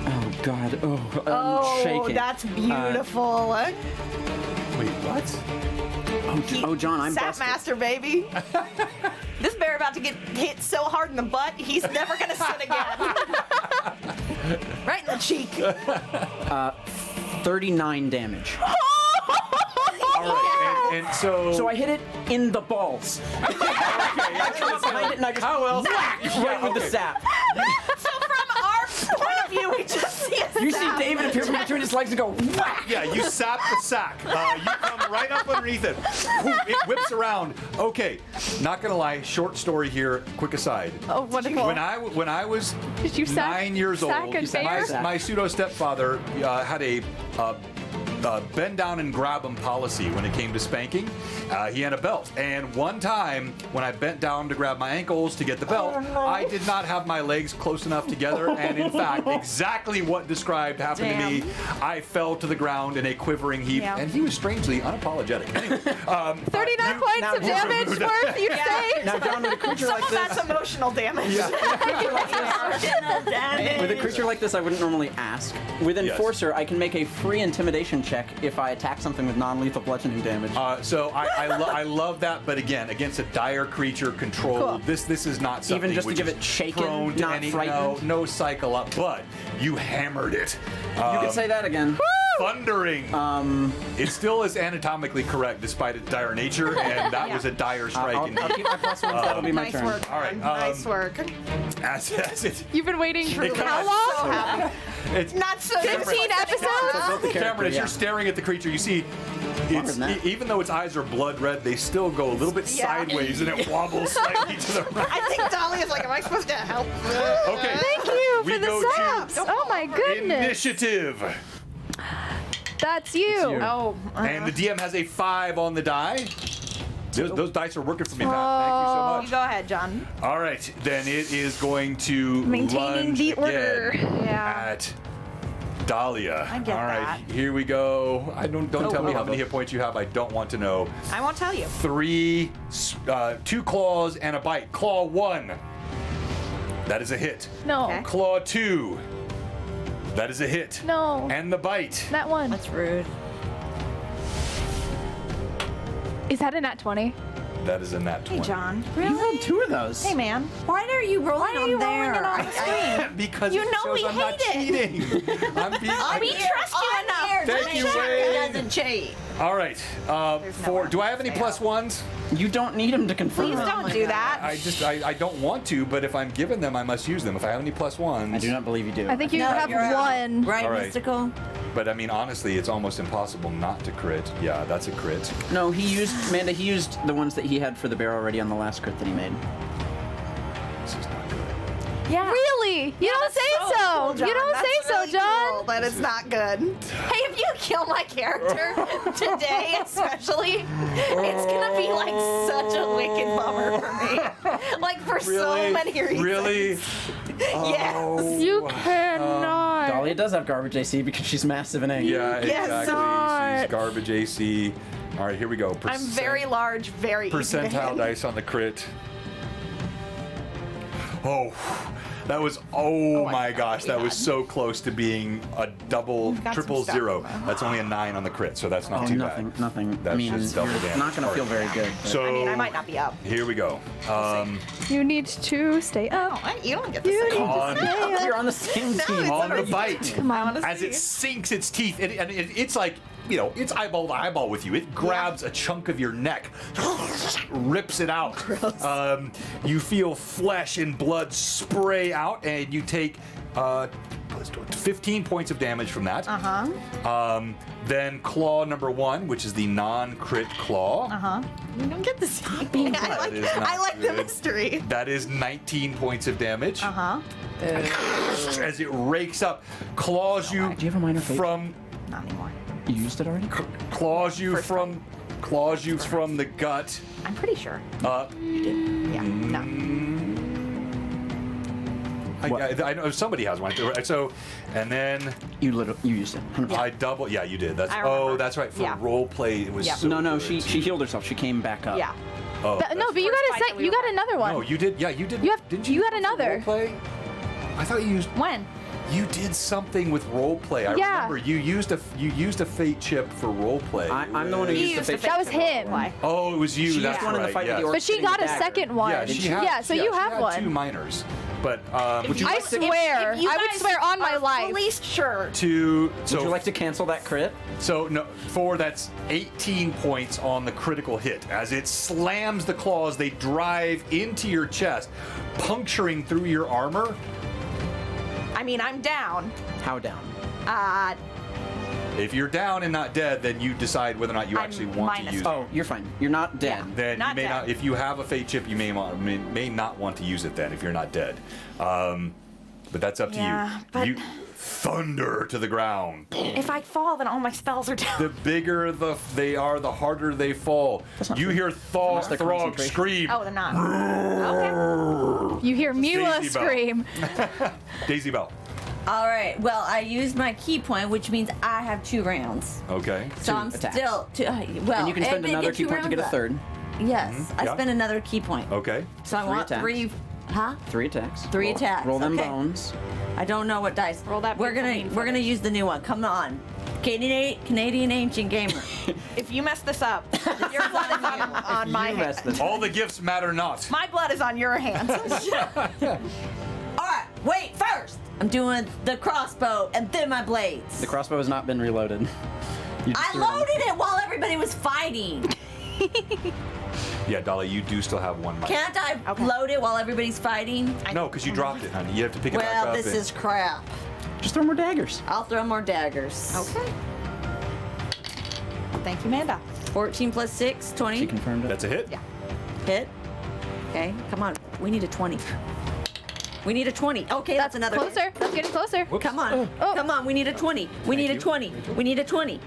F: Oh God. Oh, I'm
D: Oh,
F: shaking.
D: that's beautiful.
C: Wait, what?
F: Oh, John, I'm
D: Sap
F: busted.
D: Master, baby. This bear about to get hit so hard in the butt, he's never gonna sit again. Right in the cheek.
F: 39 damage.
C: All right. And so.
F: So I hit it in the balls. I come up behind it and I just whack right with the sap.
D: So from our point of view, we just see a
F: You see David appear from between his legs and go whack.
C: Yeah, you sap the sack. You come right up underneath it. It whips around. Okay, not gonna lie. Short story here. Quick aside.
A: Oh, wonderful.
C: When I was
A: Did you
C: 9 years old,
A: sack and bear?
C: my pseudo stepfather had a bend down and grab 'em policy when it came to spanking. He had a belt, and one time when I bent down to grab my ankles to get the belt, I did not have my legs close enough together, and in fact, exactly what described happened to me. I fell to the ground in a quivering heap, and he was strangely unapologetic. Anyway,
A: 39 points of damage worth, you say?
F: Now John, with a creature
D: Some
F: like
D: of that's
F: this,
D: emotional damage.
F: with a creature like this, I wouldn't normally ask. With Enforcer, I can make a free intimidation check if I attack something with non-lethal bludgeoning damage.
C: So I love that, but again, against a dire creature control,
A: Cool.
C: this is not something
F: Even just to
C: which
F: give
C: is
F: it shaken,
C: prone to
F: not
C: any,
F: frightened?
C: no cycle up, but you hammered it.
F: You can say that again.
C: Thundering. It still is anatomically correct despite its dire nature, and that was a dire strike
F: I'll
C: indeed.
F: keep my +1s. That'll be my
D: Nice
F: turn.
D: work.
C: All right,
D: Nice work.
C: As it,
A: You've been waiting for
C: It
A: how
C: comes-
A: long?
D: So happy.
C: it's,
D: Not so
A: 15 episodes?
C: Cameron, as
F: yeah.
C: you're staring at the creature, you see, it's,
F: than that.
C: even though its eyes are blood red, they still go a little bit sideways, and it wobbles slightly to the right.
D: I think Dolly is like, am I supposed to help?
C: Okay.
A: Thank you
C: We
A: for
C: go
A: the
C: to
A: saps. Oh my goodness.
C: Initiative.
A: That's you.
D: Oh,
C: And the DM has a 5 on the die. Those dice are working for me, Matt. Thank you so
D: you
C: much.
D: go ahead, John.
C: All right, then it is going to
A: Maintaining
C: lunge
A: the
C: again
A: order.
D: Yeah.
C: at Dahlia.
D: I get
C: All right,
D: that.
C: here we go. Don't tell me how many hit points you have. I don't want to know.
D: I won't tell you.
C: 3, 2 claws and a bite. Claw 1. That is a hit.
A: No.
D: Okay.
C: Claw 2. That is a hit.
A: No.
C: And the bite.
A: That one.
E: That's rude.
A: Is that a nat 20?
C: That is a nat 20.
D: Hey, John.
F: You rolled 2 of those.
D: Hey, man.
E: Why are you rolling
D: Why are
E: on
D: you
E: there?
D: rolling it on the screen?
C: Because
D: You
C: it
D: know
C: shows
D: we
C: I'm not
D: hate it.
C: cheating. I'm being.
D: We trust you enough.
C: Thank you,
E: He
C: Wade.
E: doesn't cheat.
C: All right. Do I have any plus ones?
F: You don't need him to confirm.
D: Please
F: it.
D: don't do that.
C: I don't want to, but if I'm given them, I must use them. If I have any plus ones.
F: I do not believe you do.
A: I think you
E: No,
A: have
E: you're out.
A: one.
E: Right,
C: All right.
E: Mystical?
C: But I mean, honestly, it's almost impossible not to crit. Yeah, that's a crit.
F: No, he used the ones that he had for the bear already on the last crit that he made.
C: This is not good.
D: Yeah.
A: Really? You don't say so.
D: Cool, John.
A: You don't
D: That's
A: say so,
D: really
A: John.
D: Cool, but it's not good. Hey, if you kill my character today, especially, it's gonna be like such a wicked bummer for me. Like for so many reasons.
C: Really?
D: Yes.
A: You cannot.
F: Dahlia does have garbage AC because she's massive and angry.
C: Yeah,
D: Yes,
C: exactly.
A: not.
C: She's garbage AC. All right, here we go.
D: I'm very large, very easy to
C: Percentile
D: hit.
C: dice on the crit. Oh, that was, oh my gosh, that was so close to being a double,
D: got some
C: triple
D: stuff.
C: 0. That's only a 9 on the crit, so that's not
F: Oh,
C: too
F: nothing,
C: bad.
F: nothing.
C: That's
F: I mean,
C: just double
F: you're
C: damage.
F: not going to feel very good. but-
C: So,
D: I mean, I might not be up.
C: here we go.
A: You need to stay up.
D: You don't get to
A: You
D: say
A: need
C: On,
A: to stay up.
F: You're on the same team.
D: it's
C: on the
D: already-
C: bite.
A: Come on.
C: As it sinks its teeth, and it's like, you know, it's eyeball to eyeball with you. It grabs a chunk of your neck, rips it out. You feel flesh and blood spray out, and you take 15 points of damage from that. Then claw number 1, which is the non-crit claw.
D: You don't get to see.
C: That is not
D: I like the
C: good.
D: mystery.
C: That is 19 points of damage. As it rakes up, claws you
F: Do you have a minor fate?
C: from
D: Not anymore.
F: You used it already?
C: claws you from the gut.
D: I'm pretty sure.
C: Uh,
D: You did. Yeah. No.
C: I know somebody has one. So, and then
F: You used it. 100%.
C: I double. Yeah, you did. That's
D: I remember.
C: that's right. For
D: Yeah.
C: role play, it was.
D: Yeah.
C: So
F: No,
C: good.
F: she healed herself. She came back up.
D: Yeah.
C: Oh,
A: No,
C: that's
A: but you
D: First
A: got
D: fight
A: a
D: that we
A: you
D: were
A: got
D: at.
A: another one.
C: No, you did. Yeah, you did.
A: You have-
C: Didn't
A: you got another.
C: Role play? I thought you used.
D: When?
C: You did something with role play. I
A: Yeah.
C: remember you used a fate chip for role play.
F: I'm the one who
D: You
F: used the
D: used
F: fate.
A: That was him.
C: Oh, it was you.
F: She
C: that's
F: used one in the
C: right.
F: fight with
C: yes.
F: the orc.
A: But she got a
F: Dagger.
A: second one.
C: Yeah, she had,
A: yeah, so you
C: she
A: have
C: had
A: one.
C: 2 minors. But would you
A: I
C: like to
A: swear,
D: If you
A: I would
D: guys
A: swear on my
D: are
A: life.
D: fully sure.
C: to
F: Would you like to cancel that crit?
C: So no, that's 18 points on the critical hit. As it slams the claws, they drive into your chest, puncturing through your armor.
D: I mean, I'm down.
F: How down?
C: If you're down and not dead, then you decide whether or not you
D: I'm
C: actually want to
D: minus
C: use it.
F: Oh, you're fine. You're not dead.
C: Then
D: Not
C: you may
D: dead.
C: not. If you have a fate chip, you may not want to use it then if you're not dead. But that's up to
D: Yeah,
C: you.
D: but-
C: You thunder to the ground.
D: If I fall, then all my spells are down.
C: The bigger they are, the harder they fall.
F: not
C: You
F: true.
C: hear
F: Unless they're
C: Throg
F: concentration.
C: scream.
D: Oh, they're not. Okay.
A: You hear Mila
C: Daisy Bell.
A: scream.
C: Daisy Bell.
E: All right. Well, I used my key point, which means I have 2 rounds.
C: Okay.
E: So
F: Two
E: I'm
F: attacks.
E: still well.
F: And you can spend
E: then
F: another
E: get
F: key
E: 2
F: point to get a
E: rounds
F: third.
E: left. Yes, I
C: yeah.
E: spend another key point.
C: Okay.
E: So I
F: Three
E: want
F: attacks.
E: 3. Huh?
F: 3 attacks.
E: 3 attacks.
F: Roll them
E: okay.
F: bones.
E: I don't know what dice.
D: Roll that
E: We're
D: beautiful
E: gonna
D: mean
E: we're gonna use the new one. Come on, Canadian Ancient Gamer.
D: If you mess this up, your blood is on my
F: You messed
D: hands.
F: this.
C: All the gifts matter not.
D: My blood is on your hands.
E: All right, wait. First, I'm doing the crossbow and then my blades.
F: The crossbow has not been reloaded. You just
E: I
F: threw it in.
E: loaded it while everybody was fighting.
C: Yeah, Dolly, you do still have one mic.
E: Can't I load it while everybody's fighting?
C: No, because you dropped it, honey. You have to pick it back
E: Well,
C: up.
E: this
C: and-
E: is crap.
F: Just throw more daggers.
E: I'll throw more daggers.
D: Okay. Thank you, Manda.
E: 14 plus 6, 20.
F: She confirmed it.
C: That's a hit.
D: Yeah.
E: Hit. Okay, come on. We need a 20. We need a 20. Okay, that's another.
A: Closer. That's getting closer.
E: Come on.
A: Oh.
E: Come on. We need a 20. We need a
C: you.
E: 20. We need a 20.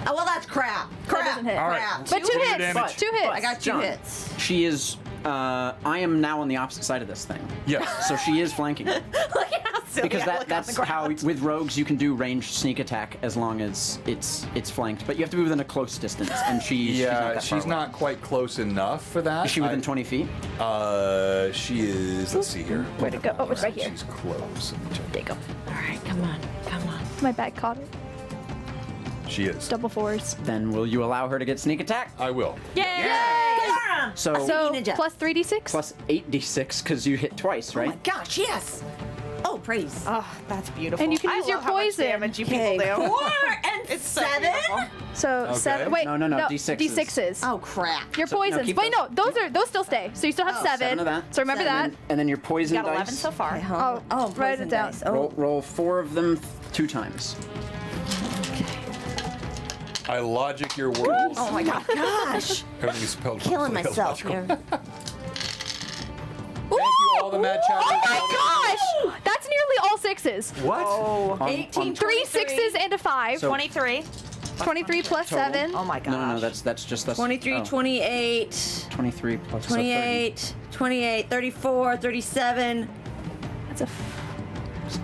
E: Oh, well, that's crap. Crap.
A: doesn't hit.
C: All right.
E: Crap.
A: But 2 hits.
C: damage.
A: 2 hits.
E: I got 2
F: John.
E: hits.
F: She is. I am now on the opposite side of this thing.
C: Yes.
F: So she is flanking.
E: Look at how silly
F: Because
E: I look
F: that's
E: on the
F: how
E: ground.
F: with rogues you can do ranged sneak attack as long as it's flanked, but you have to be within a close distance, and she's not
C: Yeah,
F: that
C: she's
F: far away.
C: not quite close enough for that.
F: Is she within 20 feet?
C: She is. Let's see here.
A: Where'd it go? Oh, it's right here.
C: She's close. Let me check.
A: There you go.
E: All right, come on. Come on.
A: My bag caught it.
C: She is.
A: Double 4s.
F: Then will you allow her to get sneak attack?
C: I will.
A: Yay!
E: Come on.
F: So,
A: So
E: Ninja.
A: plus 3d6.
F: plus 8d6 because you hit twice,
E: Oh my
F: right?
E: gosh, yes. Oh, praise.
D: Oh, that's beautiful.
A: And you can
D: I
A: use your
D: love how much
A: poison.
D: damage you
E: Okay,
D: people do.
E: 4 and
D: It's so
E: 7.
D: beautiful.
A: So
C: Okay.
A: 7. Wait.
F: No, D6s.
A: D6s.
E: Oh crap.
A: Your
F: So- no,
A: poisons.
F: keep
A: Wait,
F: those.
A: no, those still stay. So you still have
E: Oh,
A: 7.
F: 7 of that.
A: So remember
E: Seven.
A: that.
F: And then your poison
D: You got
F: dice.
D: 11 so far.
E: Okay,
A: Oh,
E: oh,
A: write it
E: poison
A: down.
E: dice. Oh,
F: Roll 4 of them 2 times.
C: I logic your words.
E: oh my gosh.
C: Everything is spelled
E: Killing
C: like
E: myself
C: illogical.
E: here.
C: Thank you, all the mad chatters.
A: Oh my gosh! That's nearly all 6s.
C: What?
D: Oh,
E: 18,
A: 3 6s and a 5.
F: So-
D: 23.
A: 23 plus
F: Total.
A: 7.
D: Oh my gosh.
F: No, that's just
E: 23,
F: oh,
E: 28,
F: 23 plus
E: 28, 28, 34, 37.
A: That's a.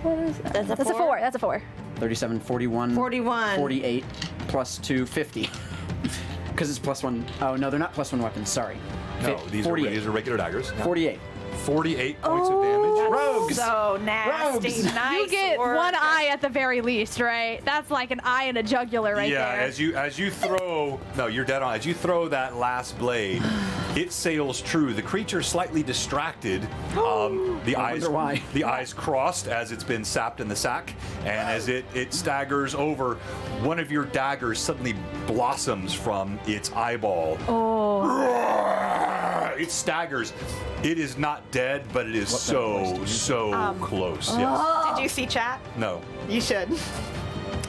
A: What is that?
E: That's a
A: That's a
E: 4?
A: 4. That's a 4.
F: 37, 41,
E: 41.
F: 48 plus 2, 50. Because it's plus 1. Oh no, they're not plus 1 weapons. Sorry.
C: No, these are
F: 48.
C: regular daggers.
F: 48.
C: 48 points of damage.
F: Rogues.
D: So nasty.
F: Rogues.
D: Nice
A: You get
D: work.
A: one eye at the very least, right? That's like an eye and a jugular right
C: Yeah,
A: there.
C: as you throw, no, you're dead on. As you throw that last blade, it sails true. The creature slightly distracted. The eyes,
F: wonder why.
C: the eyes crossed as it's been sapped in the sack, and as it staggers over, one of your daggers suddenly blossoms from its eyeball.
A: Oh.
C: It staggers. It is not dead, but it is so close. Yes.
D: Did you see chat?
C: No.
D: You should.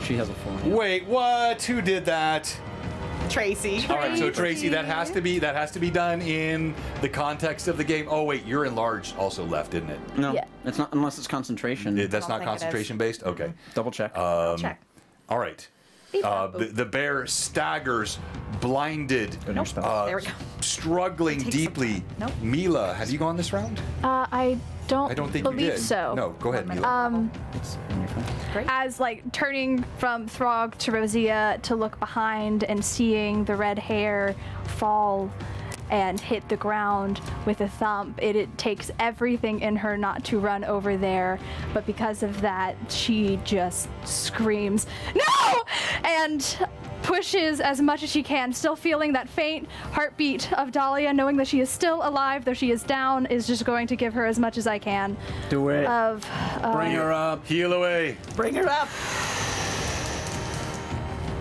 F: She has a 4.
C: Wait, what? Who did that?
D: Tracy.
C: All right, so Tracy, that has to be done in the context of the game. Oh wait, you're enlarged also left, isn't it?
F: No,
A: Yeah.
F: it's not unless it's concentration.
C: That's
D: don't
C: not
D: think it is.
C: concentration based. Okay.
F: Double check.
D: Check.
C: All right. The bear staggers, blinded,
F: Go to your spell.
D: There we go.
C: struggling
D: Take some
C: deeply.
D: time. Nope.
C: Mila, have you gone this round?
A: I don't
C: think you
A: believe
C: did.
A: so.
C: No, go ahead, Mila.
F: It's on your phone.
A: As like turning from Throg to Rosia to look behind and seeing the red hair fall and hit the ground with a thump. It takes everything in her not to run over there, but because of that, she just screams, "No!" and pushes as much as she can, still feeling that faint heartbeat of Dahlia, knowing that she is still alive, though she is down, is just going to give her as much as I can.
F: Do it.
A: Of
F: Bring her up.
C: Heal away.
D: Bring her up.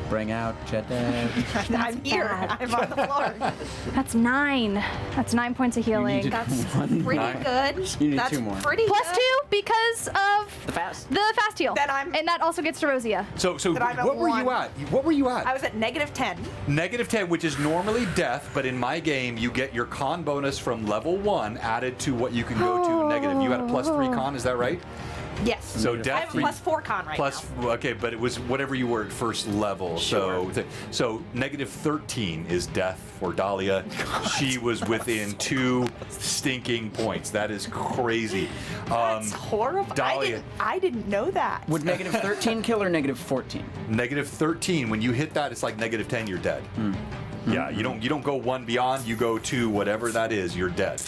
F: Bring out Jeddah.
D: I'm here. I'm on the floor.
A: That's 9. That's 9 points of healing.
F: to-
D: That's
F: One.
D: pretty
C: Nine.
D: good.
F: You need
D: That's
F: 2 more.
D: pretty
A: Plus
D: good.
A: 2 because of
F: The fast.
A: the fast heal.
D: Then I'm-
A: and that also gets to Rosia.
C: So
D: But I'm at
C: what were you
D: 1.
C: at? What were you at?
D: I was at -10.
C: -10, which is normally death, but in my game, you get your con bonus from level 1 added to what you can go to negative. You had a +3 con, is that right?
D: Yes.
C: So
D: I
C: death
D: have +4 con right
C: plus,
D: now.
C: okay, but it was whatever you were at first level. So -13 is death for Dahlia. She was within 2 stinking points. That is crazy.
D: That's horrible.
C: Dahlia.
D: I didn't know that.
F: Would -13 kill or -14?
C: -13. When you hit that, it's like -10. You're dead. Yeah, you don't go 1 beyond. You go 2, whatever that is. You're dead.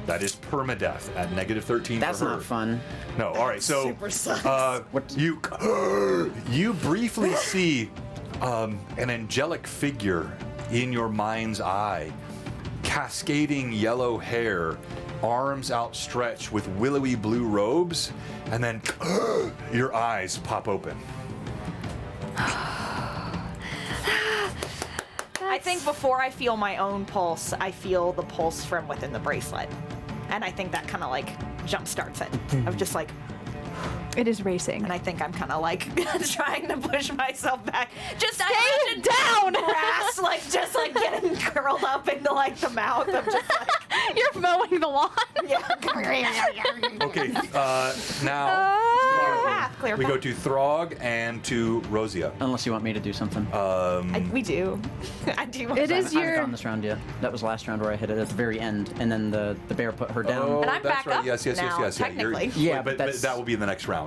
C: That is permadeath at -13.
F: That's
C: for her.
F: not fun.
C: No. All right. So
D: Super sucks.
F: What-
C: you briefly see an angelic figure in your mind's eye, cascading yellow hair, arms outstretched with willowy blue robes, and then your eyes pop open.
D: I think before I feel my own pulse, I feel the pulse from within the bracelet. And I think that kind of like jump starts it. Of just like,
A: It is racing.
D: and I think I'm kind of like trying to push myself back. Just
A: Stay down!
D: grass, like just like getting curled up into like the mouth of just like,
A: You're mowing the lawn.
D: yeah.
C: Okay. Now
D: Clear
C: we
D: path.
C: go to Throg and to Rosia.
F: Unless you want me to do something.
D: We do. I do.
A: It is
F: I haven't
A: your.
F: gone this round yet. That was last round where I hit it at the very end, and then the bear put her down.
C: Oh,
D: And I'm
C: that's
D: back
C: right.
D: up
C: Yes.
D: now,
C: Yeah, you're-
D: technically.
F: Yeah,
C: but
F: but that's-
C: that will be in the next round.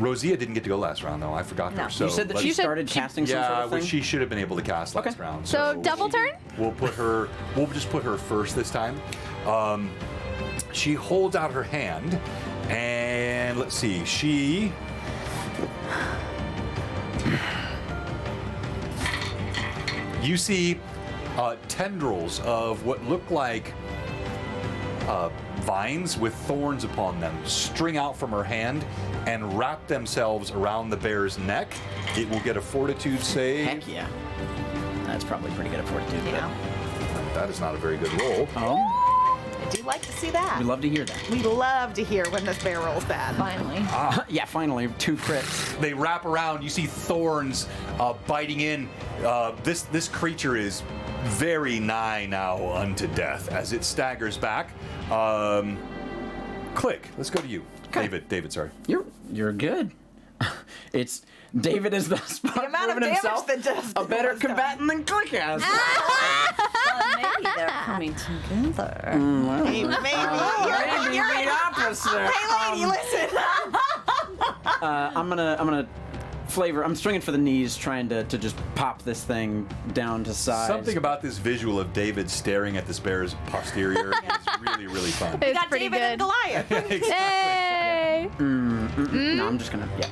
C: Rosia didn't get to go last round though. I forgot
D: No.
C: her. So
F: You said that
C: let's-
F: she
A: You said
F: started
A: she-
F: casting some
C: Yeah,
F: sort of
C: well,
F: thing?
C: she should have been able to cast last
F: Okay.
C: round.
A: So double turn?
C: We'll put her. We'll just put her first this time. She holds out her hand, and let's see. She. You see tendrils of what look like vines with thorns upon them string out from her hand and wrap themselves around the bear's neck. It will get a fortitude save.
F: Heck yeah. That's probably pretty good at fortitude.
D: You know,
C: That is not a very good roll.
F: Oh,
D: I do like to see that.
F: we love to hear that.
D: We love to hear when this bear rolls bad.
E: Finally.
F: Yeah, finally, 2 crits.
C: They wrap around. You see thorns biting in. This creature is very nigh now unto death as it staggers back. Click. Let's go to you, David. Sorry.
F: You're good. It's David is the spark
D: amount of
F: proven
D: damage
F: himself
D: that just
F: a better
D: was done.
F: combatant than Click has.
E: Well, maybe they're coming together.
D: Hey, maybe you're
F: the opposite.
D: Hey, lady, listen.
F: I'm gonna flavor. I'm swinging for the knees, trying to just pop this thing down to size.
C: Something about this visual of David staring at this bear's posterior is really, really fun.
A: It's
D: Got
A: pretty
D: David
A: good.
D: and Goliath.
A: Hey!
F: No, I'm just gonna. Yeah.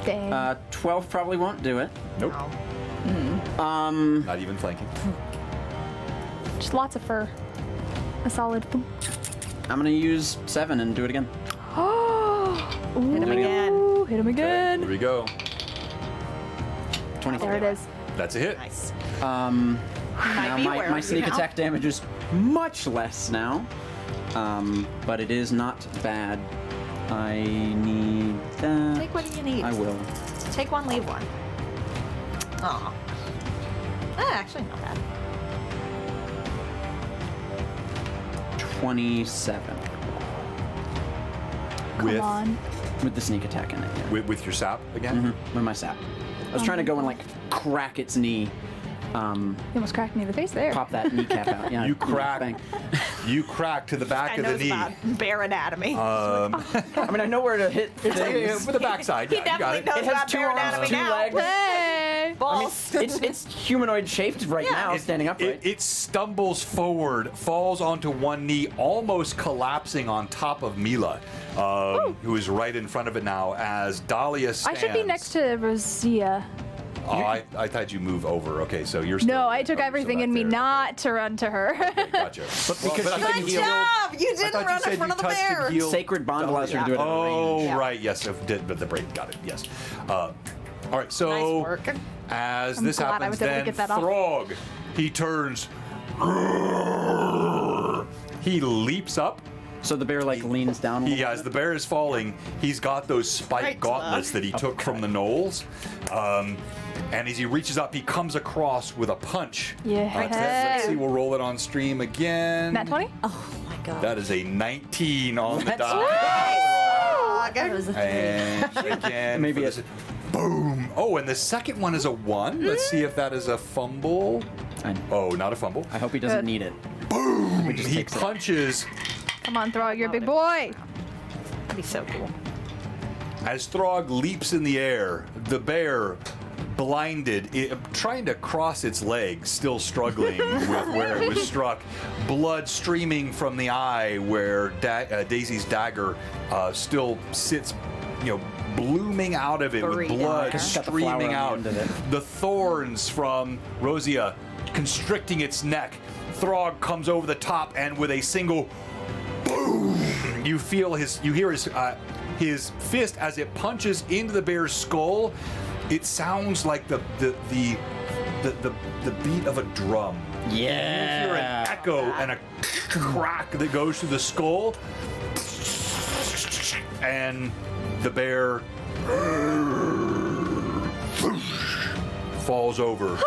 A: Dang.
F: 12 probably won't do it.
C: Nope. Not even flanking.
A: Just lots of fur. A solid.
F: I'm gonna use 7 and do it again.
A: Hit
D: him again.
A: Hit him again.
C: Here we go.
F: 23.
A: There it is.
C: That's a hit.
D: Nice.
F: Now
D: be
F: my
D: wary
F: sneak
D: now.
F: attack damage is much less now, but it is not bad. I need that.
D: Take what you need.
F: I will.
D: Take one, leave one. Aw. Actually, not bad.
F: 27
A: Come on.
F: with the sneak attack in it. Yeah.
C: With your sap again?
F: With my sap. I was trying to go and like crack its knee.
A: You almost cracked me in the face there.
F: Pop that kneecap out. Yeah,
C: You crack.
F: Bang.
C: You crack to the back
D: I
C: of the
D: knows
C: knee.
D: about bear anatomy.
F: I mean, I know where to hit things.
C: With the backside.
D: he
C: Yeah, you got
D: definitely
C: it.
D: knows
F: It has
D: about
F: 2
D: bear
F: arms,
D: anatomy
F: 2
D: now.
F: legs.
A: Hey!
E: balls.
F: It's humanoid shaped right
E: Yeah.
F: now, standing upright.
C: It stumbles forward, falls onto one knee, almost collapsing on top of Mila, who is right in front of it now as Dahlia stands.
A: I should be next to Rosia.
C: Oh, I thought you move over. Okay, so you're still.
A: No, I took
C: you're
A: everything
C: still
A: in me
C: back there.
A: not to run to her.
C: Okay, gotcha.
F: because
C: I
F: she
C: thought
F: can
E: Good
C: you
F: heal.
E: job! You
C: I
E: didn't
C: thought you
E: run
C: said
E: in front
C: you
E: of the
C: touched and
E: bear.
C: healed.
F: Sacred bond allows her to do it.
C: Oh,
E: Yeah.
C: right. Yes, but the break got it. Yes. All right. So
E: Nice work.
C: as
A: I'm
C: this
A: glad I
C: happens,
A: was able to
C: then
A: get that off.
C: Throg, he turns. He leaps up.
F: So the bear like leans down.
C: As the bear is falling, he's got those spike
E: Right,
C: gauntlets that he took from the knolls. And as he reaches up, he comes across with a punch.
A: Yeah.
C: Let's see, we'll roll it on stream again.
A: Nat 20?
E: Oh my god.
C: That is a 19 on the
F: Let's
C: die.
E: That was a
C: And again,
F: Maybe
C: for
F: it's-
C: this- boom. Oh, and the second one is a 1. Let's see if that is a fumble. Oh, not a fumble.
F: I hope he doesn't
A: Good.
F: need it.
C: Boom!
F: just
C: He
F: takes it.
C: punches
A: Come on, Throg, you're a big boy.
D: That'd be so cool.
C: as Throg leaps in the air. The bear, blinded, trying to cross its legs, still struggling with where it was struck. Blood streaming from the eye where Daisy's dagger still sits, blooming out of it with
D: Buried in
C: blood
D: there.
F: Got the flower
C: streaming
F: on
C: out.
F: the end of it.
C: The thorns from Rosia constricting its neck. Throg comes over the top and with a single boom, you hear his fist as it punches into the bear's skull. It sounds like the beat of a drum. You hear an echo and a crack that goes through the skull, and the bear falls over,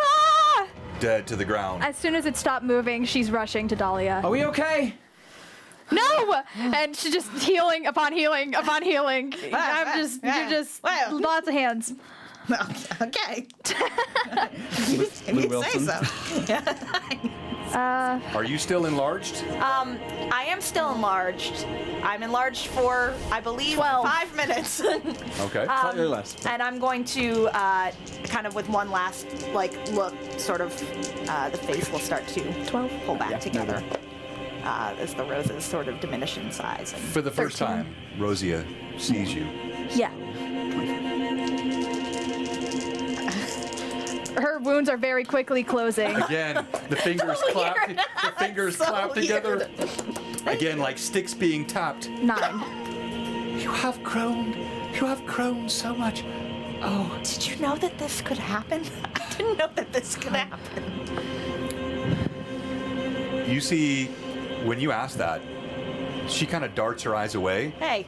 C: dead to the ground.
A: As soon as it stopped moving, she's rushing to Dahlia.
F: Are we okay?
A: No! And she's just healing upon healing upon healing. You're just
E: Well.
A: lots of hands.
E: Okay.
F: Lou
E: You say
F: Wilson.
E: so.
C: Are you still enlarged?
D: I am still enlarged. I'm enlarged for, I believe,
A: 12.
D: 5 minutes.
C: Okay.
F: Slightly less.
D: And I'm going to, kind of with one last, look, sort of, the face will start to
A: 12.
D: pull back
F: Yeah,
D: together. As the roses sort of diminish in size. And
C: For the first
A: 13.
C: time, Rosia sees you.
A: Yeah. Her wounds are very quickly closing.
C: Again, the fingers clap. The fingers clap together. Again, like sticks being tapped.
A: 9.
C: You have grown so much. Oh,
D: did you know that this could happen? I didn't know that this could happen.
C: you see, when you ask that, she kind of darts her eyes away.
D: Hey,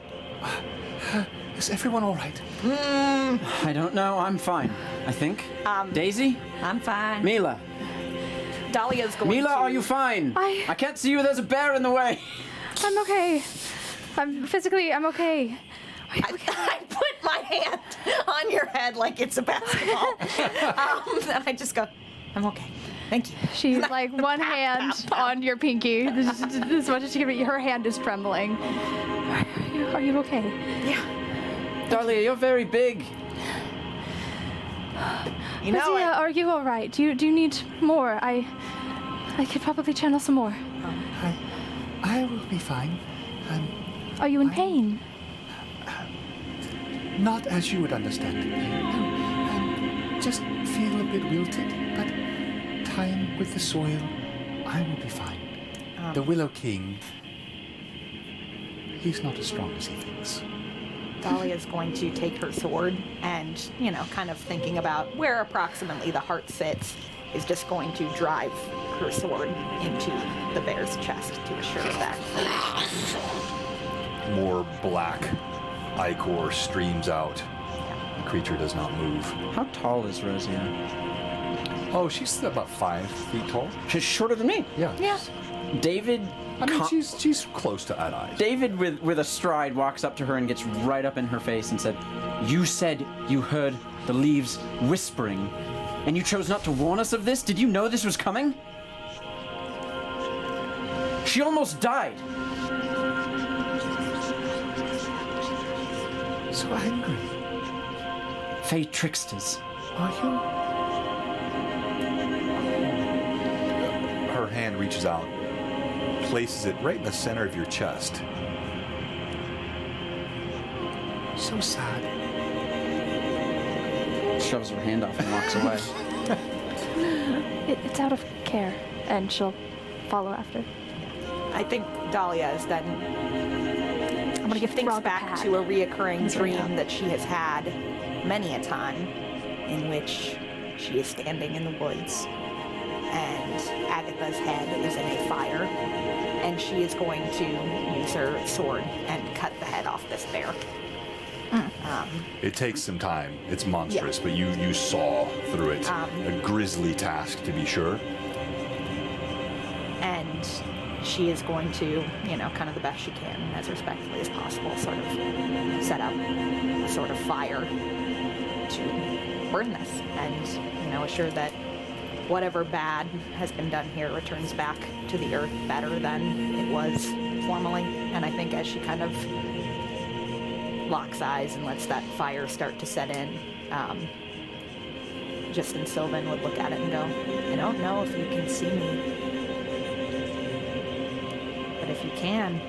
C: Is everyone all right?
F: I don't know. I'm fine. I think. Daisy?
E: I'm fine.
F: Mila?
D: Dahlia's going
F: Mila,
D: to...
F: are you fine?
A: I
F: can't see you. There's a bear in the way.
A: I'm okay. I'm okay.
D: I put my hand on your head like it's a basketball. And I just go, I'm okay. Thank you.
A: She's like one hand on your pinky. As much as she can be, her hand is trembling. Are you okay?
D: Yeah.
F: Dahlia, you're very big.
D: You know,
A: Rosia, are you all right? Do you need more? I could probably channel some more.
H: I will be fine.
A: Are you in pain?
H: Not as you would understand. No, just feel a bit wilted, but time with the soil, I will be fine. The Willow King, he's not as strong as he thinks.
D: Dahlia's going to take her sword and, kind of thinking about where approximately the heart sits, is just going to drive her sword into the bear's chest to assure that.
C: More black ichor streams out. The creature does not move.
F: How tall is Rosia?
C: Oh, she's about 5 feet tall.
F: She's shorter than me.
C: Yeah.
F: David.
C: I mean, she's close to that eye.
F: David, with a stride, walks up to her and gets right up in her face and said, "You said you heard the leaves whispering, and you chose not to warn us of this? Did you know this was coming? She almost died."
H: So angry.
F: Fey tricksters.
H: Are you?
C: hand reaches out, places it right in the center of your chest.
H: So sad.
F: Shoves her hand off and walks away.
A: It's out of care, and she'll follow after.
D: I think Dahlia is then.
A: I'm gonna give
D: Thinks
A: Throg a
D: back
A: pat.
D: to a reoccurring
A: He's right
D: dream
A: out.
D: that she has had many a time, in which she is standing in the woods, and Agatha's head is in a fire, and she is going to use her sword and cut the head off this bear.
C: It takes some time. It's monstrous, but you saw through it. A grisly task, to be sure.
D: And she is going to, kind of the best she can, as respectfully as possible, sort of set up a sort of fire to burn this and, assure that whatever bad has been done here returns back to the earth better than it was formerly. And I think as she kind of locks eyes and lets that fire start to set in, Justin Sylvan would look at it and go, I don't know if you can see me, but if you can,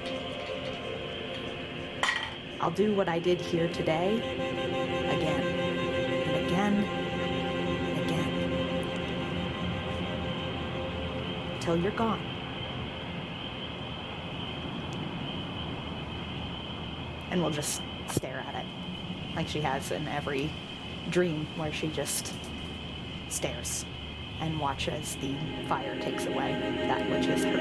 D: I'll do what I did here today again and again and again until you're gone. And we'll just stare at it like she has in every dream, where she just stares and watches the fire takes away that which is her.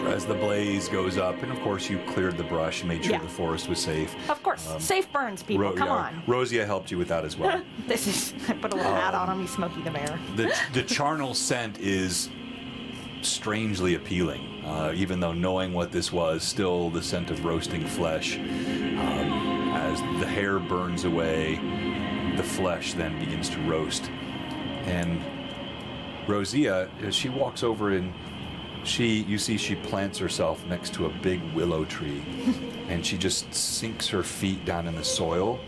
C: As the blaze goes up, and of course you cleared the brush and made sure
D: Yeah.
C: the forest was safe.
D: Of course, safe burns, people. Come on.
C: Rosia helped you with that as well.
D: This is. I put a little hat on him. He's Smokey the Bear.
C: The charnel scent is strangely appealing, even though knowing what this was, still the scent of roasting flesh. As the hair burns away, the flesh then begins to roast. And Rosia, as she walks over and you see she plants herself next to a big willow tree, and she just sinks her feet down in the soil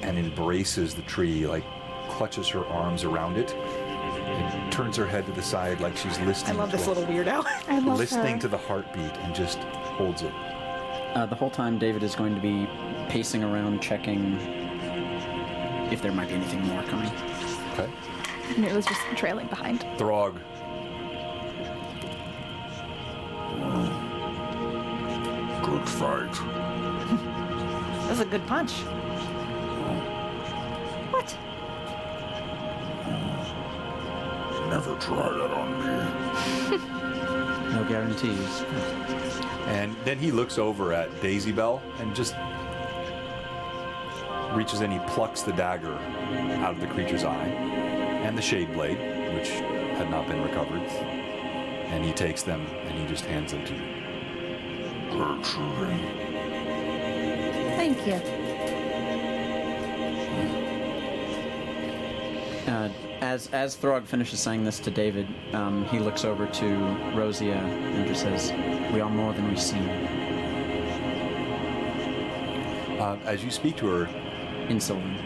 C: and embraces the tree, like clutches her arms around it, and turns her head to the side like she's listening.
D: I love this little weirdo.
A: I love
C: listening
A: her.
C: to the heartbeat, and just holds it.
F: The whole time, David is going to be pacing around, checking if there might be anything more coming.
C: Okay.
A: And it was just trailing behind.
C: Throg.
H: Good fight.
D: That was a good punch. What?
H: Never try that on me.
F: No guarantees.
C: And then he looks over at Daisy Bell and just reaches in, he plucks the dagger out of the creature's eye and the shade blade, which had not been recovered. And he takes them and he just hands them to you.
H: Gertrude.
A: Thank you.
F: As Throg finishes saying this to David, he looks over to Rosia and just says, "We are more than we seem."
C: As you speak to her,
F: In Sylvan.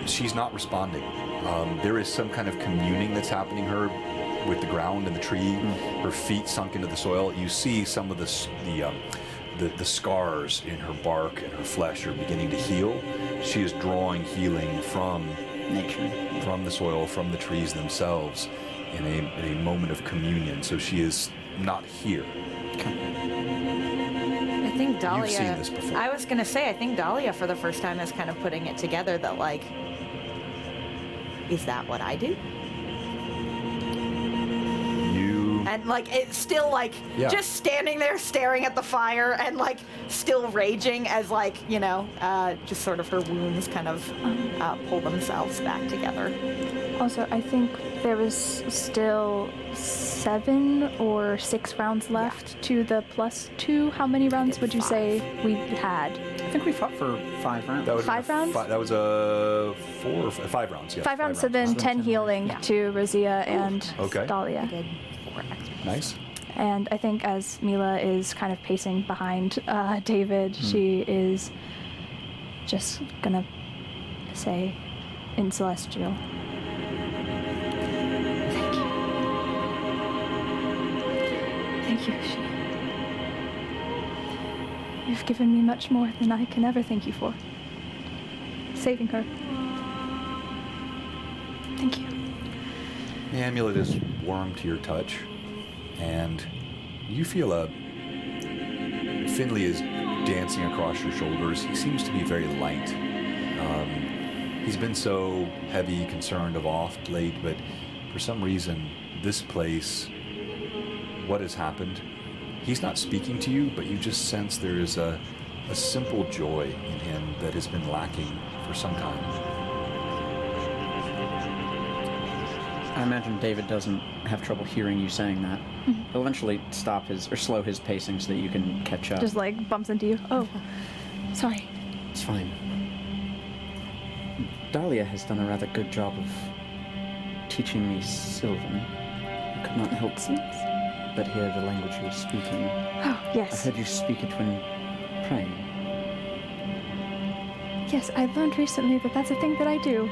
C: she's not responding. There is some kind of communing that's happening her with the ground and the tree. Her feet sunk into the soil. You see some of the scars in her bark and her flesh are beginning to heal. She is drawing healing from
F: Nature.
C: from the soil, from the trees themselves, in a moment of communion. So she is not here.
D: I think Dahlia.
C: You've seen this before.
D: I was gonna say, I think Dahlia for the first time is kind of putting it together that, like, is that what I do?
C: You
D: And like it's still like
C: Yeah.
D: just standing there staring at the fire and like still raging as like just sort of her wounds kind of pull themselves back together.
A: Also, I think there was still 7 or 6 rounds left to the +2. How many rounds would you say we had?
F: I think we fought for 5 rounds.
C: that would
A: 5 rounds?
C: That was a 4 or 5 rounds. Yeah,
A: 5 rounds, so then 10 healing
D: Yeah.
A: to Rosia and
C: Okay.
A: Dahlia.
D: Good. 4 extra.
C: Nice.
A: And I think as Mila is kind of pacing behind David, she is just gonna say in Celestial, "Thank you." you. You've given me much more than I can ever thank you for. Saving her. Thank you.
C: The amulet is warm to your touch, and you feel Finley is dancing across your shoulders. He seems to be very light. He's been so heavy, concerned of off late, but for some reason, this place, what has happened, he's not speaking to you, but you just sense there is a simple joy in him that has been lacking for some time.
F: I imagine David doesn't have trouble hearing you saying that. He'll eventually slow his pacing so that you can catch up.
A: Just like bumps into you. Oh, sorry.
F: It's fine. Dahlia has done a rather good job of teaching me Sylvan. I could not help but hear the language you were speaking.
A: Oh,
F: I
A: yes.
F: heard you speak it when praying.
A: Yes, I learned recently that that's a thing that I do.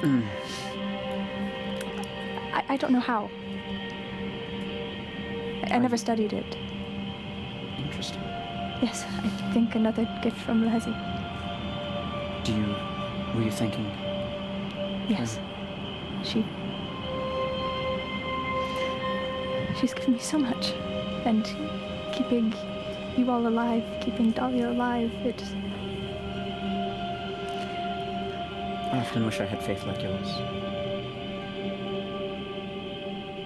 A: I don't know how. I never studied it.
F: Interesting.
A: Yes, I think another gift from Lehezi.
F: Were you thinking?
A: Yes. She's given me so much. And keeping you all alive, keeping Dahlia alive,
F: I often wish I had faith like yours.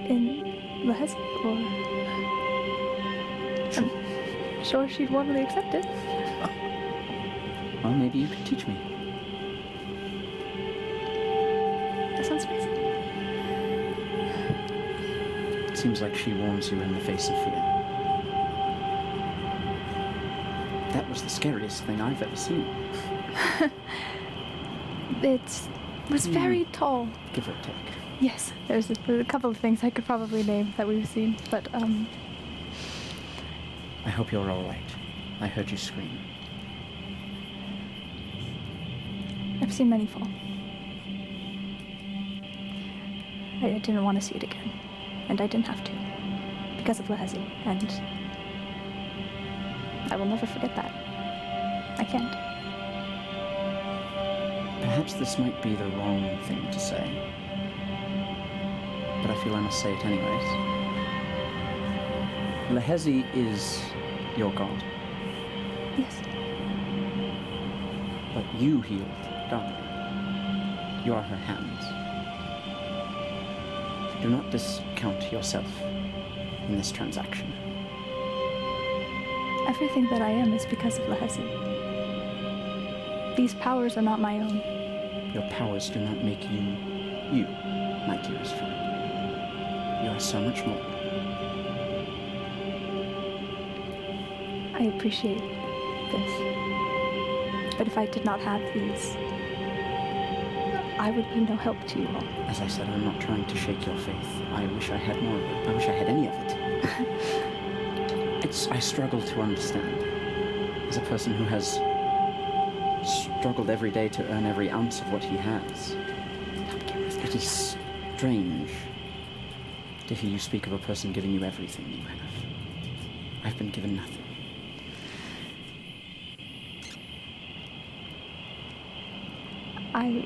A: in Lehezi, or... I'm sure she'd warmly accept it.
F: Well, maybe you could teach me.
A: That sounds nice.
F: It seems like she warms you in the face of fear. That was the scariest thing I've ever seen.
A: It was very tall.
F: Give or take.
A: Yes, there's a couple of things I could probably name that we've seen, but
F: I hope you're all right. I heard you scream.
A: I've seen many fall. I didn't want to see it again, and I didn't have to, because of Lehezi, and I will never forget that. I can't.
F: Perhaps this might be the wrong thing to say, but I feel I must say it anyways. Lehezi is your god,
A: Yes.
F: but you healed Dahlia. You are her hands. Do not discount yourself in this transaction.
A: Everything that I am is because of Lehezi. These powers are not my own.
F: Your powers do not make you, my dearest friend. You are so much more.
A: I appreciate this. But if I did not have these, I would be no help to you all.
F: As I said, I'm not trying to shake your faith. I wish I had more of it. I wish I had any of it. I struggle to understand. As a person who has struggled every day to earn every ounce of what he has, it is strange to hear you speak of a person giving you everything you have. I've been given nothing.
A: I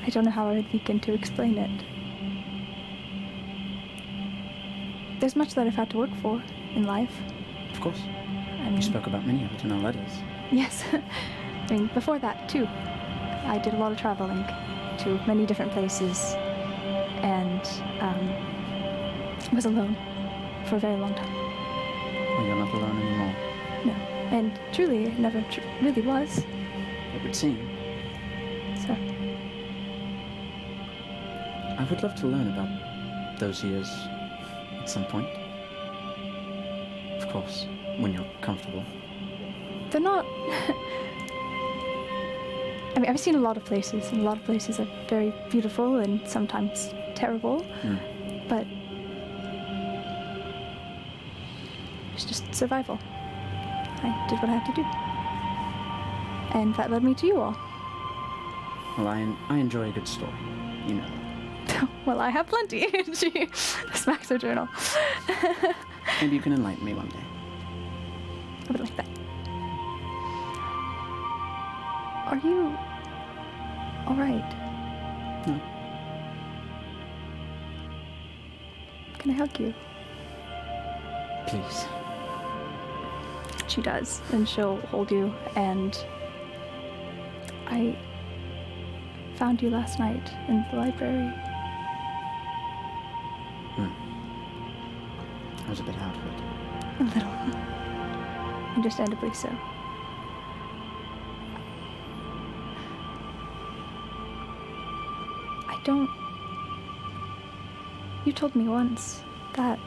A: don't know how I would begin to explain it. There's much that I've had to work for in life.
F: Of course.
A: I mean,
F: You spoke about many of it in our letters.
A: yes. I mean, before that, too. I did a lot of traveling to many different places and was alone for a very long time.
F: Well, you're not alone anymore.
A: No. And truly, it never really was.
F: It would seem.
A: So,
F: I would love to learn about those years at some point. Of course, when you're comfortable.
A: they're not... I mean, I've seen a lot of places, and a lot of places are very beautiful and sometimes terrible, but it's just survival. I did what I had to do. And that led me to you all.
F: Well, I enjoy a good story, you know.
A: Well, I have plenty. She smacks her journal.
F: Maybe you can enlighten me one day.
A: I would like that. Are you all right?
F: No.
A: Can I hug you?
F: Please.
A: She does, and she'll hold you. And I found you last night in the library.
F: I was a bit out of it.
A: A little. Understandably so. I don't. You told me once that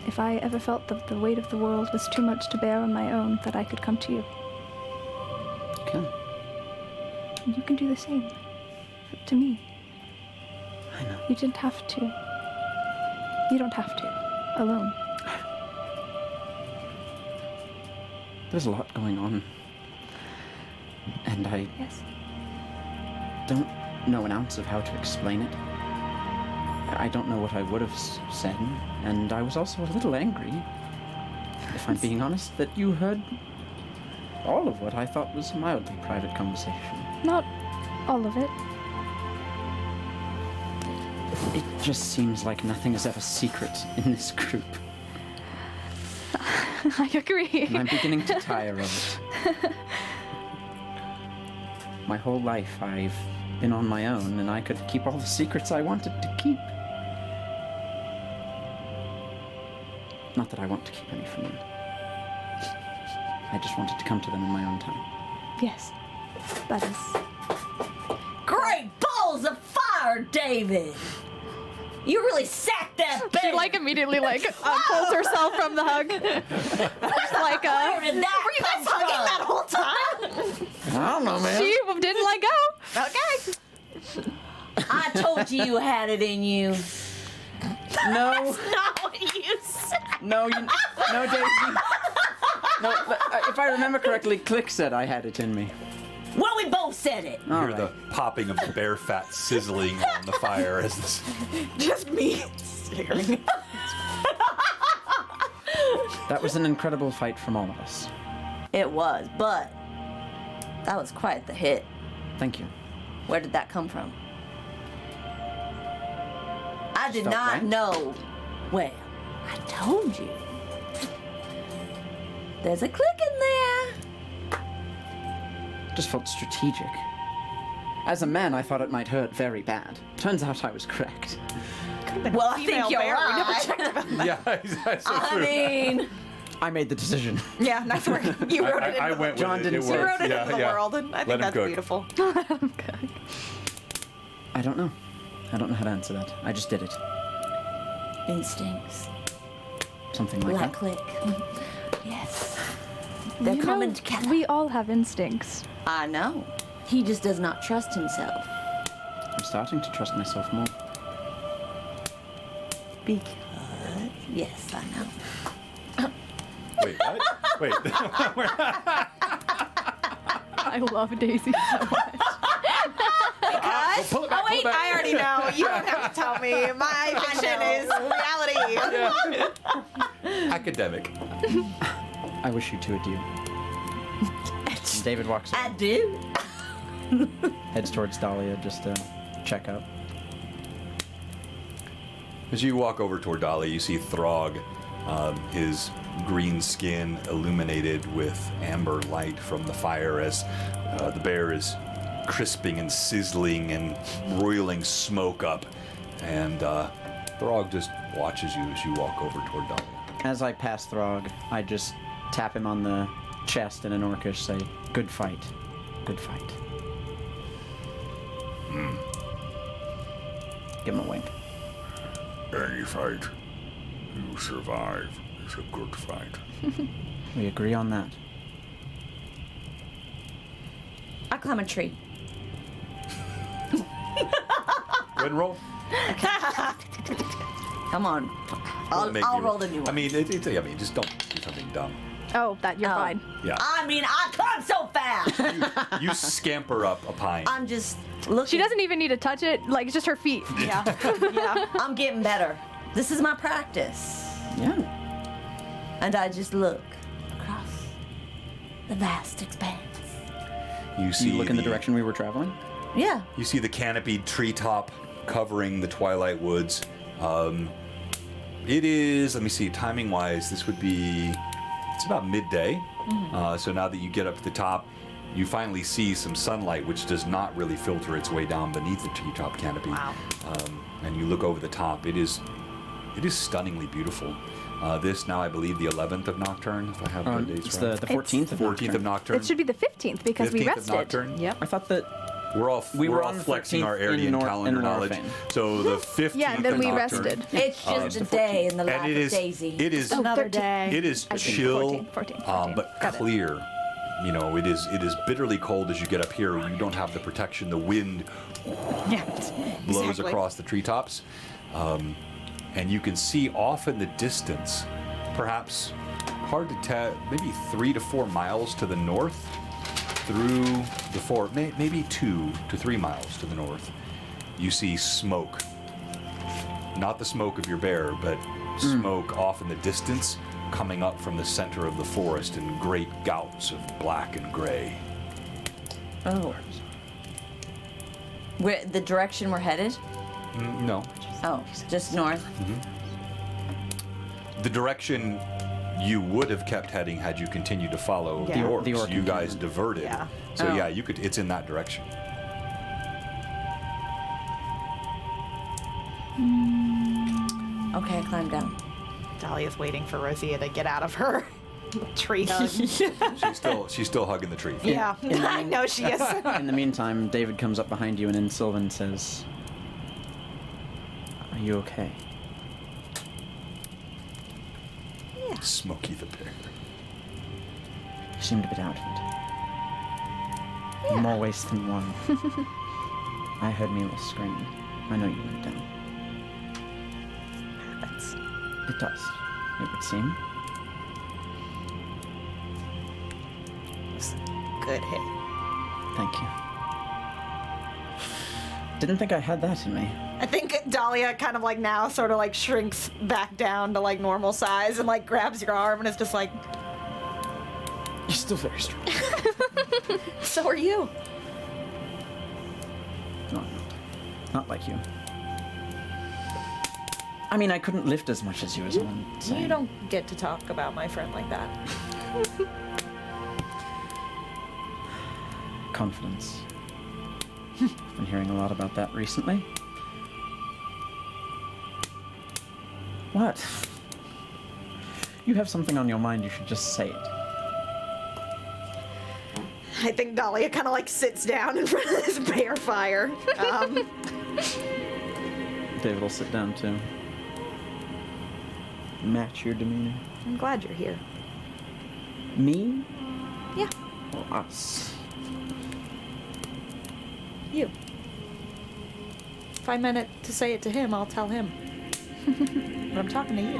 A: if I ever felt that the weight of the world was too much to bear on my own, that I could come to you.
F: Okay.
A: And you can do the same. To me.
F: I know.
A: You didn't have to. You don't have to. Alone.
F: There's a lot going on. And I
A: Yes.
F: don't know an ounce of how to explain it. I don't know what I would have said, and I was also a little angry, if I'm being honest, that you heard all of what I thought was a mildly private conversation.
A: Not all of it.
F: It just seems like nothing is ever secret in this group,
A: I agree.
F: and I'm beginning to tire of it. My whole life I've been on my own, and I could keep all the secrets I wanted to keep. Not that I want to keep any from you. I just wanted to come to them in my own time.
A: Yes. That is.
E: Great balls of fire, David! You really sacked that bitch!
A: She immediately pulls herself from the hug. Just like
E: Where did that
D: Were you guys
E: come
D: hugging
E: from?
D: that whole time?
F: I don't know, man.
A: she didn't let go.
D: Okay.
E: I told you you had it in you.
F: No,
D: Not what you said.
F: no, Daisy. No, if I remember correctly, Click said I had it in me.
E: Well, we both said it.
C: You
F: All
C: hear
F: right.
C: the popping of the bear fat sizzling on the fire as this.
D: Just me staring.
F: That was an incredible fight from all of us.
E: It was, but that was quite the hit.
F: Thank you.
E: Where did that come from? I did
F: Felt
E: not
F: right.
E: know. Well, I told you. There's a click in there.
F: Just felt strategic. As a man, I thought it might hurt very bad. Turns out I was correct.
E: Well, I
D: Female
E: think you're
D: bear. We never
E: right.
D: checked about that.
C: Yeah, that's so
E: I
C: true.
E: mean,
F: I made the decision.
D: Yeah, nice work. You wrote it.
C: I
D: into
C: went
F: John
C: with it.
F: didn't
C: It
F: say
D: You
C: worked.
D: wrote it
C: Yeah,
D: into the
C: yeah.
D: world, and I
C: Let
D: think
C: him
D: that's
C: cook.
D: beautiful.
F: I don't know. I don't know how to answer that. I just did it.
E: instincts.
F: Something like
E: Black
F: that.
E: click. Yes. They're
A: You
E: coming
A: know,
E: together.
A: we all have instincts.
E: I know. He just does not trust himself.
F: I'm starting to trust myself more.
E: Because, yes, I know.
C: Wait, what? Wait.
A: I love Daisy so much.
C: Pull it back,
D: Oh wait, I already know. You don't have to tell me. My fiction is reality.
C: Academic.
F: I wish you two adieu. And David walks
E: I
F: in,
E: do.
F: heads towards Dahlia just to check out.
C: As you walk over toward Dahlia, you see Throg, his green skin illuminated with amber light from the fire as the bear is crisping and sizzling and roiling smoke up. And Throg just watches you as you walk over toward Dahlia.
F: As I pass Throg, I just tap him on the chest in an Orcish, say, "Good fight. Good fight." Give him a wink.
C: Any fight you survive is a good fight.
F: We agree on that.
E: I climb a tree.
C: Go ahead and roll.
E: Come on. I'll roll the new one.
C: I mean, just don't do something dumb.
A: Oh, that you're
E: Oh.
A: fine.
C: Yeah.
E: I mean, I climb so fast.
C: You scamper up a pine.
E: I'm just looking.
A: She doesn't even need to touch it. Like, it's just her feet.
D: Yeah. Yeah.
E: I'm getting better. This is my practice.
F: Yeah.
E: And I just look across the vast expanse.
C: You see
F: You look in the direction we were traveling?
E: Yeah.
C: You see the canopied treetop covering the Twilight Woods. It is, let me see, timing-wise, this would be, it's about midday. So now that you get up to the top, you finally see some sunlight, which does not really filter its way down beneath the treetop canopy.
D: Wow.
C: And you look over the top. It is stunningly beautiful. This now, I believe, the 11th of Nocturne, if I have the dates
F: It's
C: right.
F: the 14th of
C: 14th of Nocturne.
A: It should be the 15th because we
C: 15th of
A: rested.
C: Nocturne.
D: Yep.
F: I thought that
C: We're
F: were
C: all
F: on the
C: flexing
F: 13th
C: our
F: in
C: Aihrde
F: Nor-
C: calendar
F: in
C: knowledge.
F: Northane.
C: So the 15th
A: Yeah, and then
C: of
A: we
C: Nocturne.
A: rested.
E: It's just a day in the life
C: And it
E: of
C: is,
E: Daisy.
C: it is,
D: Another
A: 13.
D: day.
C: it is
A: I think
C: chill,
A: 14,
C: but
A: Got it.
C: clear. You know, it is bitterly cold as you get up here. You don't have the protection. The wind
D: Yeah.
C: blows
D: Exactly.
C: across the treetops, and you can see off in the distance, perhaps hard to tell, maybe 3 to 4 miles to the north, through the forest, maybe 2 to 3 miles to the north. You see smoke. Not the smoke of your bear, but smoke off in the distance, coming up from the center of the forest in great gouts of black and gray.
E: Oh. The direction we're headed?
C: No.
E: Oh, just north.
C: The direction you would have kept heading had you continued to follow
D: Yeah.
C: the orcs.
F: The orc
C: You guys
F: encampment.
C: diverted.
D: Yeah.
C: So
E: Oh.
C: yeah, you could. It's in that direction.
E: Okay, I climb down.
D: Dahlia's waiting for Rosia to get out of her tree hug.
C: She's still hugging the tree.
D: Yeah, I know she is.
F: in the meantime, David comes up behind you and in Sylvan says, "Are you okay?"
C: Smokey the bear.
F: You seemed a bit out of it. More ways than one. I heard Mila scream. I know you went down.
D: Happens.
F: It does. It would seem.
D: Good hit.
F: Thank you. Didn't think I had that in me.
D: I think Dahlia kind of like now sort of like shrinks back down to like normal size and like grabs your arm and is just like,
F: You're still very strong.
D: so are you.
F: No, not like you. I mean, I couldn't lift as much as you, is all I'm saying.
D: You don't get to talk about my friend like that.
F: Confidence. I've been hearing a lot about that recently. What? You have something on your mind, you should just say it.
D: I think Dahlia kind of like sits down in front of this bear fire.
F: David will sit down too. Match your demeanor.
D: I'm glad you're here.
F: Me
D: Yeah,
F: or us?
D: you. If I meant it to say it to him, I'll tell him. But I'm talking to you.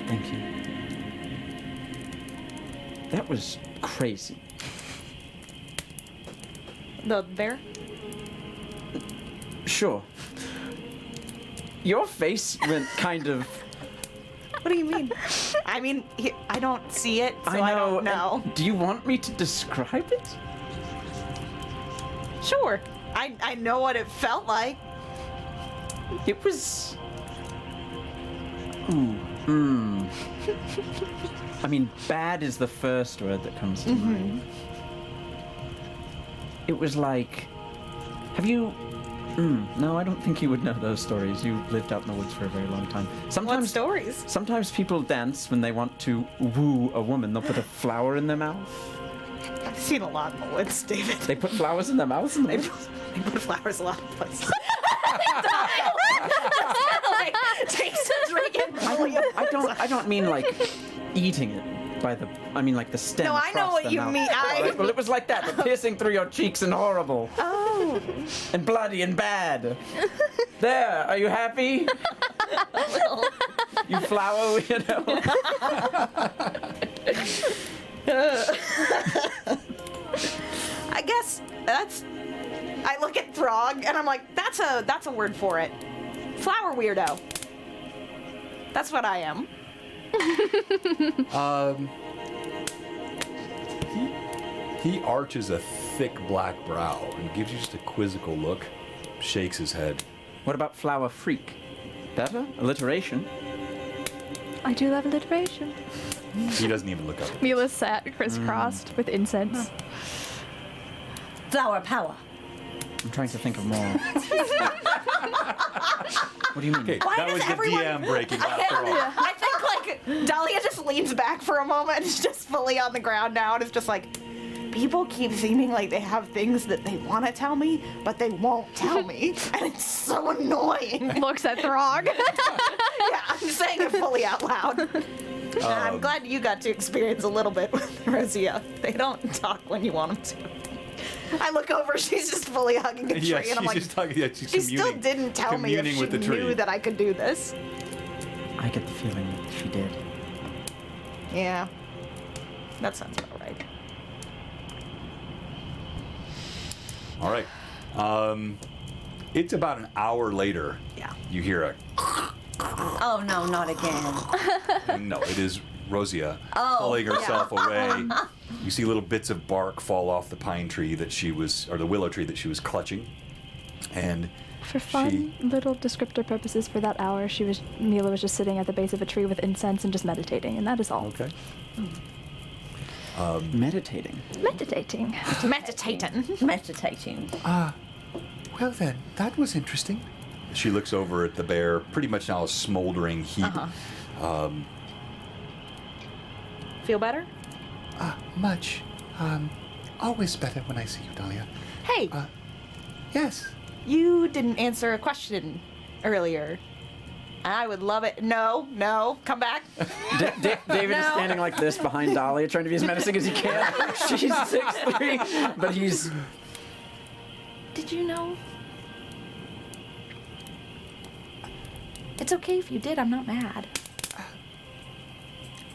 F: Thank you. That was crazy.
D: The bear?
F: Sure. Your face went kind of.
D: What do you mean? I mean, I don't see it, so I don't know.
F: Do you want me to describe it?
D: Sure. I know what it felt like.
F: It was. Ooh. Hmm. I mean, bad is the first word that comes to mind. It was like. Have you. No, I don't think you would know those stories. You lived out in the woods for a very long time.
D: What
F: Sometimes.
D: stories?
F: Sometimes people dance when they want to woo a woman. They'll put a flower in their mouth.
D: I've seen a lot in the woods, David.
F: They put flowers in their mouths. And
D: They put flowers a lot of places. Like, takes a drink and
F: I don't mean like eating it by the. I mean like the stem.
D: No, I know
F: across
D: what
F: the
D: you
F: mouth.
D: mean.
F: All right, well, it was like that, but piercing through your cheeks and horrible.
D: Oh.
F: And bloody and bad. There, are you happy? You flower, you know.
D: I guess that's. I look at Throg and I'm like, that's a word for it. Flower weirdo. That's what I am.
C: He arches a thick black brow and gives you just a quizzical look, shakes his head.
F: What about flower freak? Better? Alliteration.
A: I do love alliteration.
C: He doesn't even look up.
A: Mila sat crisscrossed with incense.
E: Flower power.
F: I'm trying to think of more. What do you mean?
C: Okay,
D: Why
C: that
D: does
C: was the
D: everyone-
C: DM breaking after all.
D: I think like Dahlia just leans back for a moment and is just fully on the ground now and is just like, people keep seeming like they have things that they want to tell me, but they won't tell me. And it's so annoying.
A: Looks at Throg.
D: Yeah, I'm saying it fully out loud. And I'm glad you got to experience a little bit with Rosia. They don't talk when you want them to. I look over, she's just fully hugging a tree,
C: Yeah,
D: and
C: she's
D: I'm like,
C: just talking. Yeah, she's
D: she still
C: communing-
D: didn't tell me if
C: communing
D: she
C: with the tree.
D: knew that I could do this.
F: I get the feeling that she did.
D: Yeah, that sounds about right.
C: All right. It's about an hour later.
D: Yeah.
C: You hear a.
E: Oh no, not again.
C: No, it is Rosia
E: Oh,
C: pulling herself away. You see little bits of bark fall off the pine tree that she was, or the willow tree that she was clutching, and
A: For fun,
C: she.
A: little descriptor purposes, for that hour, Mila was just sitting at the base of a tree with incense and just meditating, and that is all.
C: Okay.
F: Meditating.
A: Meditating.
D: Meditating.
E: Meditating.
H: Well then, that was interesting.
C: She looks over at the bear, pretty much now a smoldering heap.
D: Feel better?
H: Much. Always better when I see you, Dahlia.
D: Hey,
H: Yes.
D: you didn't answer a question earlier. I would love it. No, come back.
F: David is standing like this behind Dahlia, trying to be as menacing as he can. She's 6'3", but he's...
D: Did you know? It's okay if you did. I'm not mad.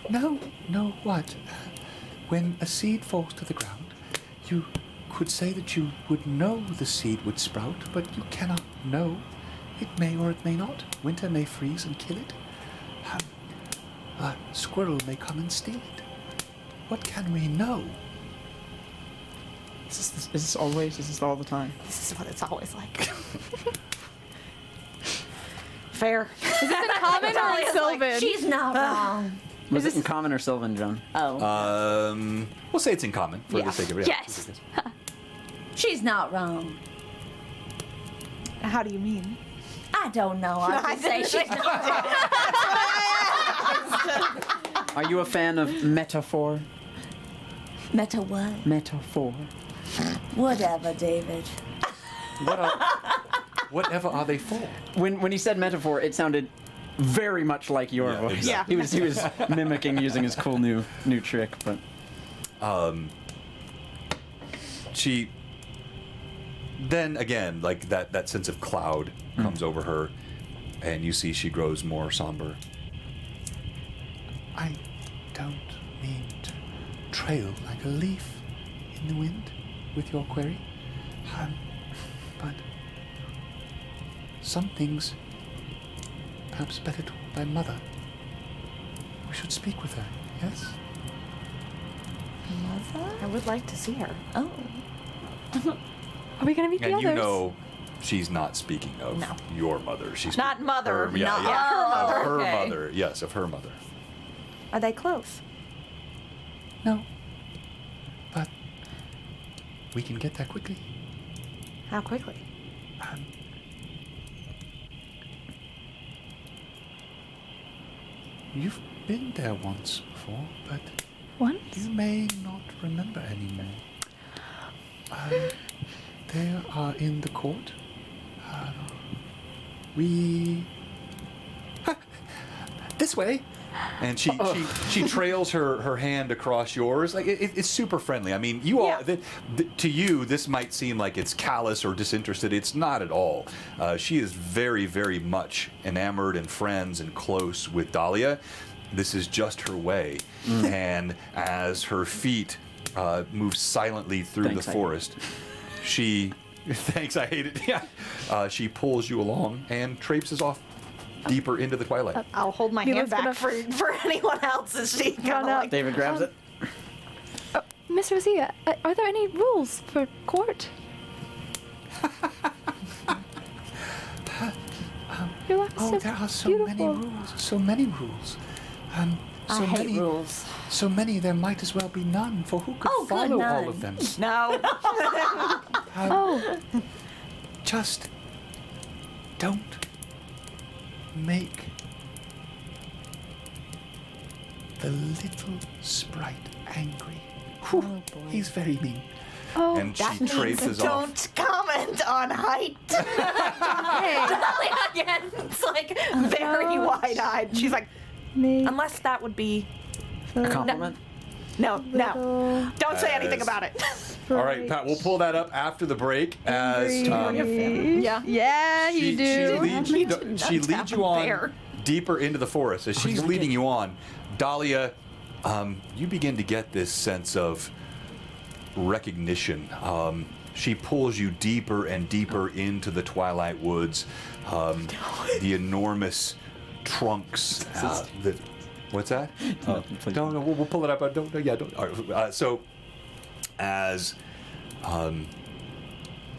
H: No, what? When a seed falls to the ground, you could say that you would know the seed would sprout, but you cannot know. It may or it may not. Winter may freeze and kill it. A squirrel may come and steal it. What can we know?
F: Is this always? Is this all the time?
D: This is what it's always like. Fair.
A: Is this in common or in Sylvan?
E: She's not wrong.
F: Was it in common or Sylvan, John?
E: Oh.
C: We'll say it's in common for the sake of it.
A: Yes.
E: She's not wrong.
D: How do you mean?
E: I don't know. I would say she's not wrong.
F: Are you a fan of metaphor?
E: Meta what?
F: Metaphor.
E: Whatever, David.
C: Whatever are they for?
F: When he said metaphor, it sounded very much like your
C: Yeah,
F: voice.
C: exactly.
F: He was mimicking using his cool new trick, but
C: She. Then again, like that sense of cloud comes over her, and you see she grows more somber.
H: I don't mean to trail like a leaf in the wind with your query. But some things perhaps better told by mother. We should speak with her, yes?
D: I would like to see her.
E: Oh.
A: Are we gonna meet the
C: And
A: others?
C: you know she's not speaking of
D: No.
C: your mother. She's
D: Not mother.
C: Her, yeah,
D: Not-
C: yeah.
D: her
C: Of
D: mother.
C: her
E: Okay.
C: mother. Yes, of her mother.
D: Are they close?
H: No. But we can get there quickly.
D: How quickly?
H: You've been there once before, but
A: Once?
H: you may not remember anymore. They are in the court. We... This way!
C: And she trails her hand across yours. Like it's super friendly. I mean, you all to you this might seem like it's callous or disinterested. It's not at all. She is very, very much enamored and friends and close with Dahlia. This is just her way. And as her feet move silently through
F: Thanks,
C: the
F: I hate it.
C: forest, she thanks. I hate it. Yeah. She pulls you along and traipses off. deeper into the twilight.
D: I'll hold my
A: Mila's
D: hand back
A: gonna-
D: for anyone else as she kind
A: Run
D: of
A: up.
D: like.
F: David grabs it.
A: Mr. Zia, are there any rules for court? Your wax
H: Oh,
A: is
H: there are so
A: beautiful.
H: many rules. So many rules. So
E: I hate
H: many
E: rules.
H: So many, there might as well be none, for who could
E: Oh, good,
H: follow all
E: none.
H: of them?
D: No.
A: Oh,
H: Just don't make the little sprite angry. Whew, he's very mean.
A: oh.
C: And
D: That
C: she
D: means
C: traces off.
D: don't comment on height. Again, it's like very wide-eyed. She's like,
A: Me.
D: unless that would be
F: A compliment?
D: no. Don't say anything
C: As-
D: about it.
C: All right, Pat, we'll pull that up after the break as
D: Yeah.
A: Yeah, you do.
C: she leads you on
D: Fair.
C: deeper into the forest. As she's leading you on, Dahlia, you begin to get this sense of recognition. She pulls you deeper and deeper into the twilight woods. The enormous trunks. What's that? No, we'll pull it up. Don't. Yeah, don't. All right, so, as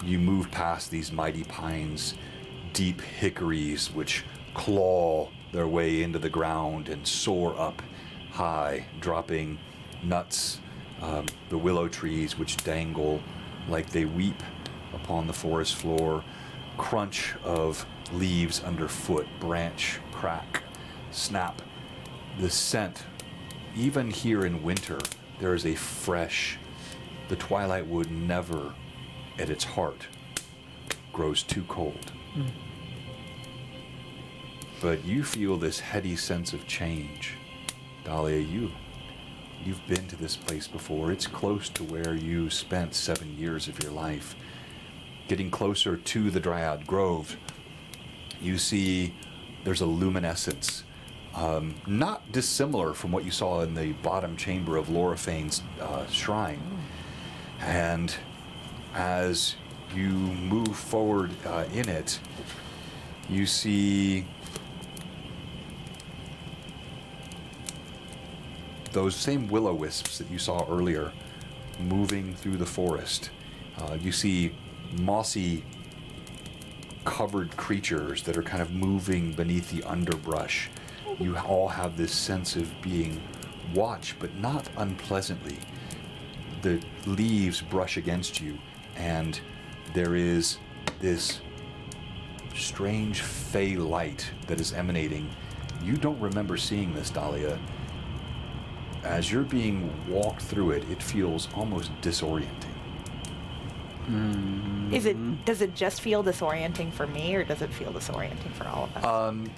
C: you move past these mighty pines, deep hickories which claw their way into the ground and soar up high, dropping nuts, the willow trees which dangle like they weep upon the forest floor, crunch of leaves underfoot, branch crack, snap. The scent, even here in winter, there is a fresh, the twilight wood never, at its heart, grows too cold. But you feel this heady sense of change. Dahlia, you've been to this place before. It's close to where you spent 7 years of your life. Getting closer to the Dryad Grove, you see there's a luminescence, not dissimilar from what you saw in the bottom chamber of Loraphane's shrine. And as you move forward in it, you see those same will-o-wisps that you saw earlier moving through the forest. You see mossy covered creatures that are kind of moving beneath the underbrush. You all have this sense of being watched, but not unpleasantly. The leaves brush against you, and there is this strange fey light that is emanating. You don't remember seeing this, Dahlia. As you're being walked through it, it feels almost disorienting.
D: Does it just feel disorienting for me, or does it feel disorienting for all of us?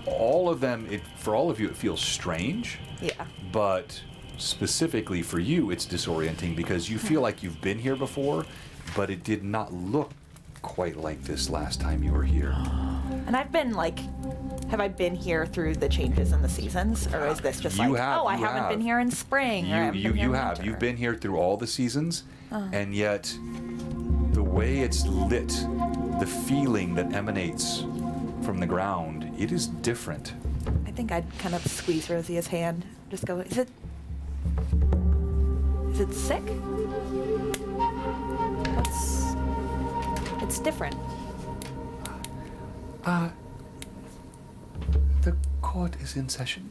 C: All of them, for all of you, it feels strange.
D: Yeah.
C: But specifically for you, it's disorienting because you feel like you've been here before, but it did not look quite like this last time you were here.
D: And I've been like, have I been here through the changes in the seasons, or is this just
C: You
D: like,
C: have,
D: oh, I
C: you
D: haven't
C: have.
D: been here in spring? or I haven't been here
C: You
D: in
C: have.
D: winter?
C: You've been here through all the seasons, and yet the way it's lit, the feeling that emanates from the ground, it is different.
D: I think I'd kind of squeeze Rosia's hand. Just go, is it sick? It's different.
H: The court is in session.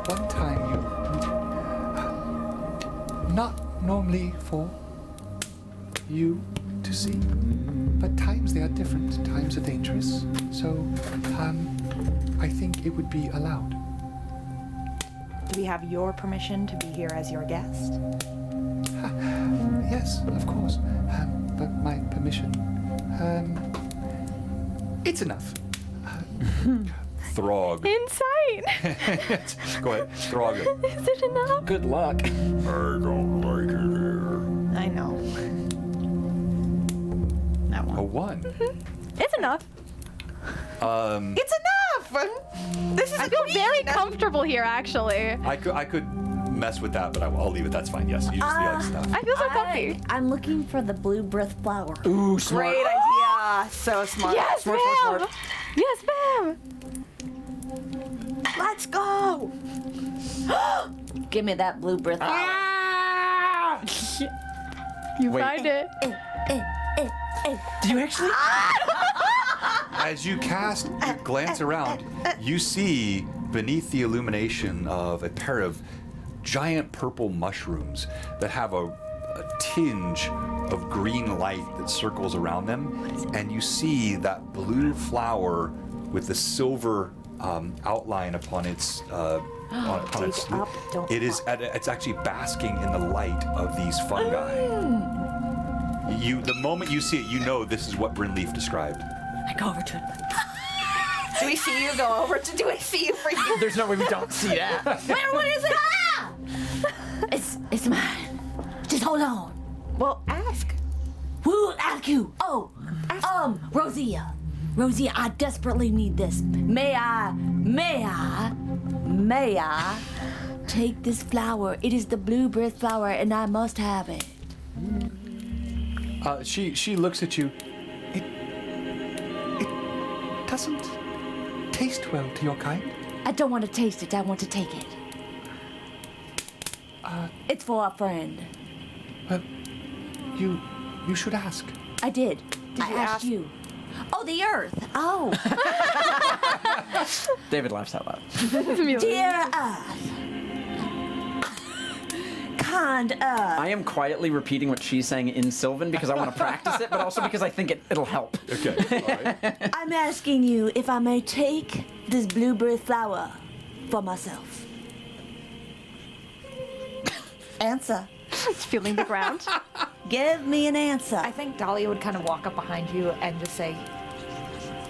H: One time not normally for you to see, but times they are different. Times are dangerous, so I think it would be allowed.
D: Do we have your permission to be here as your guest?
H: Yes, of course, but my permission, it's enough.
C: Throg.
A: Insane.
C: Go ahead. Throg.
A: Is it enough?
F: Good luck.
C: I don't like it here.
D: I know. That
C: A
D: one.
C: 1.
A: It's enough.
D: It's enough! This is
A: I feel very comfortable here, actually.
C: I could mess with that, but I'll leave it. That's fine. Yes, you just feel like stuff.
A: I feel so comfy.
E: I'm looking for the blue breath flower.
F: Ooh, smart.
D: great idea. Ah, so smart.
A: Yes,
F: Smart,
A: ma'am.
F: smart,
A: Yes, ma'am.
D: Let's go.
E: Give me that blue breath.
A: You
F: Wait.
A: find it.
F: Do you actually?
C: As you cast, you glance around, you see beneath the illumination of a pair of giant purple mushrooms that have a tinge of green light that circles around them, and you see that blue flower with the silver outline upon its upon its.
D: Dig up, don't
C: It is. It's actually basking in the light of these fungi. The moment you see it, you know this is what Brynleaf described.
E: I go over to it.
D: Do we see you go over to? Do we see you for you?
F: There's no way we don't see that.
E: Where? What is it? Ah! It's mine. Just hold on.
D: Well, ask.
E: Who ask you? Oh, Rosia. Rosia, I desperately need this. May I take this flower? It is the blue breath flower, and I must have it.
H: She looks at you. It doesn't taste well to your kind.
E: I don't want to taste it. I want to take it. It's for a friend.
H: Well, you should ask.
E: I did. I
D: you
E: asked
D: ask-
E: you. Oh, the earth. Oh,
F: David laughs out loud.
E: dear earth. Kind earth.
F: I am quietly repeating what she's saying in Sylvan because I want to practice it, but also because I think it'll help.
C: Okay. All right.
E: I'm asking you if I may take this blue breath flower for myself. Answer.
A: It's feeling the ground.
E: Give me an answer.
D: I think Dahlia would kind of walk up behind you and just say,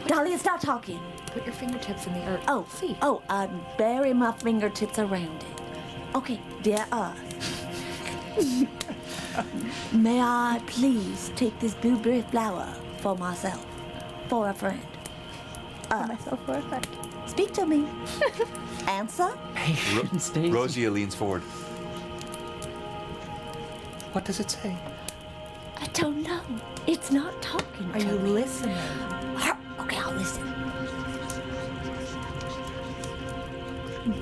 E: Dahlia, stop talking.
D: "Put your fingertips in the earth."
E: Oh,
D: see.
E: I bury my fingertips around it. Okay, dear Earth. May I please take this blue breath flower for myself, for a friend?
A: Myself for a fact.
E: Speak to me. Answer?
F: Patience, Daisy.
C: Rosia leans forward.
H: What does it say?
E: I don't know. It's not talking
D: Are
E: to
D: you
E: me.
D: listening?
E: Okay, I'll listen.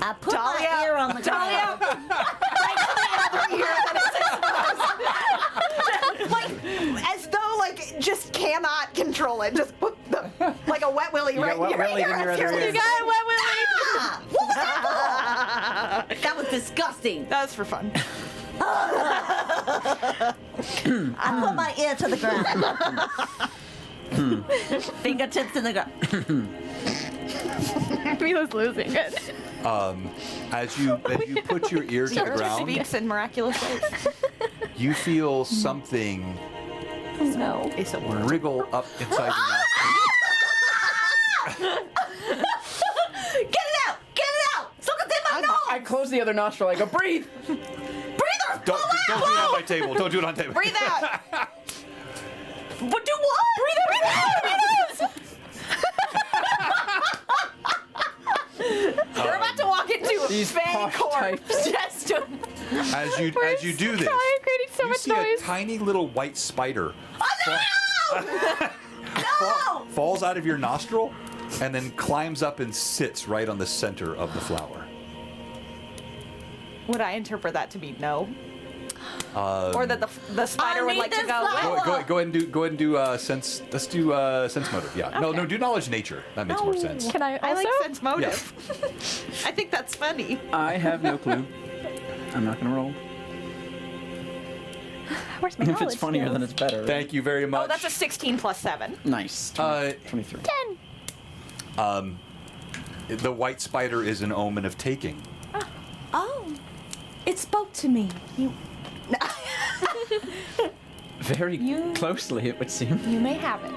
E: I put
D: Dahlia,
E: my ear on the
D: Dahlia.
E: ground.
D: Like, as though like just cannot control it. Just put like a wet willy right
F: wet
D: here.
F: willy in your other ear.
A: You got it, Wet Willy.
E: Ah, what was that for? That was disgusting.
D: That was for fun.
E: I put my ear to the ground. Fingertips in the ground.
A: Mila's losing it.
C: As you put your ear to the ground,
D: Speaks in miraculous ways.
C: you feel something
A: No.
D: It's a
C: wriggle up inside your mouth.
E: Get it out! Get it out! Something's in my nose!
F: I close the other nostril. I go, breathe.
E: Breather!
C: Don't do it on my table. Don't do it on table.
D: Breathe out.
E: But do what? Breathe out!
D: We're about to walk into
F: These
D: Fang
F: posh
D: Court.
F: types.
D: Just
C: As you do this,
A: Crying, creating so
C: you
A: much
C: see
A: noise.
C: a tiny little white spider
E: No!
C: falls out of your nostril and then climbs up and sits right on the center of the flower.
D: would I interpret that to be no? Or that the spider
E: I
D: would
E: need
D: like to
E: this
D: go
E: flower.
D: away?
C: Go ahead and do sense. Let's do sense motive. Yeah. No, do knowledge nature. That makes more sense.
A: Can I also?
D: I like sense motive. I think that's funny.
F: I have no clue. I'm not gonna roll.
A: Where's my
F: If
A: knowledge
F: it's funnier,
A: skills?
F: then it's better.
C: Thank you very much.
D: Oh, that's a 16 plus 7.
F: Nice. 23.
A: 10.
C: The white spider is an omen of taking.
E: Oh, it spoke to me.
F: Very closely, it would seem.
D: You may have it.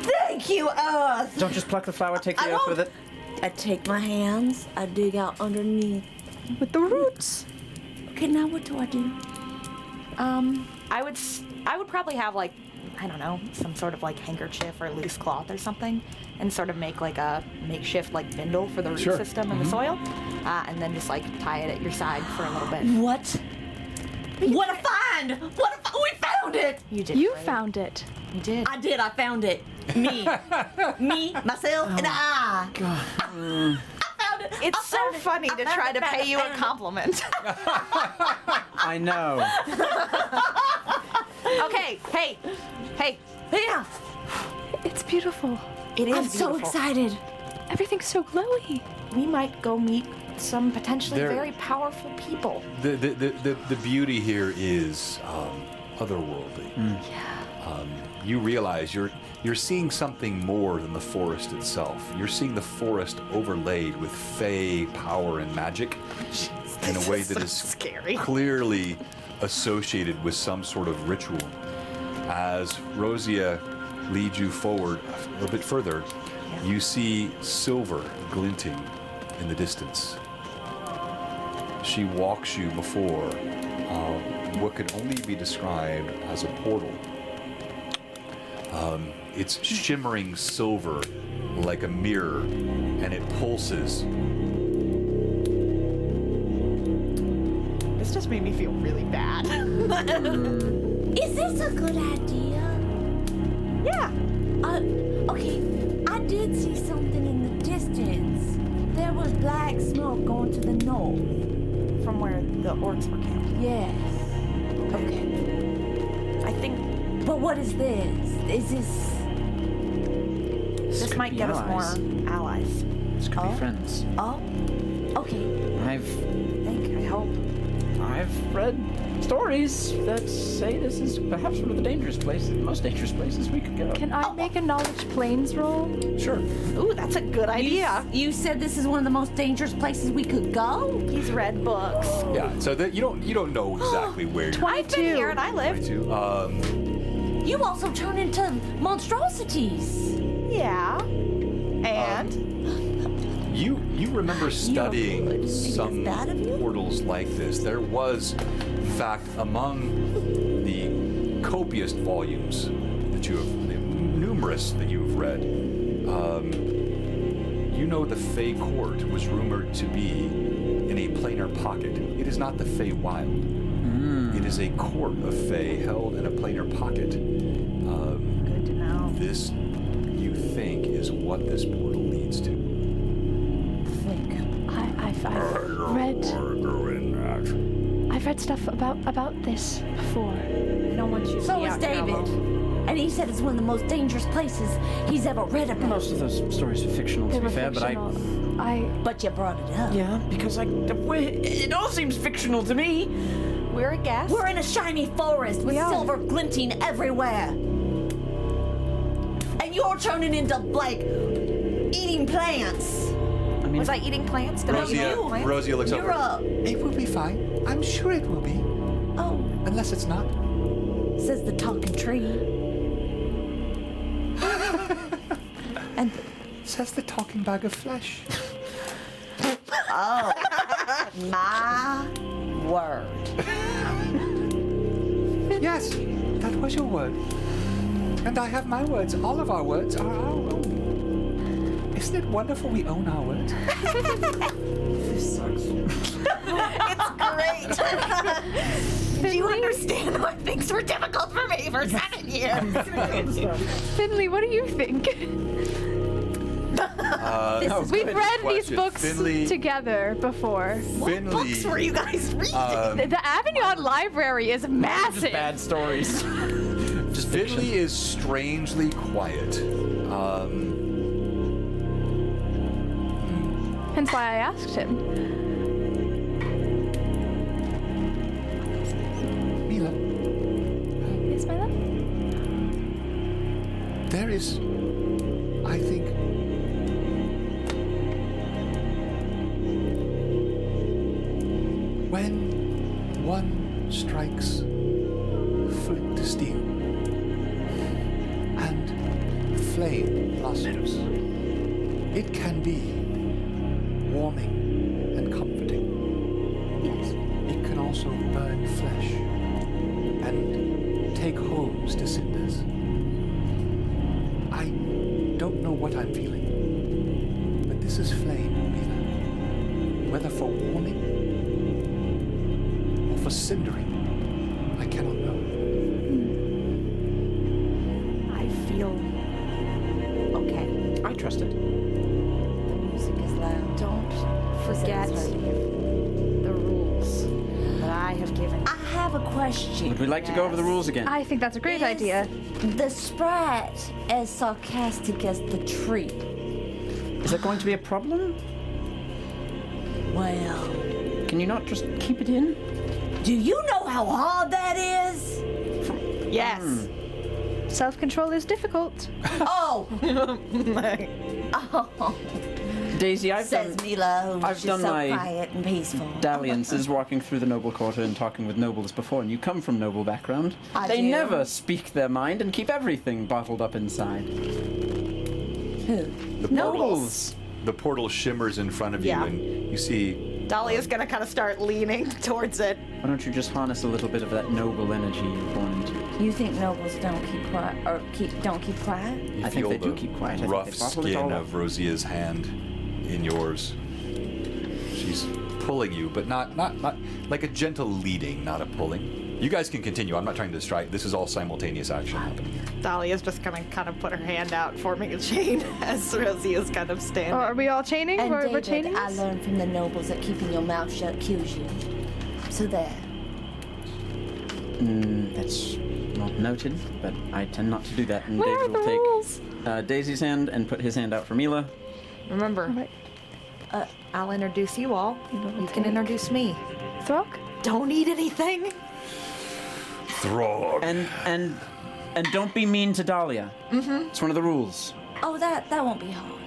E: Thank you, Earth.
F: Don't just pluck the flower, take the
E: I
F: earth
E: won't.
F: with it.
E: I take my hands, I dig out underneath.
A: With the roots.
E: Okay, now what do I do?
D: I would probably have like, I don't know, some sort of like handkerchief or loose cloth or something, and sort of make like a makeshift like bindle for the root
C: Sure.
D: system in the soil, and then just like tie it at your side for a little bit.
E: What? What a find! We found found it.
D: You did.
A: You
D: great.
A: found it.
D: You did.
E: I did. I found it. Me, myself, and I.
F: God.
E: I found it.
D: It's
E: I
D: so
E: found it.
D: funny
E: I
D: to
E: found
D: try
E: it,
D: to
E: found
D: pay
E: it,
D: you a
E: found it.
D: compliment.
F: I know.
D: Okay, hey,
E: Yeah.
A: It's beautiful.
D: it is
E: I'm so
D: beautiful.
E: excited.
A: Everything's so glowy.
D: We might go meet some potentially
C: There-
D: very powerful people.
C: The beauty here is otherworldly. You realize you're seeing something more than the forest itself. You're seeing the forest overlaid with fey power and magic in a way that is
D: scary.
C: clearly associated with some sort of ritual. As Rosia leads you forward a little bit further, you see silver glinting in the distance. She walks you before what could only be described as a portal. It's shimmering silver like a mirror, and it pulses.
D: This just made me feel really bad.
E: Is this a good idea?
D: Yeah.
E: Okay. I did see something in the distance. There was black smoke going to the north.
D: From where the orcs were camped.
E: Yes. Okay.
D: I think
E: But what is this? Is this?
D: this
F: could
D: might
F: be
D: get us
F: allies.
D: more allies.
F: This could
E: Oh.
F: be friends.
E: Oh. Okay.
D: I hope.
F: I've read stories that say this is perhaps one of the dangerous places, most dangerous places we could go.
A: Can I make a knowledge planes roll?
F: Sure.
D: Ooh, that's a good idea.
E: You said this is one of the most dangerous places we could go?
D: He's read books.
C: Yeah, so that you don't know exactly where you're
D: I've been here and I
C: going
D: live.
C: to.
E: You also turn into monstrosities.
D: Yeah. And
C: You remember studying
E: good.
C: some
E: Is that of you?
C: portals like this. There was, in fact, among the copious volumes that you have, the numerous that you have read, you know the Fey Court was rumored to be in a planar pocket. It is not the Fey Wild. It is a court of Fey held in a planar pocket.
D: good to know.
C: This, you think, is what this portal leads to.
A: I've read stuff about this before.
D: We don't want you to
E: So
D: be
E: is
D: out here
E: David.
D: alone.
E: And he said it's one of the most dangerous places he's ever read about.
F: Most of those stories are fictional,
A: They
F: to
A: were
F: be fair,
A: fictional.
E: But you brought it up.
F: yeah, because it all seems fictional to me.
D: We're a guest.
E: We're in a shiny forest with
A: We are.
E: silver glinting everywhere. And you're turning into, like, eating plants.
F: I mean,
D: Was I eating plants? Did I eat
C: Rosia,
D: plants?
C: Rosia looks
E: You're
C: over.
H: It will be fine. I'm sure it will be.
E: Oh,
H: Unless it's not.
E: says the talking tree. And
H: Says the talking bag of flesh.
E: my word.
H: Yes, that was your word. And I have my words. All of our words are our own. Isn't it wonderful we own our words?
D: It's great. Do you understand why things were difficult for me for 7 years?
A: Finley, what do you think? We've read these
C: question.
A: books
C: Finley-
A: together before.
C: Finley,
D: Books were you guys reading?
A: The Avignon Library is
F: just
A: massive.
F: bad stories. Just fiction.
C: Finley is strangely quiet.
A: Hence why I asked him.
H: Mila,
A: Yes, my love?
H: there is, I think, when one strikes flint to steel and flame blossoms, it can be warming and comforting.
E: Yes.
H: It can also burn flesh and take homes to cinders. I don't know what I'm feeling, but this is flame, Mila. Whether for warming or for cindering, I cannot know.
F: trusted.
E: The music is loud.
D: Don't forget the rules that I have given.
E: I have a question.
F: Would we like to go over the rules again?
A: I think that's a great idea.
E: The sprite as sarcastic as the tree?
F: Is that going to be a problem?
E: Well,
F: Can you not just keep it in?
E: do you know how hard that is?
D: Yes.
A: Self-control is difficult.
E: Oh! Oh,
F: Daisy, I've
E: says
F: done
E: Mila,
F: I've
E: she's
F: done
E: so
F: my
E: quiet and peaceful.
F: dalliances walking through the noble quarter and talking with nobles before, and you come from noble background.
E: I
F: They
E: do.
F: never speak their mind and keep everything bottled up inside.
E: Who?
F: Nobles!
C: The portal shimmers in front of
D: Yeah.
C: you, and you see
D: Dahlia's gonna kind of start leaning towards it.
F: Why don't you just harness a little bit of that noble energy you're born into?
E: You think nobles don't keep quiet, or don't keep quiet?
C: you
F: I think
C: feel
F: they
C: the
F: do keep quiet. I think
C: rough
F: they bottle it
C: skin
F: all up.
C: of Rosia's hand in yours. She's pulling you, but not like a gentle leading, not a pulling. You guys can continue. I'm not trying to distract. This is all simultaneous action happening here.
D: Dahlia's just gonna kind of put her hand out, forming a chain as Rosie is kind of standing.
A: Oh, are we all chaining?
E: And
A: We're
E: David,
A: chaining
E: I
A: us?
E: learned from the nobles that keeping your mouth shut kills you. So there.
F: That's not noted, but I tend not to do that. And
A: Where are
F: David will
A: the
F: take
A: rules?
F: Daisy's hand and put his hand out for Mila.
D: Remember,
A: Right.
D: I'll introduce you all. You can introduce me.
A: Throg?
D: Don't eat anything.
C: Throg.
F: And don't be mean to Dahlia. Mm-hmm. It's one of the rules.
E: Oh, that won't be hard.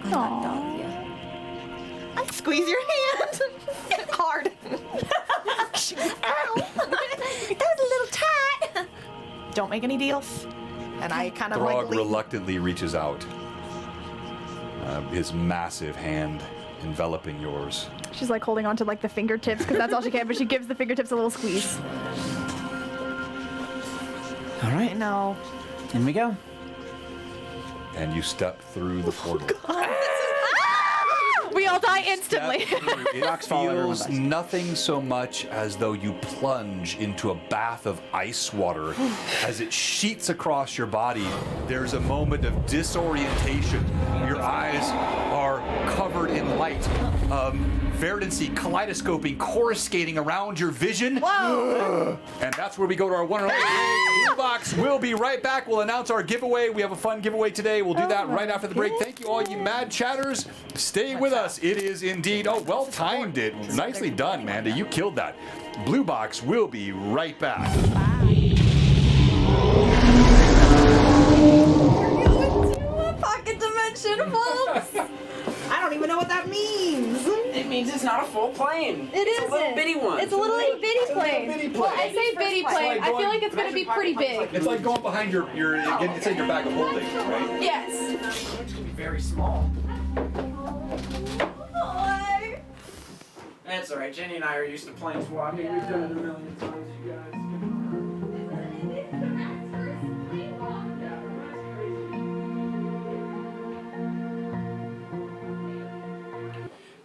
E: I like Dahlia.
D: I squeeze your hand hard.
E: Ow! That was a little tight.
D: Don't make any deals. And I kind of
C: Throg
D: like lean.
C: reluctantly reaches out. His massive hand enveloping yours.
A: She's like holding on to like the fingertips because that's all she can, but she gives the fingertips a little squeeze.
F: All right,
D: No.
F: in we go.
C: And you step through the portal.
A: We all die instantly.
C: It
F: Rocks fall, everyone
C: feels
F: dies.
C: nothing so much as though you plunge into a bath of ice water. As it sheets across your body, there's a moment of disorientation. Your eyes are covered in light. Verdancy kaleidoscoping, coruscating around your vision. Whoa! And that's where we go to our one and only Blue Box. We'll be right back. We'll announce our giveaway. We have a fun giveaway today. We'll do that right after the break. Thank you all you mad chatters. Stay with us. It is indeed, oh, well timed it. Nicely done, Manda. You killed that. Blue Box will be right back.
E: Pocket dimension, folks.
D: I don't even know what that means.
F: It means it's not a full plane.
A: It
F: It's a little bitty one.
A: It's a little bitty plane. Well, I say bitty plane. I feel like it's gonna be pretty big.
C: It's like going behind your it's in your bag of holding, right?
A: Yes.
F: It's going to be very small. That's all right. Jenny and I are used to planes walking. We've done it a million times, you guys.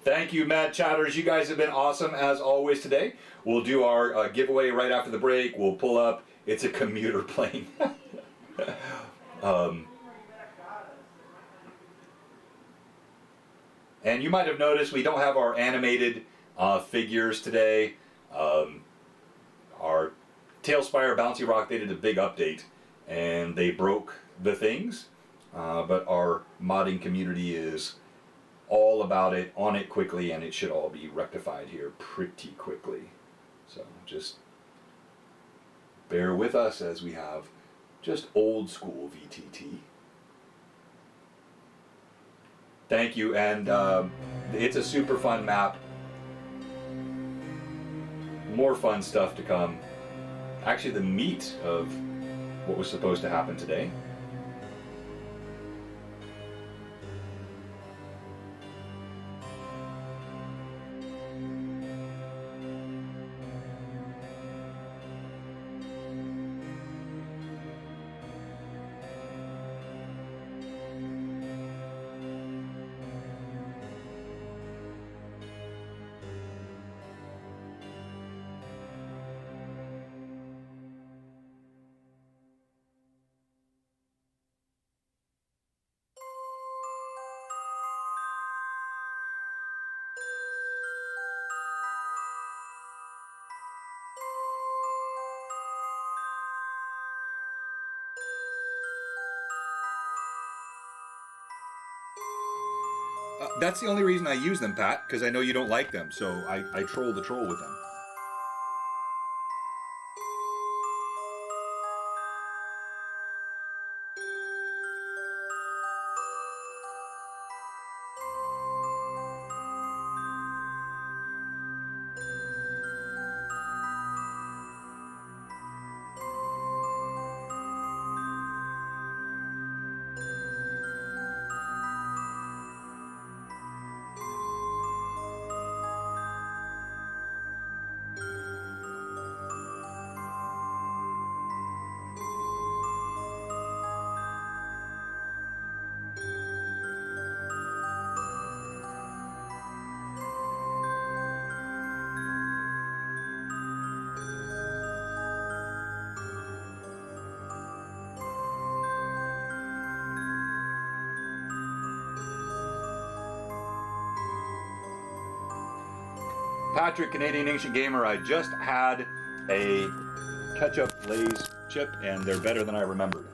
C: Thank you, Mad Chatters. You guys have been awesome as always today. We'll do our giveaway right after the break. We'll pull up. It's a commuter plane. And you might have noticed we don't have our animated figures today. Our Tailspire Bouncy Rock, they did a big update and they broke the things. But our modding community is all about it, on it quickly, and it should all be rectified here pretty quickly. So just bear with us as we have just old school VTT. Thank you, and it's a super fun map. More fun stuff to come. Actually, the meat of what was supposed to happen today. That's the only reason I use them, Pat, because I know you don't like them, so I troll the troll with them. Patrick, Canadian Ancient Gamer, I just had a ketchup Lay's chip, and they're better than I remembered.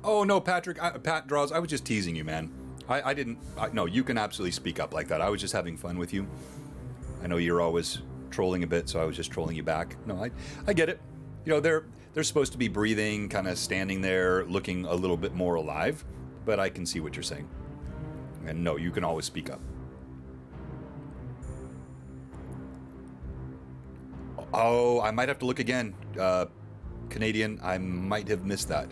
C: Oh no, Patrick, Pat Draws, I was just teasing you, man. I didn't. No, you can absolutely speak up like that. I was just having fun with you. I know you're always trolling a bit, so I was just trolling you back. No, I get it. You know, they're supposed to be breathing, kind of standing there, looking a little bit more alive. But I can see what you're saying. And no, you can always speak up. Oh, I might have to look again. Canadian, I might have missed that.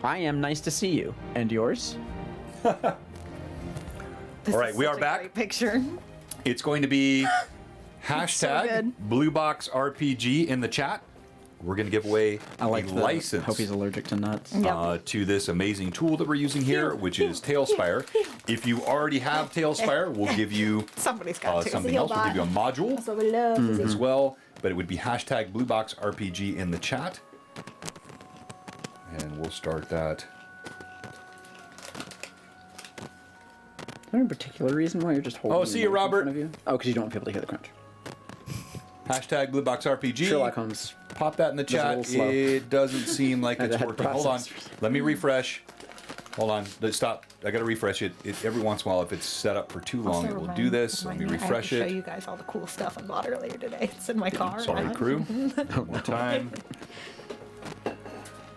F: I am nice to see you. And yours?
C: All right, we are back.
D: Great picture.
C: It's going to be hashtag
A: good.
C: BlueBoxRPG in the chat. We're going to give away
F: I like
C: a
F: the
C: license
F: Hope he's allergic to nuts.
C: to this amazing tool that we're using here, which is Tailspire. If you already have Tailspire, we'll give you
D: Somebody's got to.
C: something else. We'll give you a module
A: So we love
C: as well, but it would be hashtag BlueBoxRPG in the chat. And we'll start that.
F: Is there any particular reason why you're just holding
C: see
F: the
C: you,
F: mic in
C: Robert.
F: front of you? Oh, because you don't want people to hear the crunch.
C: Hashtag BlueBoxRPG.
F: Sherlock Holmes.
C: Pop that in the
F: Just a
C: chat.
F: little slow.
C: It doesn't seem like
F: Had
C: it's
F: to have
C: working. Hold on.
F: processors.
C: Let me refresh. Hold on. Stop. I got to refresh it. Every once in a while, if it's set up for too long, it will do this. Let me refresh
D: I have to
C: it.
D: show you guys all the cool stuff I bought earlier today. It's in my car.
C: Sorry, crew. One more time.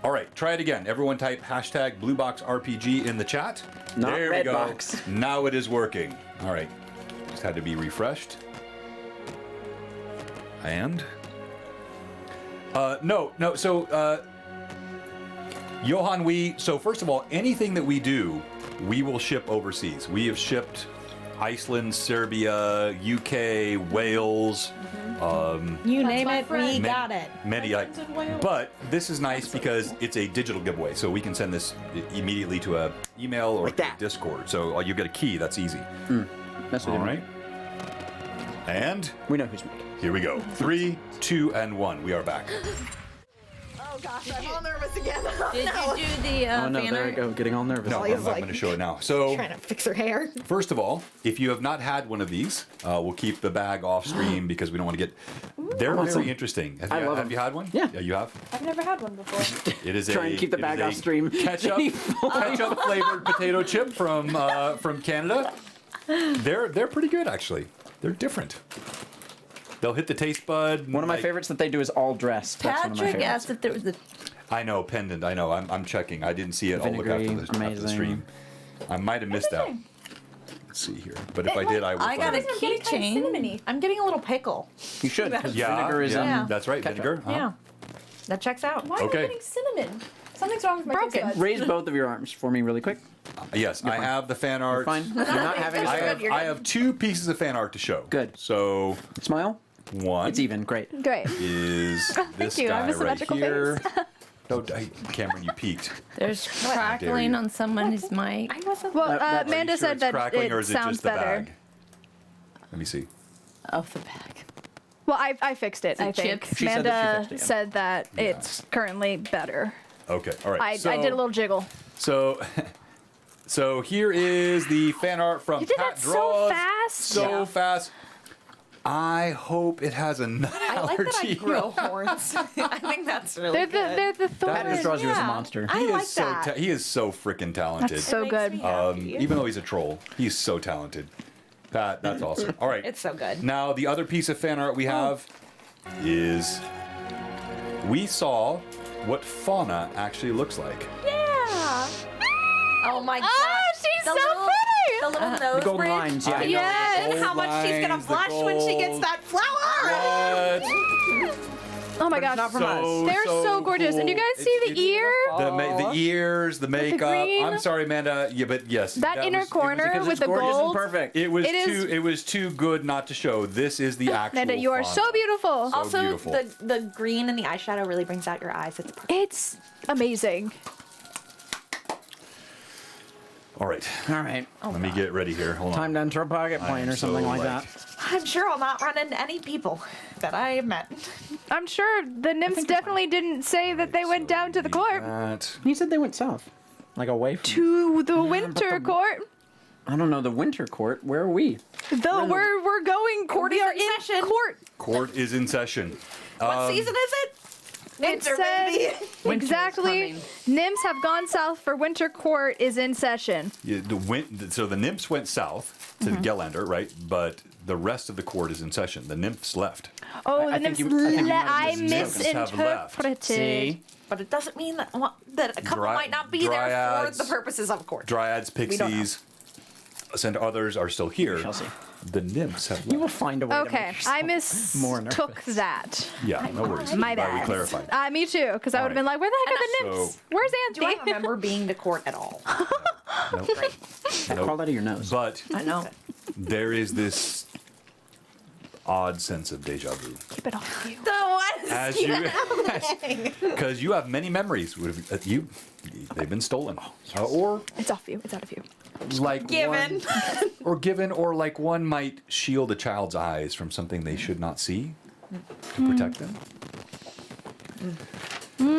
C: All right, try it again. Everyone type hashtag BlueBoxRPG in the chat.
F: Not
C: there we
F: red
C: go.
F: box.
C: Now it is working. All right. Just had to be refreshed. And? No. So, Johan, so first of all, anything that we do, we will ship overseas. We have shipped Iceland, Serbia, UK, Wales,
D: You name
E: my
D: it,
E: friend.
D: we got it.
C: many. But this is nice because it's a digital giveaway, so we can send this immediately to a email or
F: Like
C: to
F: that.
C: Discord. So you get a key. That's easy.
F: That's what
C: All
F: I mean.
C: right. And
F: We know who's making.
C: here we go. 3, 2, and 1. We are back.
D: Oh gosh, I'm all nervous again.
E: Did you do the
F: Oh no,
E: fan
F: there we
E: art?
F: go. Getting all nervous.
C: No, I'm going to show it now. So.
D: Trying to fix her hair.
C: First of all, if you have not had one of these, we'll keep the bag off stream because we don't want to get. They're
F: Awesome.
C: very interesting. Have
F: I
C: you,
F: love
C: have
F: them.
C: you had one?
F: Yeah.
C: you have.
A: I've never had one before.
C: It is
F: Try and keep the
C: it
F: bag
C: is
F: off stream.
C: Ketchup, ketchup flavored potato chip from Canada. They're pretty good actually. They're different. They'll hit the taste bud.
F: One of my favorites that they do is all dressed. That's one of my
E: Patrick
F: favorites.
E: asked if there was a
C: I know pendant. I know. I'm checking. I didn't see it. I'll look after
F: Vinegary,
C: the
F: amazing.
C: stream. I might have missed that. Let's see here. But if I did, I will.
E: I got
C: find
E: a
C: it.
E: keychain.
A: Cinnamony.
D: I'm getting a little pickle.
F: You should, because
C: Yeah,
F: vinegar is
C: yeah,
F: in.
C: that's right.
F: ketchup.
C: Vinegar. huh?
D: Yeah. That checks out.
A: Why
C: Okay.
A: am I getting cinnamon? Something's wrong with my
D: Broken.
A: taste buds.
F: Raise both of your arms for me really quick.
C: Yes, I
F: fine.
C: have the fan art.
F: Fine. You're not having
C: I
F: a
C: have, I have 2 pieces of fan art to show.
F: Good.
C: So
F: smile.
C: one
F: It's even. Great.
A: Great.
C: is this
A: you, I
C: guy
A: have a
C: right
A: symmetrical
C: here.
A: face.
C: Oh, Cameron, you peeked.
E: There's crackling
C: you.
E: on someone's mic.
D: I wasn't.
A: Well,
F: That-
A: Amanda
C: Are you sure
A: said
C: it's
A: that
C: crackling, or
A: it
C: is it
A: sounds
C: just the
A: better.
C: bag? Let me see.
E: Oh, the bag.
A: Well, I fixed it,
E: it
A: I think.
E: chips?
F: She said that she
A: Amanda
F: fixed it, yeah.
A: said that it's currently better.
C: Okay, all right.
A: I
C: so,
A: did a little jiggle.
C: So, so here is the fan art from
A: You did
C: Pat
A: that so
C: Draws.
A: fast.
C: So fast. I hope it has a nut
D: I like that I
C: allergy.
D: grow horns. I think that's really
A: They're
D: good.
A: they're the
F: That
A: thorn.
F: just draws you as a
D: Yeah.
F: monster.
D: I
C: He
D: like
C: is so
D: that.
C: he is so freaking talented.
A: That's so
D: Makes
A: good.
D: me happy.
C: Even though he's a troll, he's so talented. Pat, that's awesome. All right.
D: It's so good.
C: Now, the other piece of fan art we have is we saw what fauna actually looks like.
D: Yeah. Oh my god.
A: she's
D: The
A: so
D: little-
A: pretty.
D: The little nose
F: The golden
D: bridge.
F: lines, yeah.
C: I know, the
A: Yes.
C: gold
D: And how much she's gonna
C: lines, the
D: blush when she gets
C: gold.
D: that flower.
C: What?
A: Oh my
F: But it's
A: gosh.
F: not from us.
A: They're so gorgeous. And you
C: cool.
A: guys see the
C: It's-
A: ear?
C: The ears, the makeup.
A: green.
C: I'm sorry, Amanda. Yeah, but yes.
A: That inner corner
F: Because
A: with
F: it's
A: the
F: gorgeous
A: gold.
F: and perfect.
C: It was
A: It is-
C: too. It was too good not to show. This is the actual.
A: Amanda, you are
C: fauna.
A: so beautiful.
C: So
D: Also,
C: beautiful.
D: the green and the eyeshadow really brings out your eyes. It's perfect.
A: It's amazing.
C: All right.
F: All right.
C: Let me get ready here. Hold on.
F: Time to enter a pocket plane or something like that.
D: I'm sure I'll not run into any people that I have met.
A: I'm sure the nymphs definitely didn't say that they went down to the court.
C: That.
F: He said they went south, like away from.
A: To the winter court.
F: I don't know the winter court. Where are we?
A: Though we're going court. We are in
D: session.
A: court.
C: Court is in session.
D: What season is it? Winter,
A: It said
D: baby.
A: exactly. Nymphs have gone south for winter court is in session.
C: Yeah, so the nymphs went south to Gelander, right? But the rest of the court is in session. The nymphs left.
A: Oh,
F: I
A: the
F: think
A: nymphs.
F: you- I think you might have
A: I
C: missed. Nymphs have left.
A: misinterpreted.
F: See?
D: But it doesn't mean that, that a couple
C: Dry-
D: might not be there for
C: dryads.
D: the purposes of court.
C: Dryads,
D: don't know.
C: pixies. and others are still here.
F: Shall see.
C: The nymphs have
F: You will
C: left.
F: find a way to
A: Okay,
F: make yourself
A: I
F: more
A: mistook
F: nervous.
A: that.
C: Yeah, no worries.
A: My
C: Glad we
A: bad.
C: clarified.
A: Me too, because I would have been like, where the heck are the nymphs?
C: So-
A: Where's
D: Do I
A: Auntie?
D: remember being to court at all?
C: Nope.
F: Crawl out of your nose.
C: But
D: I know.
C: there is this odd sense of deja vu.
A: Keep it off you.
C: As you, because you have many memories. They've been stolen, or
A: It's off you. It's out of you.
C: like
D: Given.
C: or like one might shield a child's eyes from something they should not see to protect them.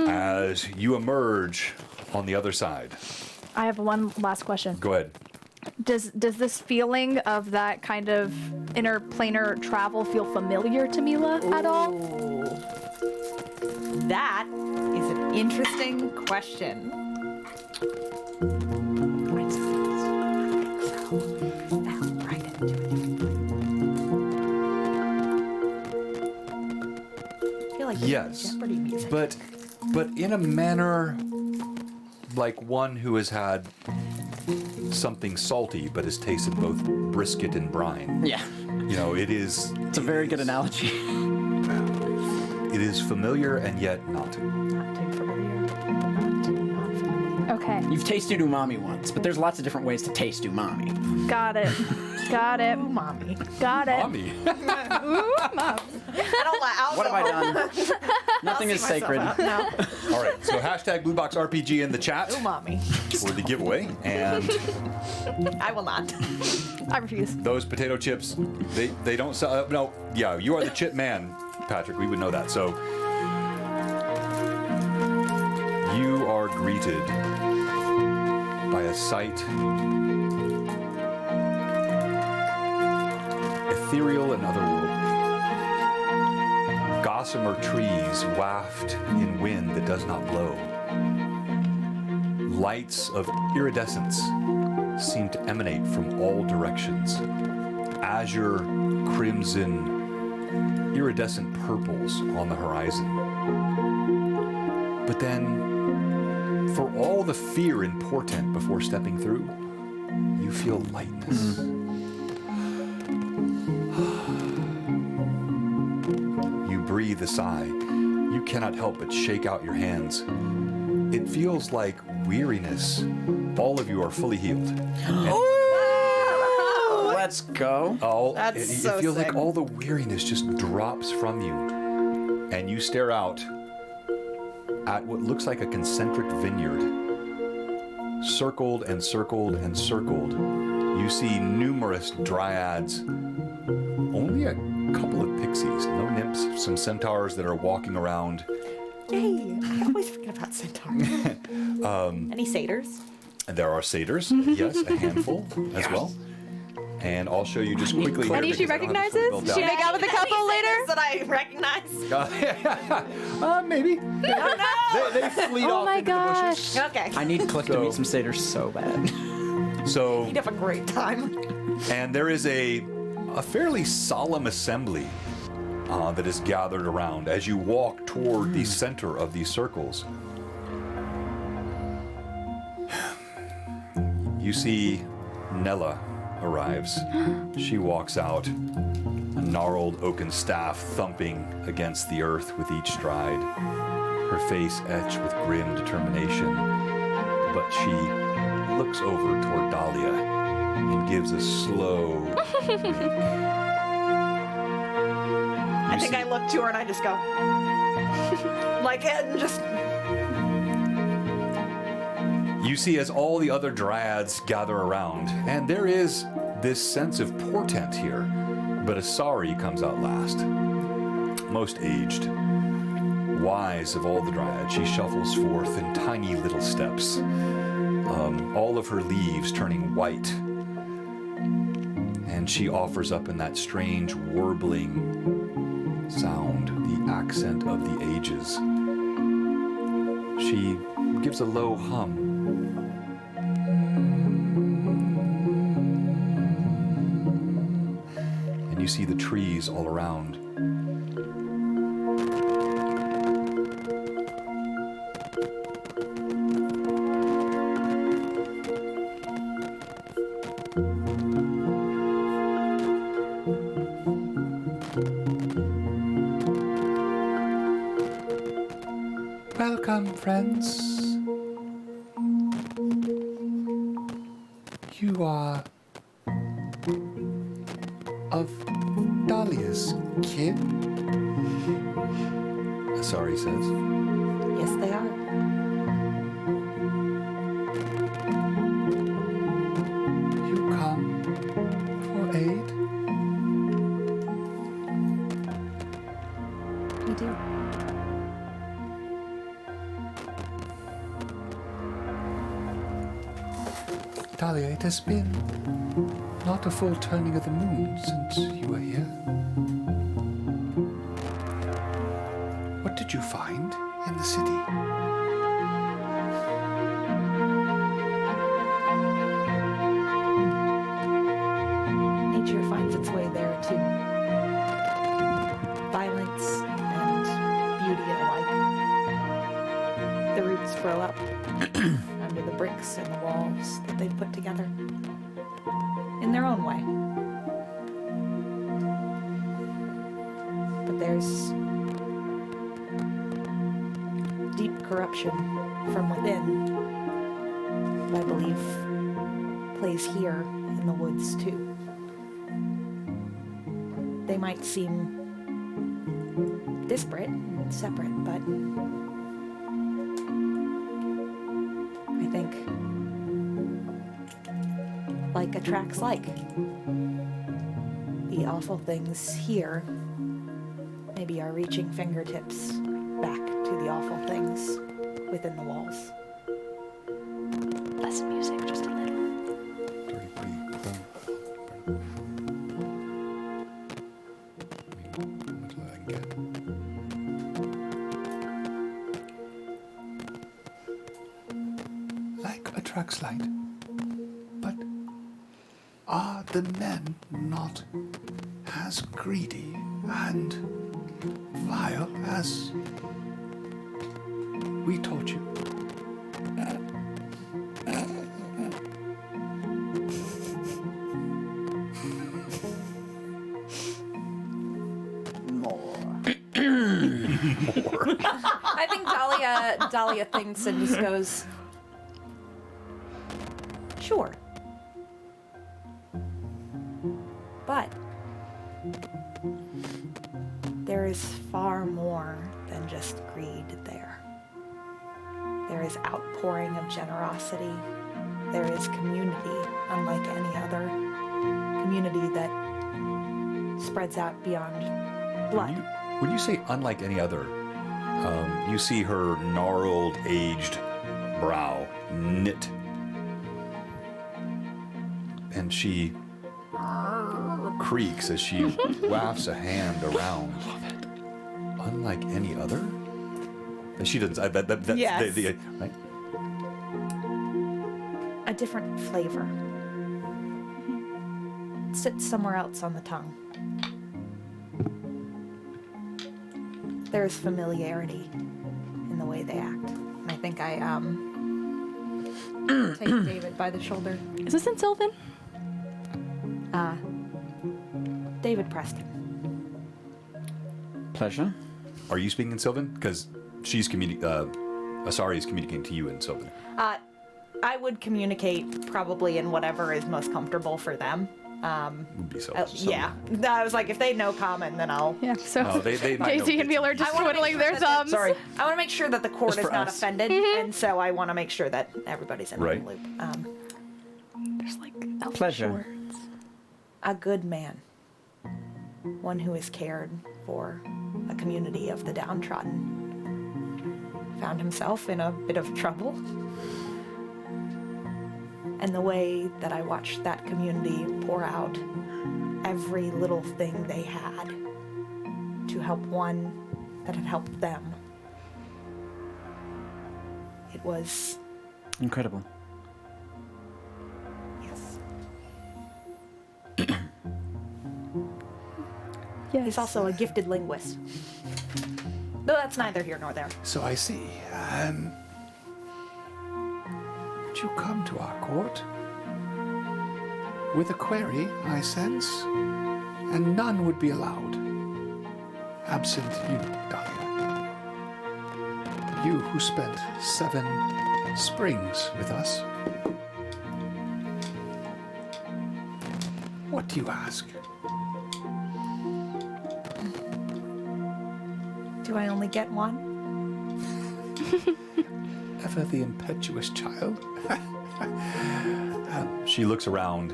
C: As you emerge on the other side,
A: I have one last question.
C: go ahead.
A: Does this feeling of that kind of interplanar travel feel familiar to Mila at all?
D: That is an interesting question. I feel like
C: Yes,
D: Jeopardy music.
C: but in a manner like one who has had something salty but has tasted both brisket and brine.
F: Yeah,
C: You know, it is.
F: it's a very good analogy.
C: It is familiar and yet not.
D: Not too familiar. Not familiar.
A: Okay,
F: You've tasted umami once, but there's lots of different ways to taste umami.
A: got it. Got it.
D: Mommy.
A: Got it.
C: Mommy.
D: I don't like.
F: What have I done? Nothing is sacred.
D: No.
C: All right, so hashtag BlueBoxRPG in the chat
D: Mommy.
C: for the giveaway, and
D: I will not.
A: I refuse.
C: those potato chips, they don't sell. No, yeah, you are the chip man, Patrick. We would know that. So you are greeted by a sight ethereal and otherworldly. Gossamer trees waft in wind that does not blow. Lights of iridescence seem to emanate from all directions. Azure, crimson, iridescent purples on the horizon. But then, for all the fear and portent before stepping through, you feel lightness. You breathe a sigh. You cannot help but shake out your hands. It feels like weariness. All of you are fully healed.
F: Let's go.
D: That's
C: it
D: so
C: feels
D: sick.
C: like all the weariness just drops from you. And you stare out at what looks like a concentric vineyard. Circled and circled and circled. You see numerous dryads. Only a couple of pixies, no nymphs, some centaurs that are walking around.
D: Yay! I always forget about centaurs. Any satyrs?
C: And there are satyrs, yes, a handful as well. And I'll show you just quickly here.
A: Any she
C: because I don't have this
A: recognizes?
C: filled
A: She
C: out.
A: make out with a couple later?
D: That I recognize.
C: Maybe.
D: Oh
C: They fleet
A: Oh
C: off
A: my
C: into the bushes.
A: gosh.
D: Okay.
F: I need Cliff to
C: So-
F: meet some satyrs so bad.
C: So,
D: You'd have a great time.
C: and there is a fairly solemn assembly that is gathered around as you walk toward the center of these circles. You see Nella arrives. She walks out, a gnarled oaken staff thumping against the earth with each stride, her face etched with grim determination. But she looks over toward Dahlia and gives a slow wink.
D: I think I look to her and I just go, like, and just.
C: You see as all the other dryads gather around, and there is this sense of portent here, but Asari comes out last. Most aged. Wise of all the dryads, she shuffles forth in tiny little steps, all of her leaves turning white. And she offers up in that strange warbling sound, the accent of the ages. She gives a low hum. And you see the trees all around.
H: Welcome, friends. You are of Dahlia's kin?
C: Asari says.
D: Yes, they are.
H: You come for aid?
D: We do.
H: Dahlia, it has been not a full turning of the moon since you were here. What did you find in the city?
D: Nature finds its way there too. Violence and beauty alike. The roots grow up under the bricks and the walls that they've put together in their own way. But there's deep corruption from within that I believe plays here in the woods too. They might seem disparate and separate, but I think like attracts like. The awful things here maybe are reaching fingertips back to the awful things within the walls.
A: Less music, just a little.
H: Like attracts light. But are the men not as greedy and vile as we taught you?
D: I think Dahlia thinks and just goes, sure. But there is far more than just greed there. There is outpouring of generosity. There is community, unlike any other community that spreads out beyond blood.
C: When you say unlike any other, you see her gnarled, aged brow knit. And she creaks as she wafts a hand around. Unlike any other? And she doesn't. That's
D: Yes.
C: right?
D: A different flavor. It sits somewhere else on the tongue. There's familiarity in the way they act. And I think I take David by the shoulder.
A: Is this in Sylvan?
D: David Preston.
F: Pleasure.
C: Are you speaking in Sylvan? Because she's Asari is communicating to you in Sylvan.
D: I would communicate probably in whatever is most comfortable for them.
C: Would be
D: Yeah. I was like, if they know common, then I'll...
A: Yeah, so
C: No, they might know
A: Daisy and Wheeler just
D: I wanna
A: twiddling
D: make sure
A: their
D: that
A: thumbs.
F: Sorry.
D: I want to make sure that the court
F: Just
D: is
F: for
D: not
F: us.
D: offended, and so I want to make sure that everybody's in
C: Right.
D: the loop.
A: There's like elf
F: Pleasure.
A: words.
D: A good man. One who has cared for a community of the downtrodden. Found himself in a bit of trouble. And the way that I watched that community pour out every little thing they had to help one that had helped them. It was,
F: Incredible.
D: yes.
A: Yes.
D: He's also a gifted linguist. Though that's neither here nor there.
H: So I see. Would you come to our court? With a query, I sense, and none would be allowed. Absent you, Dahlia. You who spent 7 springs with us. What do you ask?
D: Do I only get one?
H: Ever the impetuous child?
C: She looks around,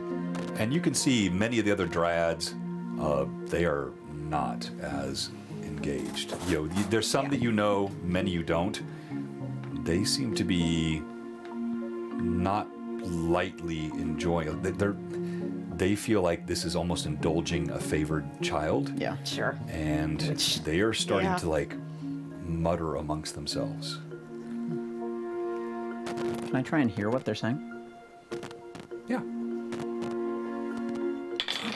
C: and you can see many of the other dryads. They are not as engaged. There's some that you know, many you don't. They seem to be not lightly enjoying. They feel like this is almost indulging a favored child.
F: Yeah.
D: Sure.
C: And they are starting
D: yeah.
C: to like mutter amongst themselves.
F: Can I try and hear what they're saying?
C: Yeah.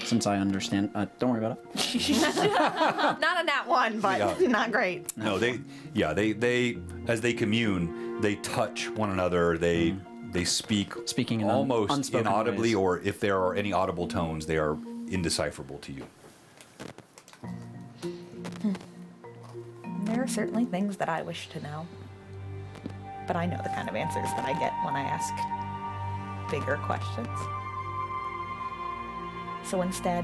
F: Since I understand. Don't worry about it.
D: Not a nat one, but
C: Yeah.
D: not great.
C: No, they as they commune, they touch one another. They speak
F: Speaking in
C: almost
F: unspoken
C: inaudibly,
F: ways.
C: or if there are any audible tones, they are indecipherable to you.
D: There are certainly things that I wish to know. But I know the kind of answers that I get when I ask bigger questions. So instead,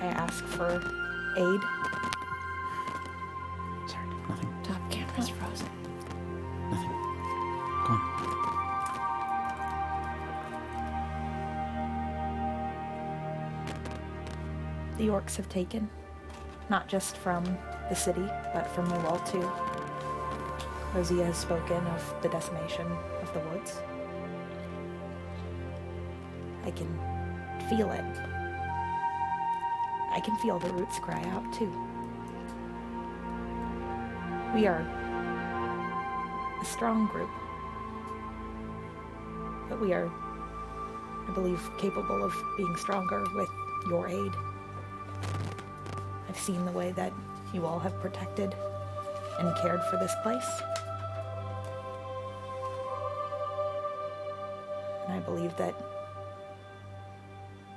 D: I ask for aid.
F: Sorry, nothing.
E: Top camera's frozen.
F: Nothing. Go on.
D: The orcs have taken, not just from the city, but from the wall too. Rosia has spoken of the decimation of the woods. I can feel it. I can feel the roots cry out too. We are a strong group, but we are, I believe, capable of being stronger with your aid. I've seen the way that you all have protected and cared for this place. And I believe that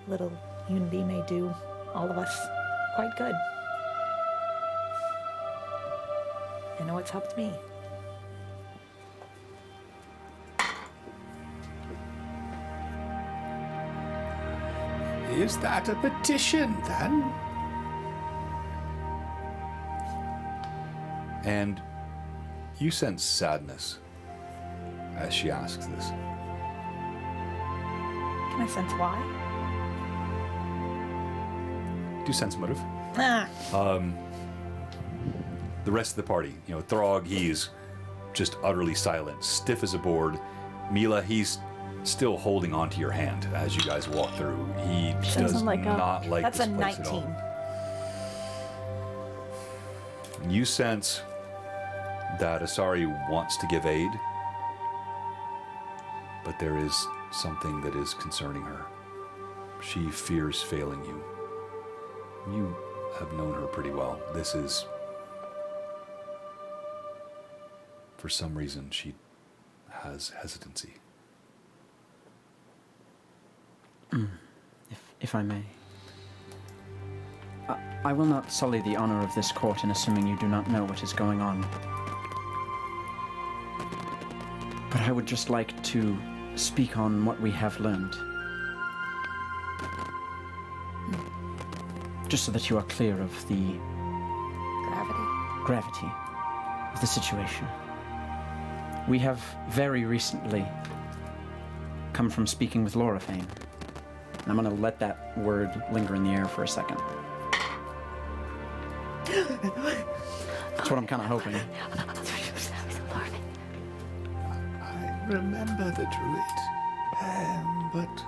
D: little unity may do all of us quite good. I know it's helped me.
H: Is that a petition, then?
C: And you sense sadness as she asks this.
D: Can I sense why?
C: Do you sense motive?
D: Ah,
C: The rest of the party, Throg, he's just utterly silent, stiff as a board. Mila, he's still holding onto your hand as you guys walk through. He does
A: like a-
C: not like
D: that's
C: this
D: a
C: place
D: 19.
C: at all. You sense that Asari wants to give aid, but there is something that is concerning her. She fears failing you. You have known her pretty well. This is... For some reason, she has hesitancy.
F: If I may. I will not sully the honor of this court in assuming you do not know what is going on. But I would just like to speak on what we have learned. Just so that you are clear of the gravity of the situation. We have very recently come from speaking with Laura Fane. And I'm going to let that word linger in the air for a second. That's what I'm kind of hoping.
H: I remember the druid, but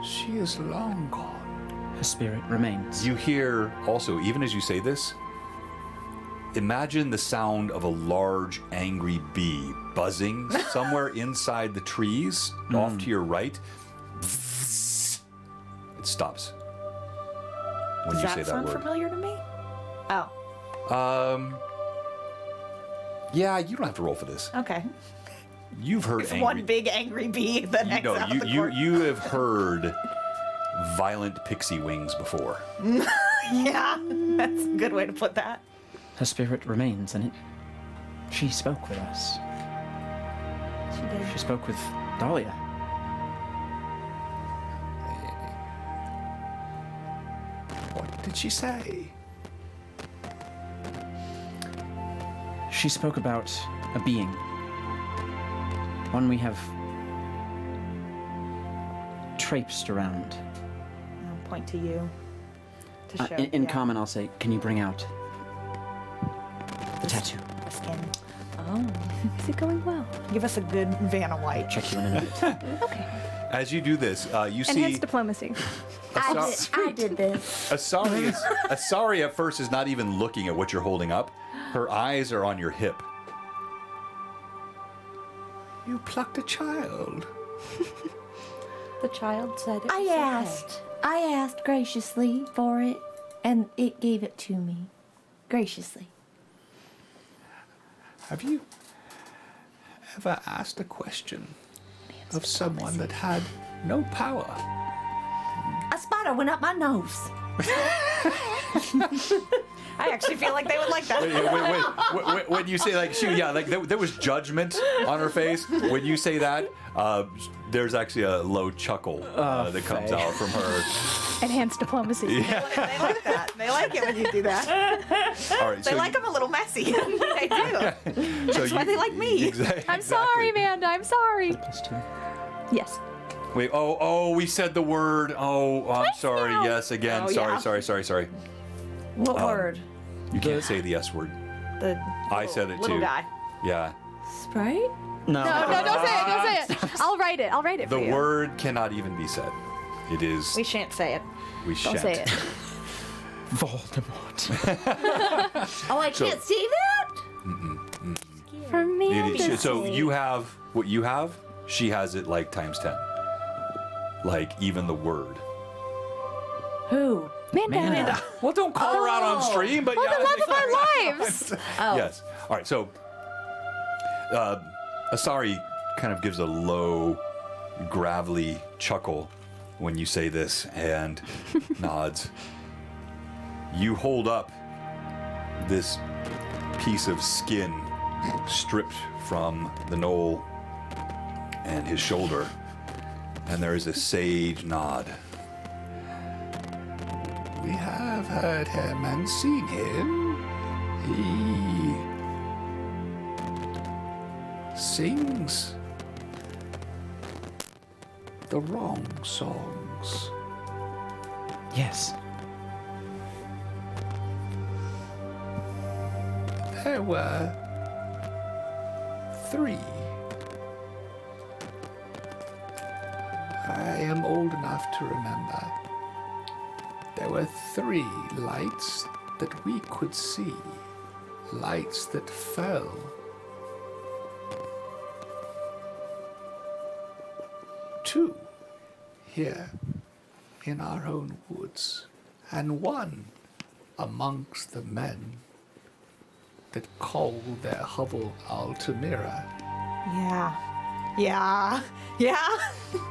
H: she is long gone.
F: Her spirit remains.
C: You hear also, even as you say this, imagine the sound of a large, angry bee buzzing somewhere inside the trees, off to your right. It stops when
D: Does
C: you
D: that
C: say that
D: sound
C: word.
D: familiar to me? Oh,
C: Yeah, you don't have to roll for this.
D: okay.
C: You've heard
D: It's
C: angry.
D: one big angry bee that hangs out of the court.
C: you have heard violent pixie wings before.
D: Yeah, that's a good way to put that.
F: her spirit remains, and she spoke with us.
D: She did.
F: She spoke with Dahlia.
H: What did she say?
F: She spoke about a being. One we have traipsed around.
D: I'll point to you. To show.
F: In
D: yeah,
F: common, I'll say, can you bring out the tattoo?
D: the skin.
A: Is it going well?
D: Give us a good Vanna White.
F: Check you in a minute.
A: Okay.
C: As you do this, you see
A: Enhanced diplomacy.
E: I did this.
C: Asari at first is not even looking at what you're holding up. Her eyes are on your hip.
H: You plucked a child.
E: The child said it. I asked graciously for it, and it gave it to me. Graciously.
H: Have you ever asked a question of someone that had no power?
E: A spider went up my nose.
D: I actually feel like they would like that.
C: Wait. When you say like there was judgment on her face. When you say that, there's actually a low chuckle that comes out from her.
A: Enhanced diplomacy.
D: They like that. They like it when you do that.
C: All right,
D: They like them a little messy. They do. That's why they like me.
C: Exactly.
A: I'm sorry, Amanda. I'm sorry.
F: +2.
A: Yes.
C: Wait. Oh, we said the word. Oh, I'm sorry.
A: now?
C: Yes, again.
D: Oh,
C: Sorry.
E: What word?
C: You can't say the S word.
D: The
C: I said it
D: little
C: too.
D: guy.
C: Yeah.
E: Sprite?
F: No.
A: No, don't say it. Don't say it. I'll write it. I'll write it
C: The
A: for you.
C: word cannot even be said. It is.
D: We shan't say it.
C: We
A: Don't
C: shan't.
A: say it.
F: Voldemort.
E: Oh, I can't see that?
A: For me.
C: It is- so you have what you have. She has it like times 10. Like even the word.
E: Who?
A: Amanda.
C: Well, don't call her out on stream, but
A: For
C: yeah.
A: the love of our lives.
E: Oh.
C: Yes. All right. So, Asari kind of gives a low, gravelly chuckle when you say this and nods. You hold up this piece of skin stripped from the knoll and his shoulder, and there is a sage nod.
H: We have heard him and seen him. He sings the wrong songs.
F: Yes.
H: There were 3. I am old enough to remember. There were 3 lights that we could see, lights that fell. 2 here in our own woods, and 1 amongst the men that call their hovel Altamira.
D: Yeah.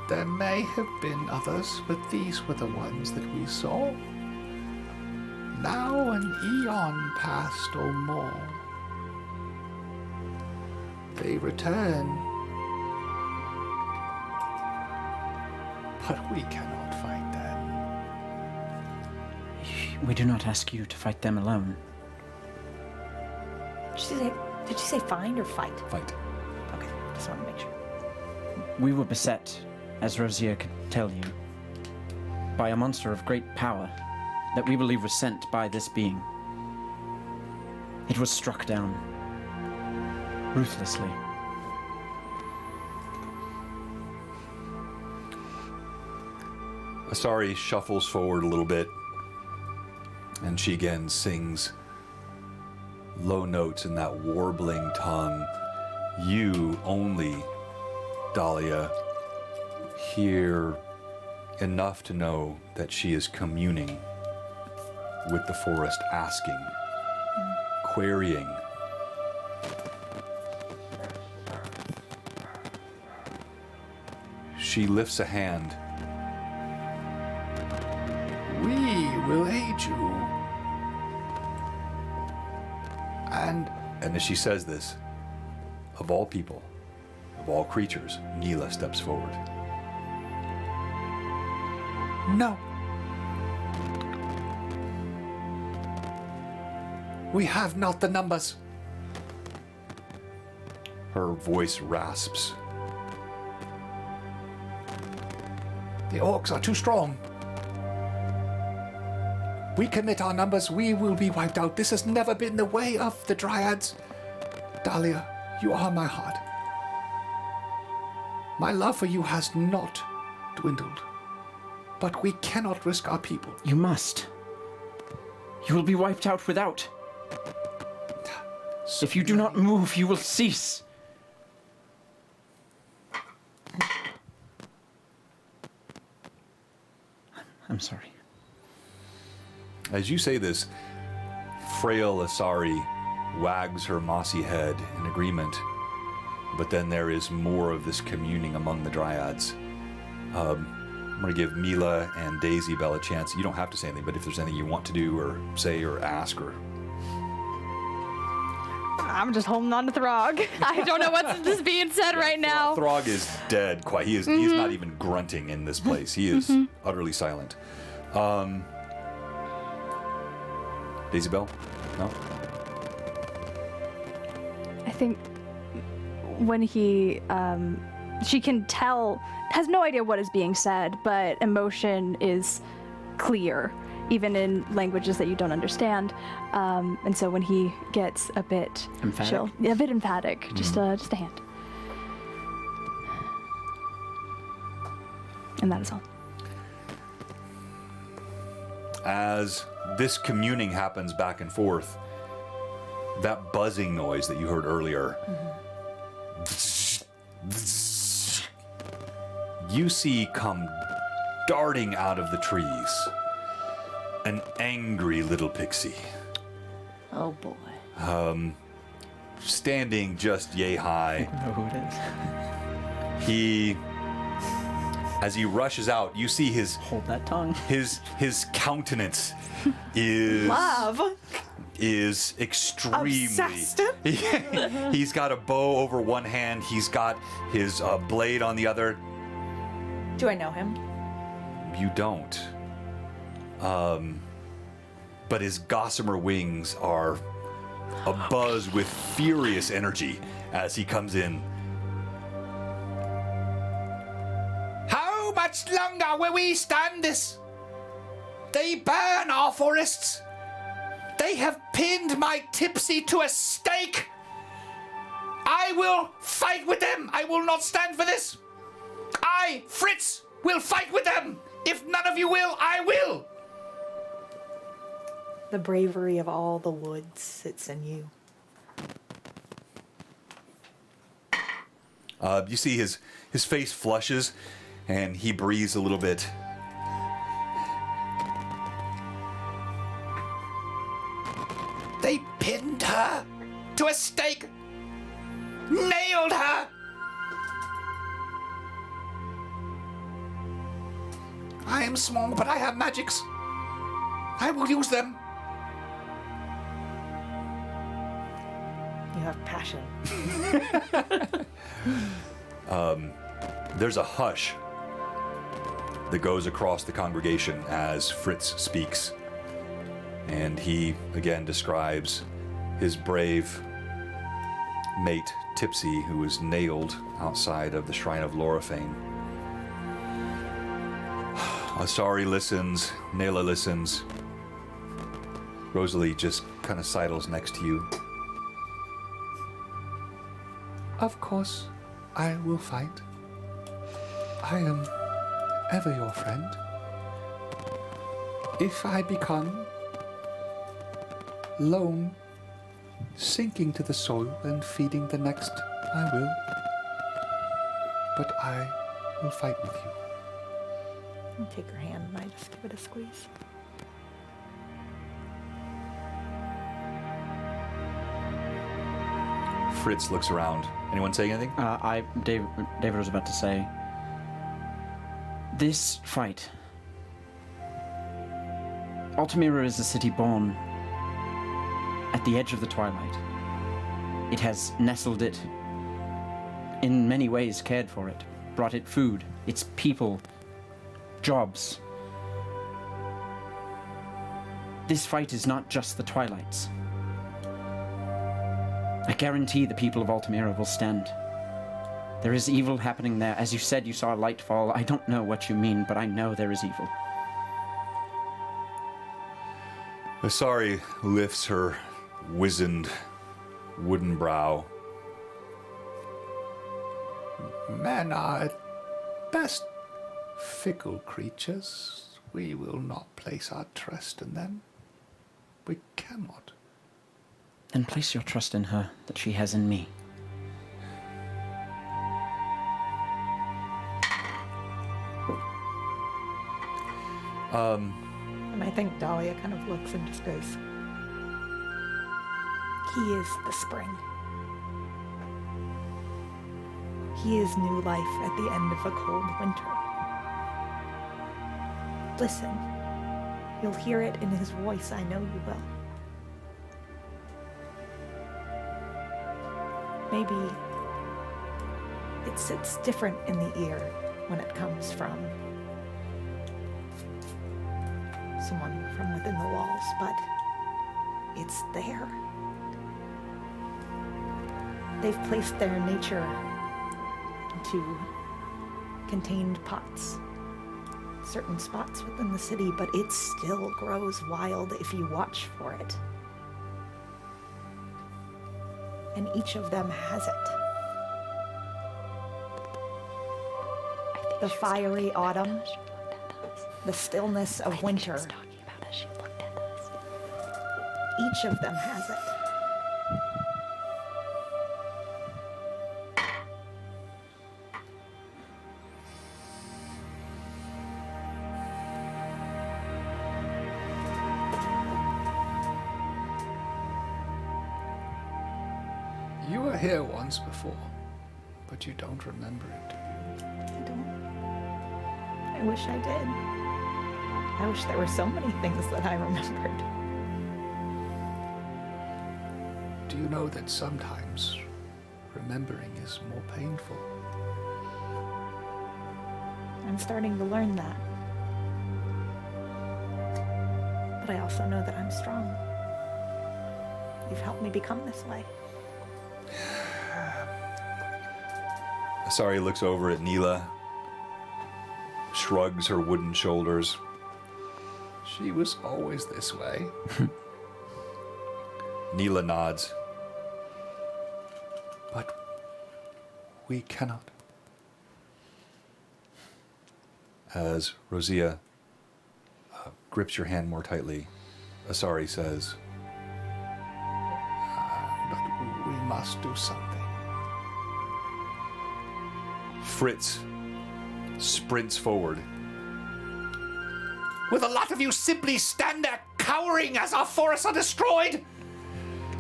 H: There may have been others, but these were the ones that we saw. Now an eon past or more. They return, but we cannot fight them.
F: We do not ask you to fight them alone.
D: Did she say find or fight?
C: Fight.
D: Okay, just want to make sure.
F: We were beset, as Rosier could tell you, by a monster of great power that we believe was sent by this being. It was struck down ruthlessly.
C: Asari shuffles forward a little bit, and she again sings low notes in that warbling tongue. You only, Dahlia, hear enough to know that she is communing with the forest, asking, querying. She lifts a hand.
H: We will aid you.
C: And as she says this, of all people, of all creatures, Neela steps forward.
H: No. We have not the numbers.
C: Her voice rasps.
H: The orcs are too strong. We commit our numbers, we will be wiped out. This has never been the way of the Dryads. Dahlia, you are my heart. My love for you has not dwindled. But we cannot risk our people.
F: You must. You will be wiped out without. If you do not move, you will cease. I'm sorry.
C: As you say this, frail Asari wags her mossy head in agreement, but then there is more of this communing among the Dryads. I'm going to give Mila and Daisy Bell a chance. You don't have to say anything, but if there's anything you want to do or say or ask or...
A: I'm just holding on to Throg. I don't know what's just being said right now.
C: Throg is dead. Quite. He is not even grunting in this place. He is utterly silent. Daisy Bell? No?
A: I think when he, she can tell, has no idea what is being said, but emotion is clear, even in languages that you don't understand. And so when he gets a bit
F: Emphatic?
A: a bit emphatic, just a hand. And that is all.
C: As this communing happens back and forth, that buzzing noise that you heard earlier, you see come darting out of the trees an angry little pixie.
E: Oh boy.
C: Standing just yay high.
F: I know who it is.
C: As he rushes out, you see his
F: Hold that tongue.
C: his countenance is
D: Love.
C: is extremely
D: Obsessed.
C: He's got a bow over one hand, he's got his blade on the other.
D: Do I know him?
C: You don't. But his gossamer wings are abuzz with furious energy as he comes in.
H: How much longer will we stand this? They burn our forests. They have pinned my tipsy to a stake. I will fight with them. I will not stand for this. I, Fritz, will fight with them. If none of you will, I will.
D: The bravery of all the woods sits in you.
C: You see his face flushes and he breathes a little bit.
H: They pinned her to a stake. Nailed her. I am small, but I have magics. I will use them.
D: You have passion.
C: There's a hush that goes across the congregation as Fritz speaks. And he again describes his brave mate, Tipsy, who was nailed outside of the shrine of Lorifane. Asari listens, Nayla listens. Rosalie just kind of sidles next to you.
H: Of course, I will fight. I am ever your friend. If I become lone, sinking to the soil and feeding the next, I will. But I will fight with you.
D: I'll take her hand and I just give it a squeeze.
C: Fritz looks around. Anyone saying anything?
F: David was about to say, this fight, Altamira is a city born at at the edge of the twilight. It has nestled it, in many ways cared for it, brought it food, its people, jobs. This fight is not just the Twilights. I guarantee the people of Altamira will stand. There is evil happening there. As you said, you saw light fall. I don't know what you mean, but I know there is evil.
C: Asari lifts her wizened wooden brow.
H: Men are at best fickle creatures. We will not place our trust in them. We cannot.
F: Then place your trust in her that she has in me.
D: And I think Dahlia kind of looks and just goes, he is the spring. He is new life at the end of a cold winter. Listen, you'll hear it in his voice, I know you will. Maybe it sits different in the ear when it comes from someone from within the walls, but it's there. They've placed their nature into contained pots, certain spots within the city, but it still grows wild if you watch for it. And each of them has it. The fiery autumn, the stillness of winter. Each of them has it.
H: You were here once before, but you don't remember it.
D: I don't. I wish I did. I wish there were so many things that I remembered.
H: Do you know that sometimes remembering is more painful?
D: I'm starting to learn that. But I also know that I'm strong. You've helped me become this way.
C: Asari looks over at Neela, shrugs her wooden shoulders.
H: She was always this way.
C: Neela nods.
H: But we cannot.
C: As Rosia grips your hand more tightly, Asari says,
H: But we must do something.
C: Fritz sprints forward.
H: Will the lot of you simply stand there cowering as our forests are destroyed?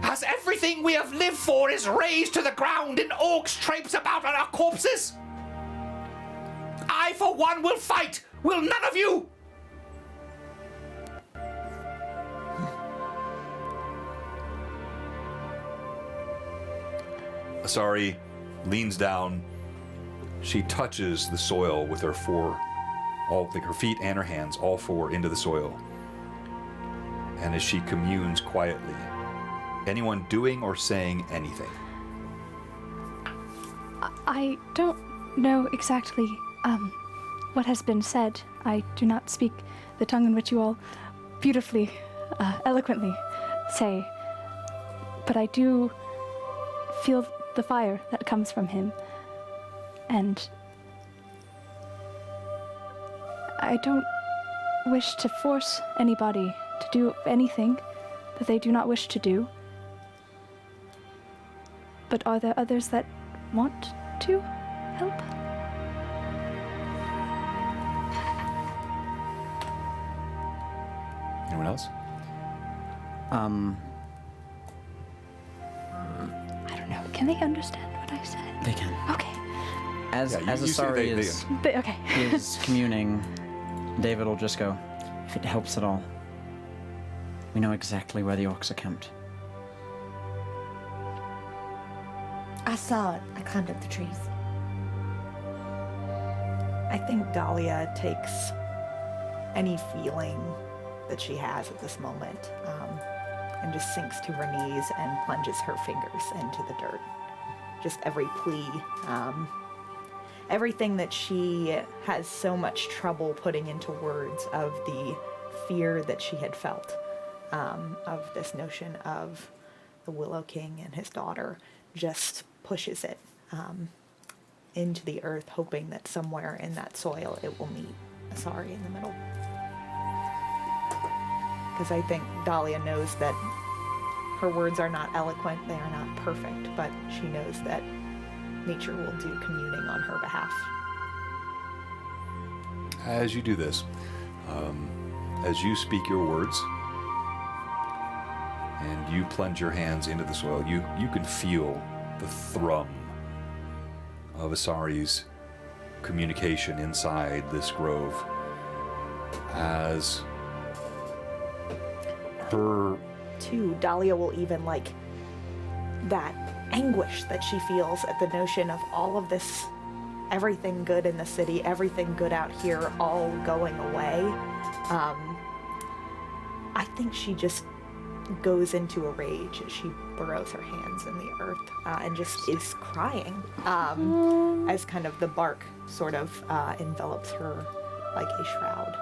H: As everything we have lived for is razed to the ground and orcs traipse about on our corpses? I, for one, will fight. Will none of you?
C: Asari leans down. She touches the soil with her her feet and her hands, all four, into the soil. And as she communes quietly, anyone doing or saying anything?
A: I don't know exactly what has been said. I do not speak the tongue in which you all beautifully, eloquently say. But I do feel the fire that comes from him. And I don't wish to force anybody to do anything that they do not wish to do. But are there others that want to help?
C: Anyone else?
A: I don't know. Can they understand what I said?
F: They can.
A: Okay.
F: As
C: Yeah,
F: as
C: you say
F: Asari
C: they-
F: is
A: Okay.
F: is communing, David will just go, if it helps at all, we know exactly where the orcs are camped.
E: I saw it. I climbed up the trees.
D: I think Dahlia takes any feeling that she has at this moment and just sinks to her knees and plunges her fingers into the dirt. Just every plea, everything that she has so much trouble putting into words of the fear that she had felt, of this notion of the Willow King and his daughter, just pushes it into the earth, hoping that somewhere in that soil it will meet Asari in the middle. Because I think Dahlia knows that her words are not eloquent, they are not perfect, but she knows that nature will do communing on her behalf.
C: As you do this, as you speak your words, and you plunge your hands into the soil, you can feel the thrum of Asari's communication inside this grove as her...
D: Too, Dahlia will even like that anguish that she feels at the notion of all of this, everything good in the city, everything good out here, all going away. I think she just goes into a rage as she burrows her hands in the earth and just is crying as kind of the bark sort of envelops her like a shroud.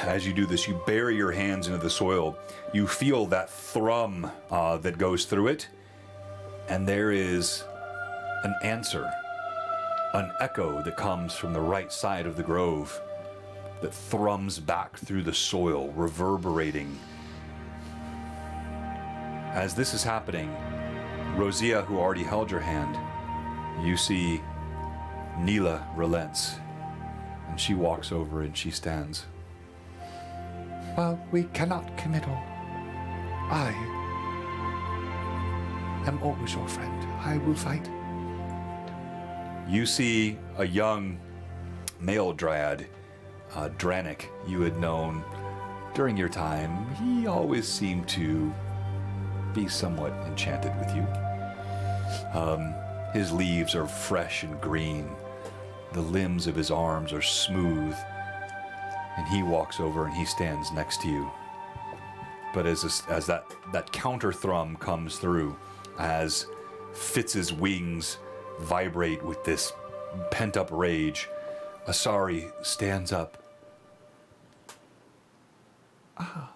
C: As you do this, you bury your hands into the soil. You feel that thrum that goes through it, and there is an answer, an echo that comes from the right side of the grove that thrums back through the soil, reverberating. As this is happening, Rosia, who already held your hand, you see Neela relents, and she walks over and she stands.
H: Well, we cannot commit all. I am always your friend. I will fight.
C: You see a young male dryad, Dranik, you had known during your time. He always seemed to be somewhat enchanted with you. His leaves are fresh and green. The limbs of his arms are smooth. And he walks over and he stands next to you. But as that counter thrum comes through, as Fitz's wings vibrate with this pent-up rage, Asari stands up. Ah.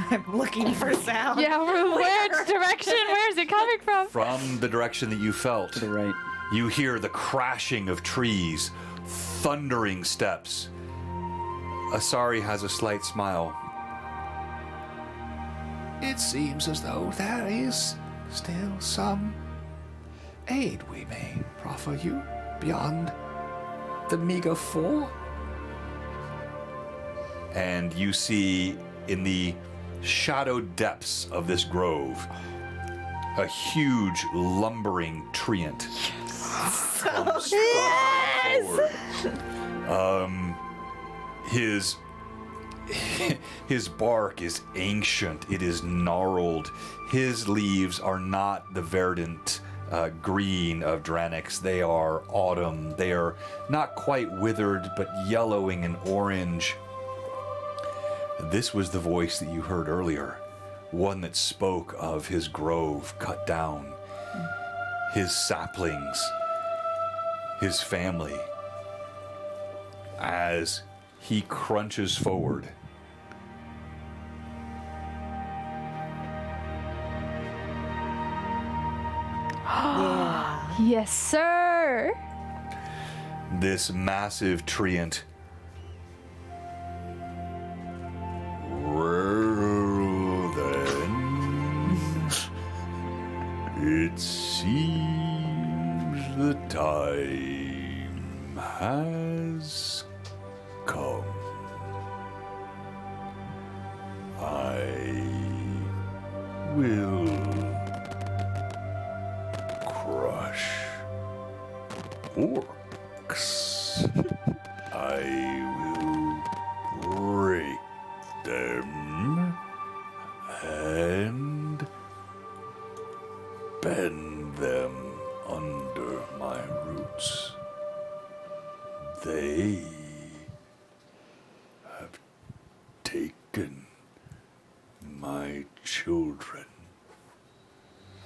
D: I'm looking for sound.
A: Yeah, which direction? Where's it coming from?
C: From the direction that you felt,
F: To the right.
C: you hear the crashing of trees, thundering steps. Asari has a slight smile.
H: It seems as though there is still some aid we may proffer you beyond the meager 4.
C: And you see in the shadowed depths of this grove a huge lumbering treant comes forward. His bark is ancient. It is gnarled. His leaves are not the verdant green of Dranik's. They are autumn. They are not quite withered, but yellowing and orange. This was the voice that you heard earlier, one that spoke of his grove cut down, his saplings, his family. As he crunches forward,
A: Yes, sir.
C: this massive treant. Well then, it seems the time has come. I will crush or spend them under my roots. They have taken my children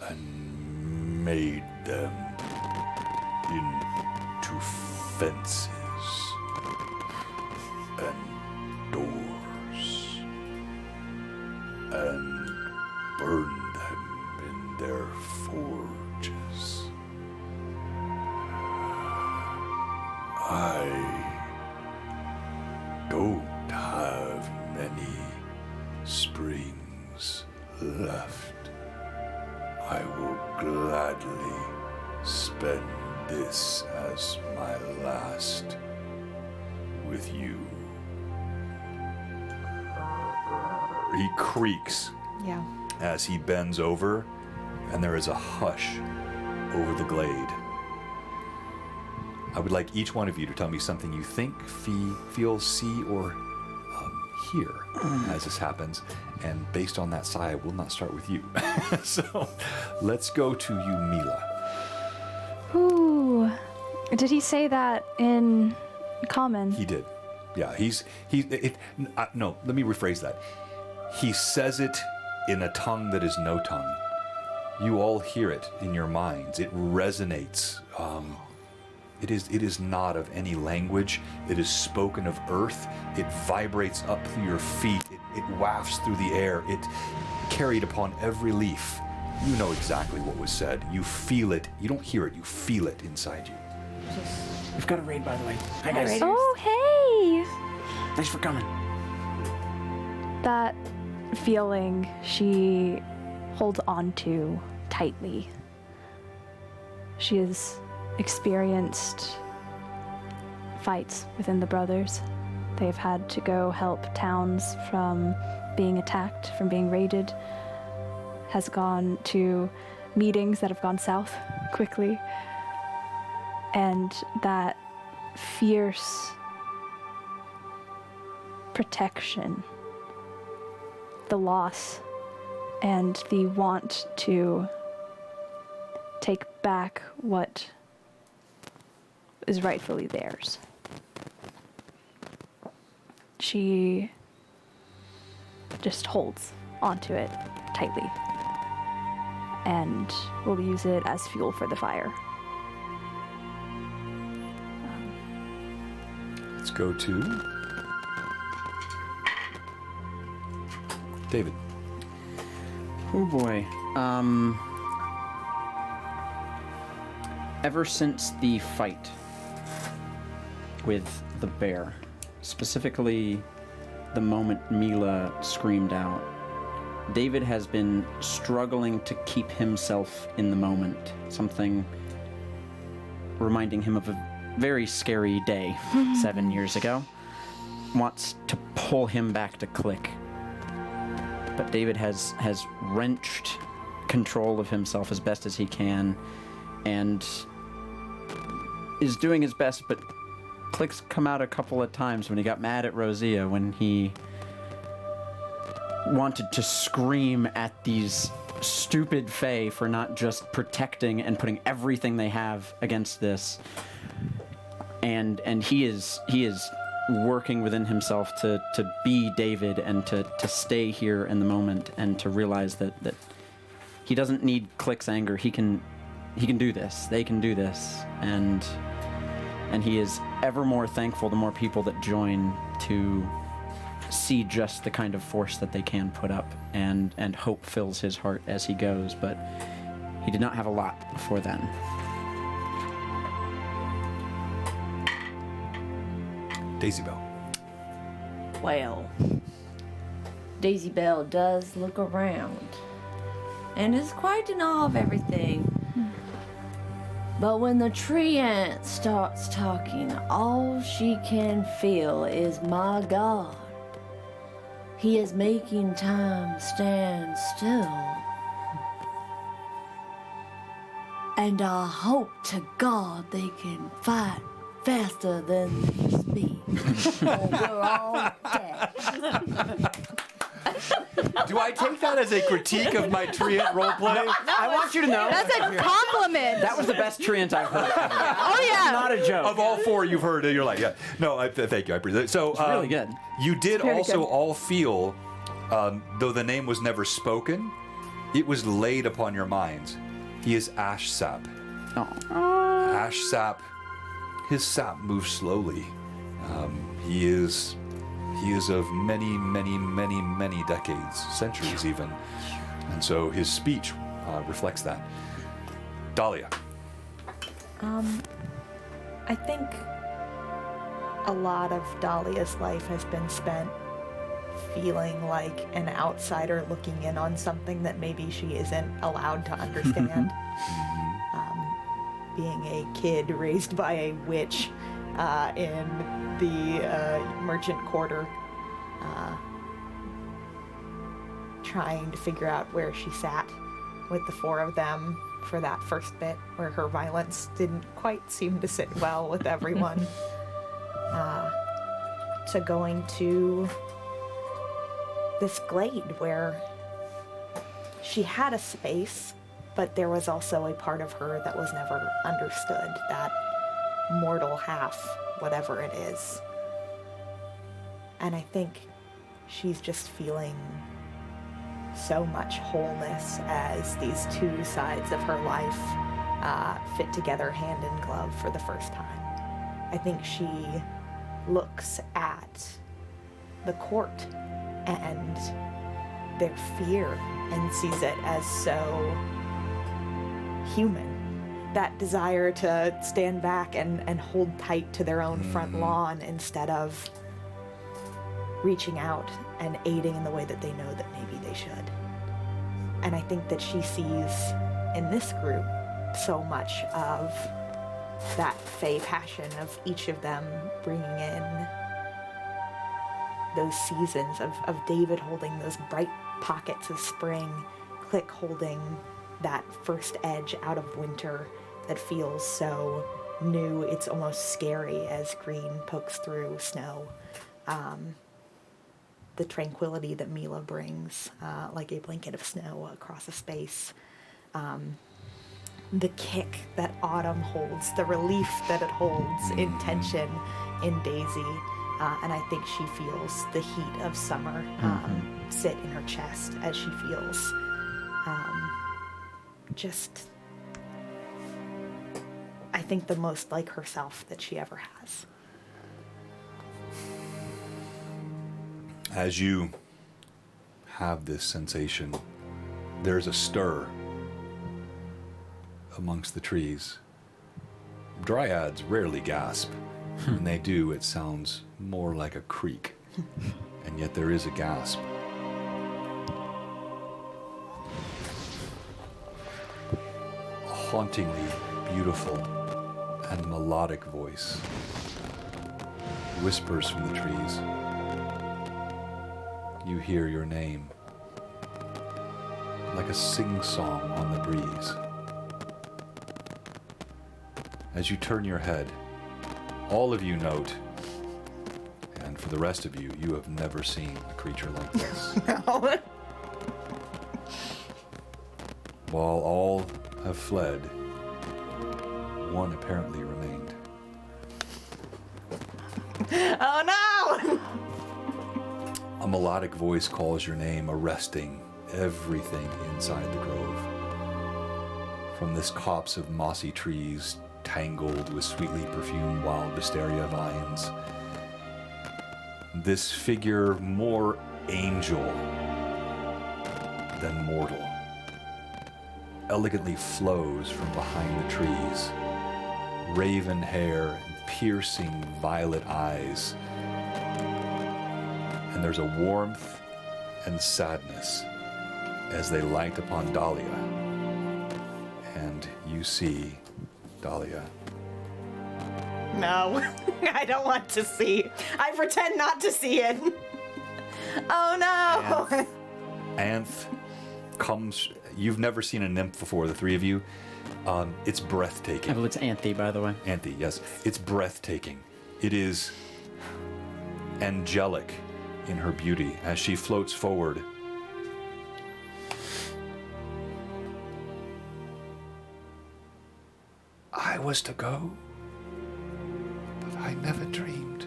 C: and made them into fences and doors and burned them in their forges. I don't have many springs left. I will gladly spend this as my last with you. He creaks
D: Yeah.
C: as he bends over, and there is a hush over the glade. I would like each one of you to tell me something you think, feel, see, or hear as this happens. And based on that sigh, I will not start with you. So let's go to you, Mila.
A: Ooh. Did he say that in common?
C: He did. Yeah, no, let me rephrase that. He says it in a tongue that is no tongue. You all hear it in your minds. It resonates. It is not of any language. It is spoken of earth. It vibrates up through your feet. It wafts through the air. It carried upon every leaf. You know exactly what was said. You feel it. You don't hear it. You feel it inside you.
F: We've got a raid, by the way. Hi, guys.
A: Oh, hey!
F: Thanks for coming.
A: That feeling she holds on to tightly. She has experienced fights within the brothers. They've had to go help towns from being attacked, from being raided. Has gone to meetings that have gone south quickly. And that fierce protection, the loss, and the want to take back what is rightfully theirs. She just holds onto it tightly and will use it as fuel for the fire.
C: Let's go to David.
F: Oh boy. Ever since the fight with the bear, specifically the moment Mila screamed out, David has been struggling to keep himself in the moment. Something reminding him of a very scary day 7 years ago. Wants to pull him back to click. But David has wrenched control of himself as best as he can and is doing his best, but clicks come out a couple of times when he got mad at Rosia, when he wanted to scream at these stupid Fae for not just protecting and putting everything they have against this. And he is working within himself to be David and to stay here in the moment and to realize that he doesn't need Click's anger. He can do this. They can do this. And he is ever more thankful the more people that join to see just the kind of force that they can put up, and hope fills his heart as he goes, but he did not have a lot before then.
C: Daisy Bell.
E: Well, Daisy Bell does look around and is quite in awe of everything. But when the tree ant starts talking, all she can feel is, my God, he is making time stand still. And I hope to God they can fight faster than they speak, or we're all dead.
C: Do I take that as a critique of my treant roleplay?
F: I want you to know
A: That's a compliment.
F: that was the best treant I've heard. Ever.
A: Oh yeah.
F: Not a joke.
C: Of all four you've heard, you're like, yeah. No, thank you. I appreciate it. So,
F: really good.
C: You did
A: very
C: also
A: good.
C: all feel, though the name was never spoken, it was laid upon your minds. He is Ash Sap.
F: Oh.
C: Ash Sap, his sap moves slowly. He is of many decades, centuries even. And so his speech reflects that. Dahlia.
D: I think a lot of Dahlia's life has been spent feeling like an outsider looking in on something that maybe she isn't allowed to understand. Being a kid raised by a witch in the merchant quarter, trying to figure out where she sat with the four of them for that first bit where her violence didn't quite seem to sit well with everyone, to going to this glade where she had a space, but there was also a part of her that was never understood, that mortal half, whatever it is. And I think she's just feeling so much wholeness as these two sides of her life fit together hand in glove for the first time. I think she looks at the court and their fear and sees it as so human. That desire to stand back and hold tight to their own front lawn instead of reaching out and aiding in the way that they know that maybe they should. And I think that she sees in this group so much of that fey passion of each of them bringing in those seasons of David holding those bright pockets of spring, Click holding that first edge out of winter that feels so new, it's almost scary as green pokes through snow. The tranquility that Mila brings, like a blanket of snow across a space. The kick that autumn holds, the relief that it holds in tension in Daisy. And I think she feels the heat of summer sit in her chest as she feels just, I think, the most like herself that she ever has.
C: As you have this sensation, there's a stir amongst the trees. Dryads rarely gasp. When they do, it sounds more like a creak. And yet there is a gasp. A hauntingly beautiful and melodic voice whispers from the trees. You hear your name, like a sing-song on the breeze. As you turn your head, all of you note, and for the rest of you, you have never seen a creature like this.
D: No.
C: While all have fled, one apparently remained.
D: Oh no!
C: A melodic voice calls your name, arresting everything inside the grove. From this copse of mossy trees, tangled with sweetly perfumed wild wisteria vines, this figure more angel than mortal elegantly flows from behind the trees, raven hair and piercing violet eyes. And there's a warmth and sadness as they light upon Dahlia. And you see Dahlia.
D: No, I don't want to see. I pretend not to see it. Oh no!
C: Anth comes. You've never seen a nymph before, the three of you. It's breathtaking.
F: I believe it's Anthe, by the way.
C: Anthe, yes. It's breathtaking. It is angelic in her beauty as she floats forward
H: I was to go, but I never dreamed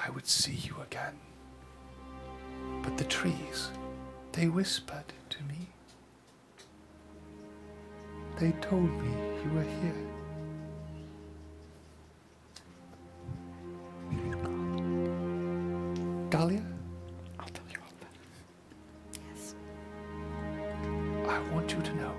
H: I would see you again. But the trees, they whispered to me. They told me you were here. Dahlia? I'll tell you all that.
D: Yes.
H: I want you to know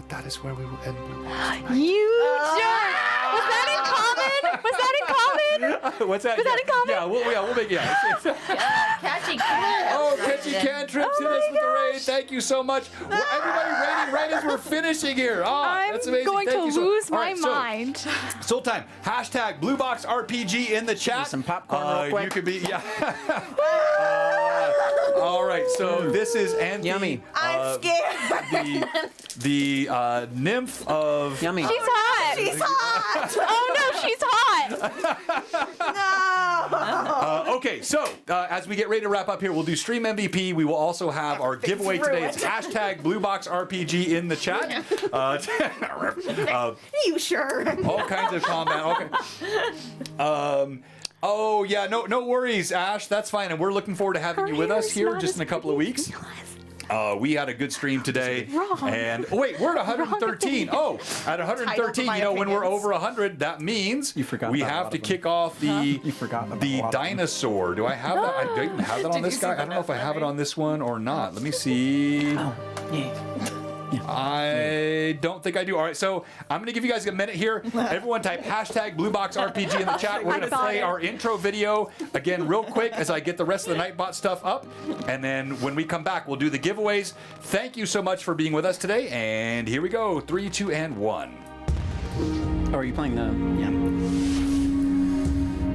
H: that is where we will end Blue Box tonight.
A: You jerk! Was that in common? Was that in common?
C: What's that?
A: Was that in common?
C: Yeah, we'll make
E: Catchy can.
C: Oh, catchy cantrips, hit us with the raid. Thank you so much. Well, everybody rating right as we're finishing here.
A: I'm
C: that's amazing.
A: going
C: Thank
A: to
C: you so
A: lose
C: All
A: my
C: right, so,
A: mind.
C: Soul time. Hashtag BlueBoxRPG in the chat.
F: Some popcorn real quick.
C: You could be, yeah. All right, so this is Anthony.
F: Yummy.
D: I'm scared.
C: The nymph of.
F: Yummy.
A: She's hot.
D: She's hot.
A: Oh no, she's hot.
D: No.
C: Okay, so as we get ready to wrap up here, we'll do Stream MVP. We will also have our giveaway today. It's hashtag BlueBoxRPG in the chat.
D: You sure?
C: All kinds of combat. Okay. Oh yeah, no worries, Ash. That's fine, and we're looking forward to having you with us here just in a couple of weeks. We had a good stream today, and wait, we're at 113. Oh, at 113, you know, when we're over 100, that means we have to kick off the dinosaur. Do I have that? I don't even have that on this guy. I don't know if I have it on this one or not. Let me see.
F: Oh, yeah.
C: I don't think I do. All right, so I'm going to give you guys a minute here. Everyone type hashtag BlueBoxRPG in the chat. We're going to play our intro video again real quick as I get the rest of the Nightbot stuff up. And then when we come back, we'll do the giveaways. Thank you so much for being with us today. And here we go. 3, 2, and 1.
F: Oh, are you playing the... Yeah.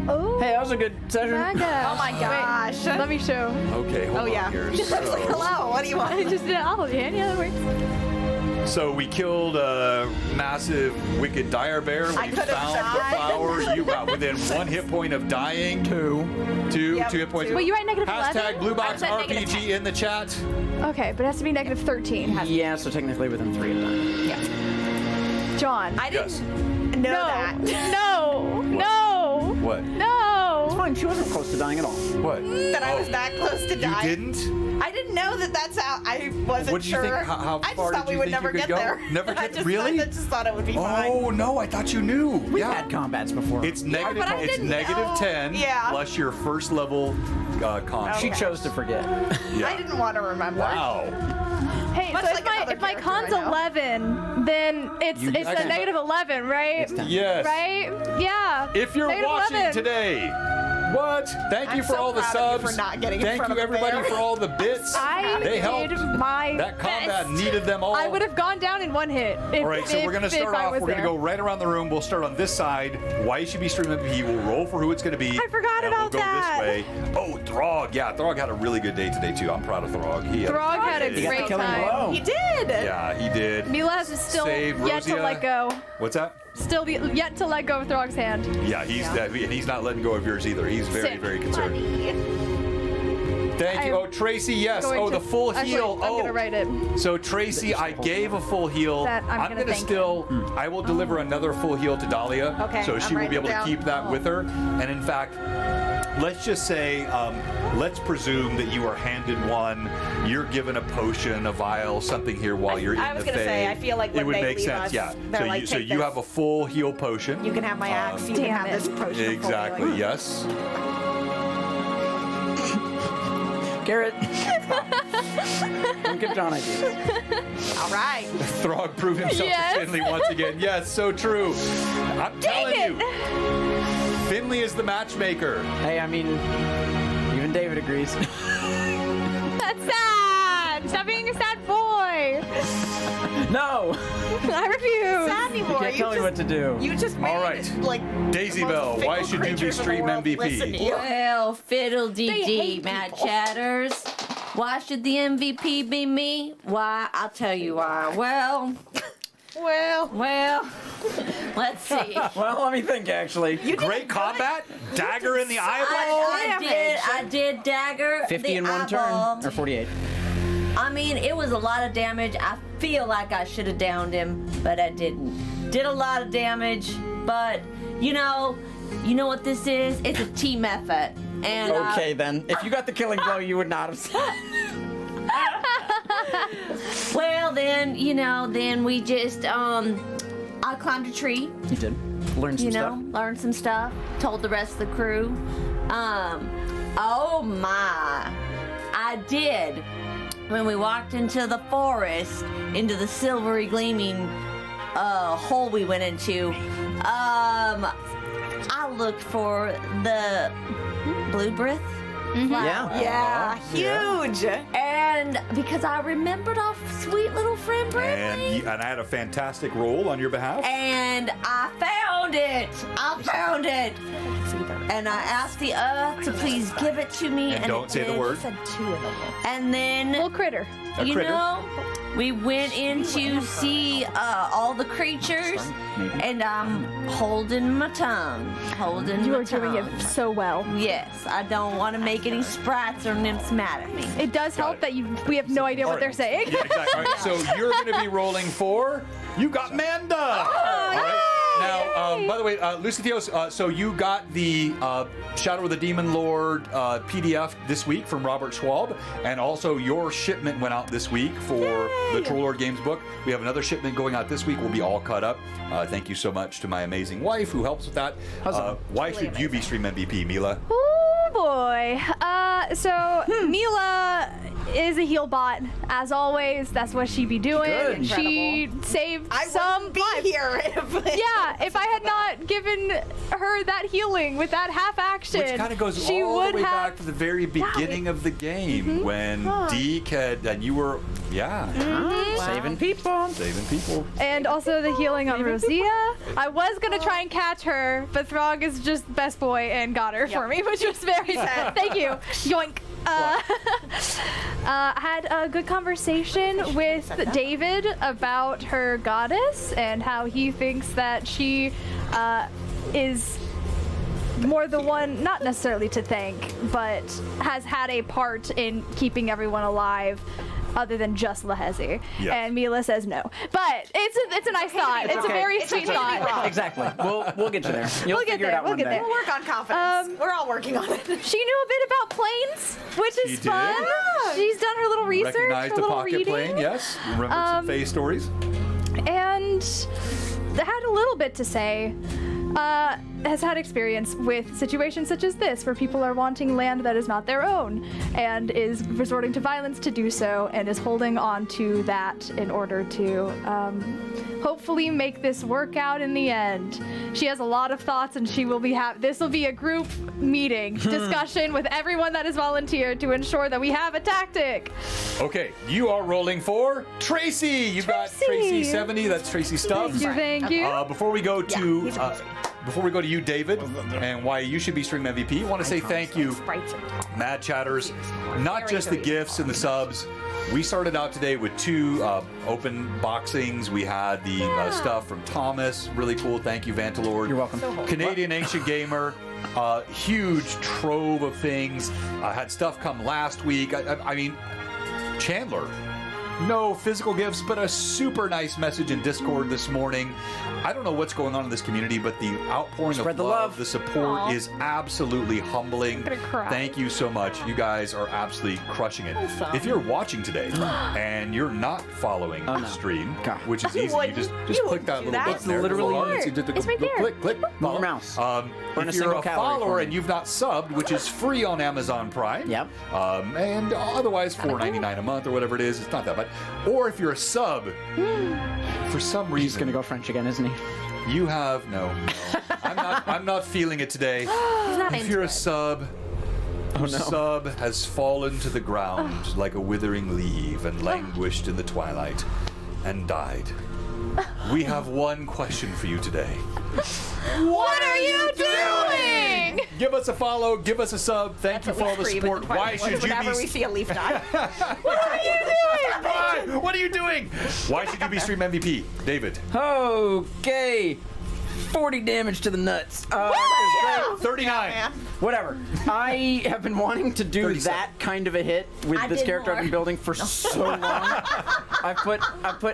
A: Oh.
F: Hey, that was a good session.
D: Oh my gosh.
A: Let me show.
C: Okay, hold on
D: yeah.
C: here.
D: I was like, hello, what do you want?
A: I just did all the that works.
C: So we killed a massive wicked dire bear.
D: I
C: We
D: could've
C: found the
D: died.
C: flower. You got within 1 hit point of dying. Two
D: Yep,
C: hit points.
D: 2.
A: Wait, you write negative
C: Hashtag
A: 11?
C: BlueBoxRPG in the chat.
A: Okay, but it has to be negative 13.
F: Yeah, so technically within 3 of them.
D: Yeah.
A: John.
D: I
C: Yes.
D: didn't know that.
A: No.
C: What?
A: No.
F: Fine, she wasn't close to dying at all.
C: What?
D: That I was that close to
C: You
D: die.
C: didn't?
D: I didn't know that that's how. I wasn't
C: What did you
D: sure.
C: think? How
D: I just
C: far
D: thought
C: did
D: we
C: you
D: would
C: think
D: never
C: you could
D: get
C: go?
D: there.
C: Never
D: I
C: get
D: just,
C: really?
D: I just thought it would be fine.
C: Oh no! I thought you knew.
F: We've had combats before.
C: It's negative.
D: but I
C: It's
D: didn't
C: negative
D: know.
C: 10
D: Yeah.
C: plus your first level con.
F: She
D: Okay.
F: chose to forget.
C: Yeah.
D: I didn't want to remember.
C: Wow.
A: Hey,
D: Much
A: so
D: like another
A: if my
D: character
A: con's
D: I know.
A: 11, then it's
F: You-
A: a
F: okay.
A: negative 11, right?
F: It's 10.
C: Yes.
A: Right? Yeah.
C: If you're
A: Negative
C: watching
A: 11.
C: today, what? Thank you
D: I'm
C: for
D: so
C: all the
D: proud of you
C: subs.
D: for not getting in
C: Thank
D: front
C: you
D: of a
C: everybody
D: bear.
C: for all the bits.
A: I
C: They helped.
A: did my
C: That combat
A: best.
C: needed them all.
A: I would have gone down in 1 hit. If,
C: All right, so we're going to start off. We're going to go right around the room. We'll start on this side. Why you should be streaming MVP. We'll roll for who it's going to be.
A: I forgot
C: and
A: about
C: we'll go
A: that.
C: this way. Oh, Throg. Yeah, Throg had a really good day today, too. I'm proud of Throg.
A: Throg had a
F: You got the
A: great
F: killing
A: time.
F: blow.
D: He did.
C: Yeah, he did.
A: Milas is still
C: Save
A: yet to
C: Rosia.
A: let go.
C: What's that?
A: Still yet to let go of Throg's hand.
C: Yeah, and he's not letting go of yours either. He's very,
A: Sick.
C: very concerned. Thank you.
A: I'm
C: Oh, Tracy, yes.
A: Going
C: Oh,
A: to-
C: the full
A: actually,
C: heal.
A: I'm
C: Oh,
A: gonna write it.
C: so Tracy, I gave a full heal.
A: That I'm gonna
C: gonna
A: thank
C: still, I will deliver another full heal to Dahlia.
D: Okay,
C: So
D: I'm
C: she will be
D: writing
C: able
D: it
C: to
D: down.
C: keep that with her. And in fact, let's just say, let's presume that you are handed one. You're given a potion, a vial, something here while you're
D: I
C: in
D: was
C: the
D: gonna say,
C: Fae.
D: I feel like
C: it
D: when
C: would
D: they
C: make
D: leave
C: sense.
D: us,
C: Yeah.
D: they're
C: So
D: like,
C: you
D: "Take
C: have
D: this.
C: a full heal potion.
D: You can have my axe. You can
A: Damn
D: have this
A: it.
D: potion. of
C: Exactly.
D: healing.
C: Yes.
F: Garrett. Don't give John ideas.
D: All right.
C: Throg proved himself
A: Yes.
C: to Finley once again. Yes, so true. I'm telling you, Finley is the matchmaker.
F: Hey, I mean, even David agrees.
A: That's sad. Stop being a sad boy.
F: No!
A: I refuse.
D: Sad
F: You
D: anymore.
F: can't tell me what to do.
D: You just made
C: right.
D: like
C: Daisy
D: the most
C: Bell, why
D: fickle
C: should you be
D: creatures in the
C: stream
D: world
C: MVP?
D: listen to you.
E: Well, fiddle dee
A: They
E: dee,
A: hate
E: Mad
A: people.
E: Chatters. Why should the MVP be me? Why? I'll tell you why. Well, let's see.
F: Well, let me think, actually.
C: Great combat, dagger in the eyeball.
E: I did dagger
F: 50
E: the
F: in one
E: eyeball.
F: turn? Or 48?
E: I mean, it was a lot of damage. I feel like I should have downed him, but I didn't. Did a lot of damage, but you know what this is? It's a team effort. And
F: Okay, then. If you got the killing blow, you would not have.
E: well, then then we just I climbed a tree.
F: You did. Learn some stuff.
E: Learned some stuff. Told the rest of the crew. Oh my, I did. When we walked into the forest, into the silvery gleaming hole we went into, I looked for the blue breath.
F: Yeah.
D: Huge.
E: And because I remembered our sweet little friend Bradley.
C: And I had a fantastic roll on your behalf.
E: And I found it. And I asked the earth to please give it to me.
C: And don't
E: it
C: say the
E: did.
C: word.
D: Said 2 of them.
E: And then,
A: Little critter.
C: A
E: you
C: critter.
E: know, we went in to see all the creatures. And I'm holding my tongue.
A: You are doing it so well.
E: Yes, I don't want to make any sprites or nymphs mad at me.
A: It does help that we have no idea what they're saying.
C: Yeah, exactly. All right, so you're going to be rolling for. You got Manda. All right. Now, by the way, Lucy Theos, so you got the Shadow of the Demon Lord PDF this week from Robert Schwab, and also your shipment went out this week for the Troll Lord Games book. We have another shipment going out this week. We'll be all caught up. Thank you so much to my amazing wife who helps with that. Why should you be Stream MVP, Mila?
A: Oh boy. So Mila is a heal bot, as always. That's what she be doing.
F: Good.
A: She saved
D: I
A: some
D: wouldn't be
A: lives.
D: here if
A: If I had not given her that healing with that half action,
C: Which kind of goes
A: she
C: all
A: would
C: the way
A: have.
C: back to the very beginning of the game when Deke had, and you were,
F: Saving people.
C: saving people.
A: And also the healing on Rosea. I was gonna try and catch her, but Throg is just best boy and got her for me, which was very sad. Thank you. Yoink. Had a good conversation with David about her goddess and how he thinks that she is more the one, not necessarily to thank, but has had a part in keeping everyone alive other than just Lahezi.
C: Yeah.
A: And Mila says no. But it's a nice thought. It's a very sweet
D: okay to be
A: thought.
D: wrong.
F: Exactly. We'll get you there. You'll
A: We'll get
F: figure
A: there,
F: it out
A: we'll
F: one
A: get
F: day.
A: there.
D: We'll work on confidence. We're all working on it.
A: She knew a bit about planes, which
C: She
A: is
C: did?
A: fun. She's done her little research,
C: Recognized
A: her
C: the
A: little
C: pocket
A: reading,
C: plane, yes. Remembered some Faye stories.
A: and had a little bit to say. Has had experience with situations such as this, where people are wanting land that is not their own, and is resorting to violence to do so, and is holding on to that in order to hopefully make this work out in the end. She has a lot of thoughts, and she will be this will be a group meeting discussion with everyone that is volunteered to ensure that we have a tactic.
C: Okay, you are rolling for Tracy. You got Tracy 70. That's Tracy Stubbs.
A: Thank you.
C: Before we go to
D: he's amazing.
C: before we go to you, David, and why you should be Stream MVP, I want to say thank you,
D: Sprites are
C: Mad Chatters. Not just the gifts and the subs. We started out today with 2 open boxings. We had the stuff from Thomas. Really cool. Thank you, Vantalord.
F: You're welcome.
C: Canadian Ancient Gamer. Huge trove of things. Had stuff come last week. I mean, Chandler. No physical gifts, but a super nice message in Discord this morning. I don't know what's going on in this community, but the outpouring
F: Spread
C: of
F: the love.
C: the support is absolutely humbling.
A: I'm gonna cry.
C: Thank you so much. You guys are absolutely crushing it.
D: Awesome.
C: If you're watching today and you're not following the stream,
F: God.
C: which is
D: You
C: easy, you
D: wouldn't.
C: just
D: You
C: click that
D: wouldn't do
C: little
D: that.
C: button
F: It's
C: there.
F: literally
C: Hold on,
A: here.
C: just
A: It's right there.
C: Click.
F: Move your mouse.
C: If
F: Burn a
C: you're
F: single
C: a
F: calorie for
C: follower
F: me.
C: and you've not subbed, which is free on Amazon Prime,
F: Yep.
C: and otherwise $4.99 a month or whatever it is, it's not that bad. Or if you're a sub, for some
F: He's
C: reason,
F: gonna go French again, isn't he?
C: you have no. I'm not feeling it today.
D: He's not
C: If
D: into
C: you're a
D: it.
C: sub, whose sub has fallen to the ground like a withering leaf and languished in the twilight and died. We have one question for you today.
A: What are you doing?
C: Give us a follow, give us a sub. Thank you for all the support. Why should you
D: Whenever we
C: be
D: see a leaf die.
C: Why? What are you doing? Why should you be Stream MVP? David.
F: Okay. 40 damage to the nuts.
C: 39.
F: Whatever. I have been wanting to do
C: 37.
F: that kind of a hit with
E: I
F: this
E: did
F: character I've been
E: more.
F: building for so long. I've put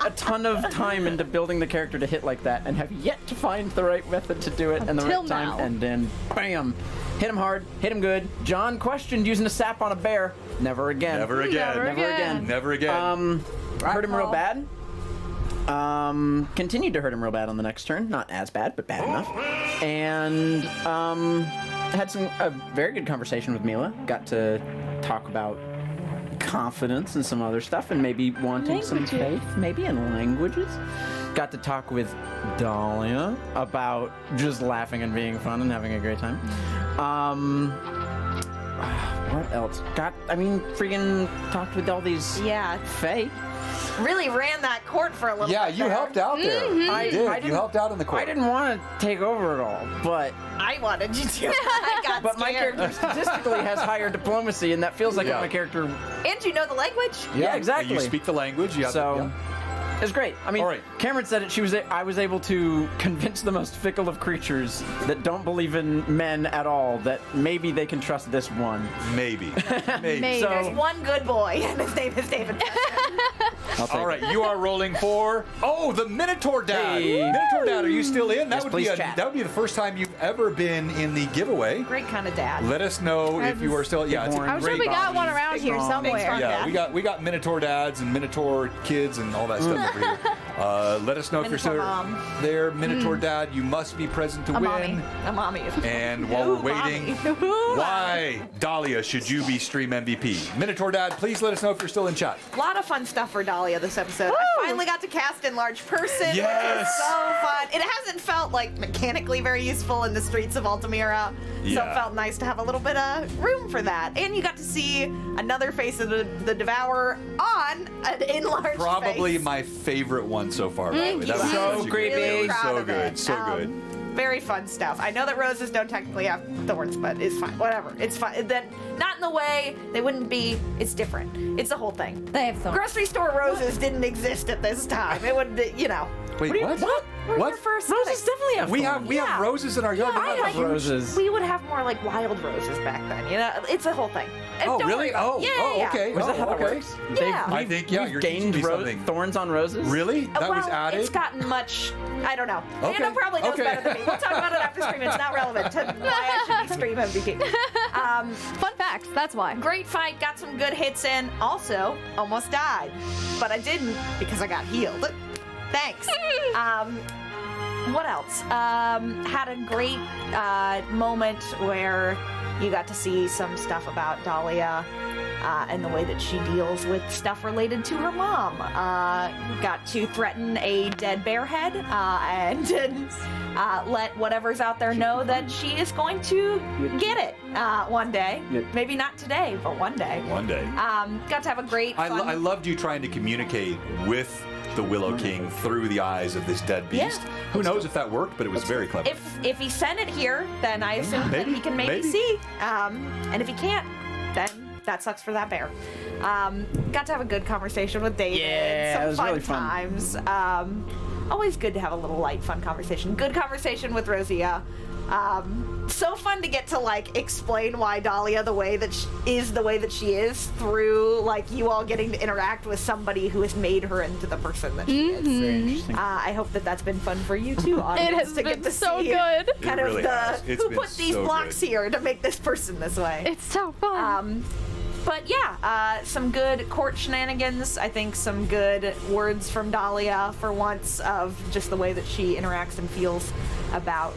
F: a ton of time into building the character to hit like that, and have yet to find the right method to do it and the
A: Until
F: right time.
A: now.
F: And then, bam, hit him hard, hit him good. John questioned using a sap on a bear. Never again.
C: Never again.
A: Never
F: Never again.
C: Never again.
F: Hurt him real bad. Continued to hurt him real bad on the next turn. Not as bad, but bad enough. And had a very good conversation with Mila. Got to talk about confidence and some other stuff, and maybe wanting some faith, maybe in languages. Got to talk with Dahlia about just laughing and being fun and having a great time. What else? Freaking talked with all these Fae.
D: Really ran that court for a little
C: Yeah,
D: bit.
C: you
D: there.
C: helped out there. You
F: I
C: did.
F: didn't-
C: You helped out in the court.
F: I didn't want to take over it all, but
D: I wanted you to. I got
F: but my
D: scared.
F: character statistically has higher diplomacy, and that feels like
C: Yeah.
F: what my character.
D: And you know the language?
F: Yeah, exactly.
C: You speak the language. You have
F: So
C: to,
F: it was great. I mean,
C: All right.
F: Cameron said it. I was able to convince the most fickle of creatures that don't believe in men at all that maybe they can trust this one.
C: Maybe. Maybe.
A: Maybe.
F: So
D: There's one good boy, and his name is David.
F: I'll take
C: All
F: it.
C: right, you are rolling for the Minotaur Dad.
F: Hey.
C: Minotaur Dad, are you still in?
F: Yes, please chat.
C: That would be the first time you've ever been in the giveaway.
D: Great kind of dad.
C: Let us know if you are still. Yeah, it's a
F: born.
A: I'm sure
C: great
A: we got
C: body.
A: one around here
F: strong.
D: Big
A: somewhere.
D: strong
C: Yeah,
D: dad.
C: we got Minotaur dads and Minotaur kids and all that stuff over here. Let us know if you're
D: Minotaur
C: still
D: mom.
C: there. Minotaur Dad, you must be present to
D: A
C: win.
D: mommy. A mommy.
C: And while we're waiting,
D: Mommy.
C: why, Dahlia, should you be stream MVP? Minotaur Dad, please let us know if you're still in chat.
D: A lot of fun stuff for Dahlia this episode. I finally got to cast in large person. Which
C: Yes!
D: is so fun. It hasn't felt like mechanically very useful in the streets of Altamira. So
C: Yeah.
D: it felt nice to have a little bit of room for that. And you got to see another face of the Devourer on an enlarged
C: Probably
D: face.
C: my favorite one so far. By the way.
D: Thank
C: That
D: you.
C: was
F: So
C: such a
F: creepy.
C: Good,
D: Really
C: it was
D: proud
C: so
D: of
C: good.
D: it.
C: So good.
D: Very fun stuff. I know that roses don't technically have thorns, but it's fine. Whatever. It's fine. Then not in the way they wouldn't be. It's different. It's the whole thing.
E: They have thorns.
D: Grocery store roses didn't exist at this time. It would,
C: Wait, what?
D: We're
C: What?
D: here for
F: Roses
D: aesthetics.
F: definitely have
C: We
F: thorns.
C: have we have roses in our yard.
D: Yeah,
C: We
D: I
C: don't
D: like
C: have
F: roses.
D: We would have more like wild roses back then. You know, it's a whole thing. And
C: Oh,
D: don't worry
C: really?
D: about it. Yeah,
C: okay.
F: Was that how that
C: okay.
F: works?
D: Yeah.
C: I think, yeah,
F: we've
C: you're teaching
F: gained
C: me something.
F: thorns on roses.
C: Really? That was
D: well,
C: added?
D: it's gotten much. I don't know.
C: Okay,
D: Anna probably knows
C: okay.
D: better than me. We'll talk about it after stream. It's not relevant to why I should be stream MVP.
A: Fun facts, that's why.
D: Great fight, got some good hits in. Also, almost died, but I didn't because I got healed. Thanks. What else? Had a great moment where you got to see some stuff about Dahlia and the way that she deals with stuff related to her mom. Got to threaten a dead bear head and let whatever's out there know that she is going to get it one day. Maybe not today, but one day.
C: One day.
D: Got to have a great fun...
C: I loved you trying to communicate with the Willow King through the eyes of this dead beast.
D: Yeah.
C: Who knows if that worked, but it was very clever.
D: If he sent it here, then I assume that
C: Maybe,
D: he can maybe
C: maybe.
D: see. And if he can't, then that sucks for that bear. Got to have a good conversation with David.
F: Yeah,
D: some
F: it was
D: fun
F: really fun.
D: times. Always good to have a little light, fun conversation. Good conversation with Rosia. So fun to get to like explain why Dahlia the way that she is through like you all getting to interact with somebody who has made her into the person that she is.
F: Very interesting.
D: I hope that that's been fun for you too, audience.
A: It has
D: to get
A: been
D: to
A: so
D: see
A: good.
D: Kind
C: It
D: of
C: really
D: the
C: has. It's
D: who
C: been
D: put these
C: so
D: blocks
C: good.
D: here to make this person this way.
A: It's so fun.
D: But yeah, some good court shenanigans. I think some good words from Dahlia for once of just the way that she interacts and feels about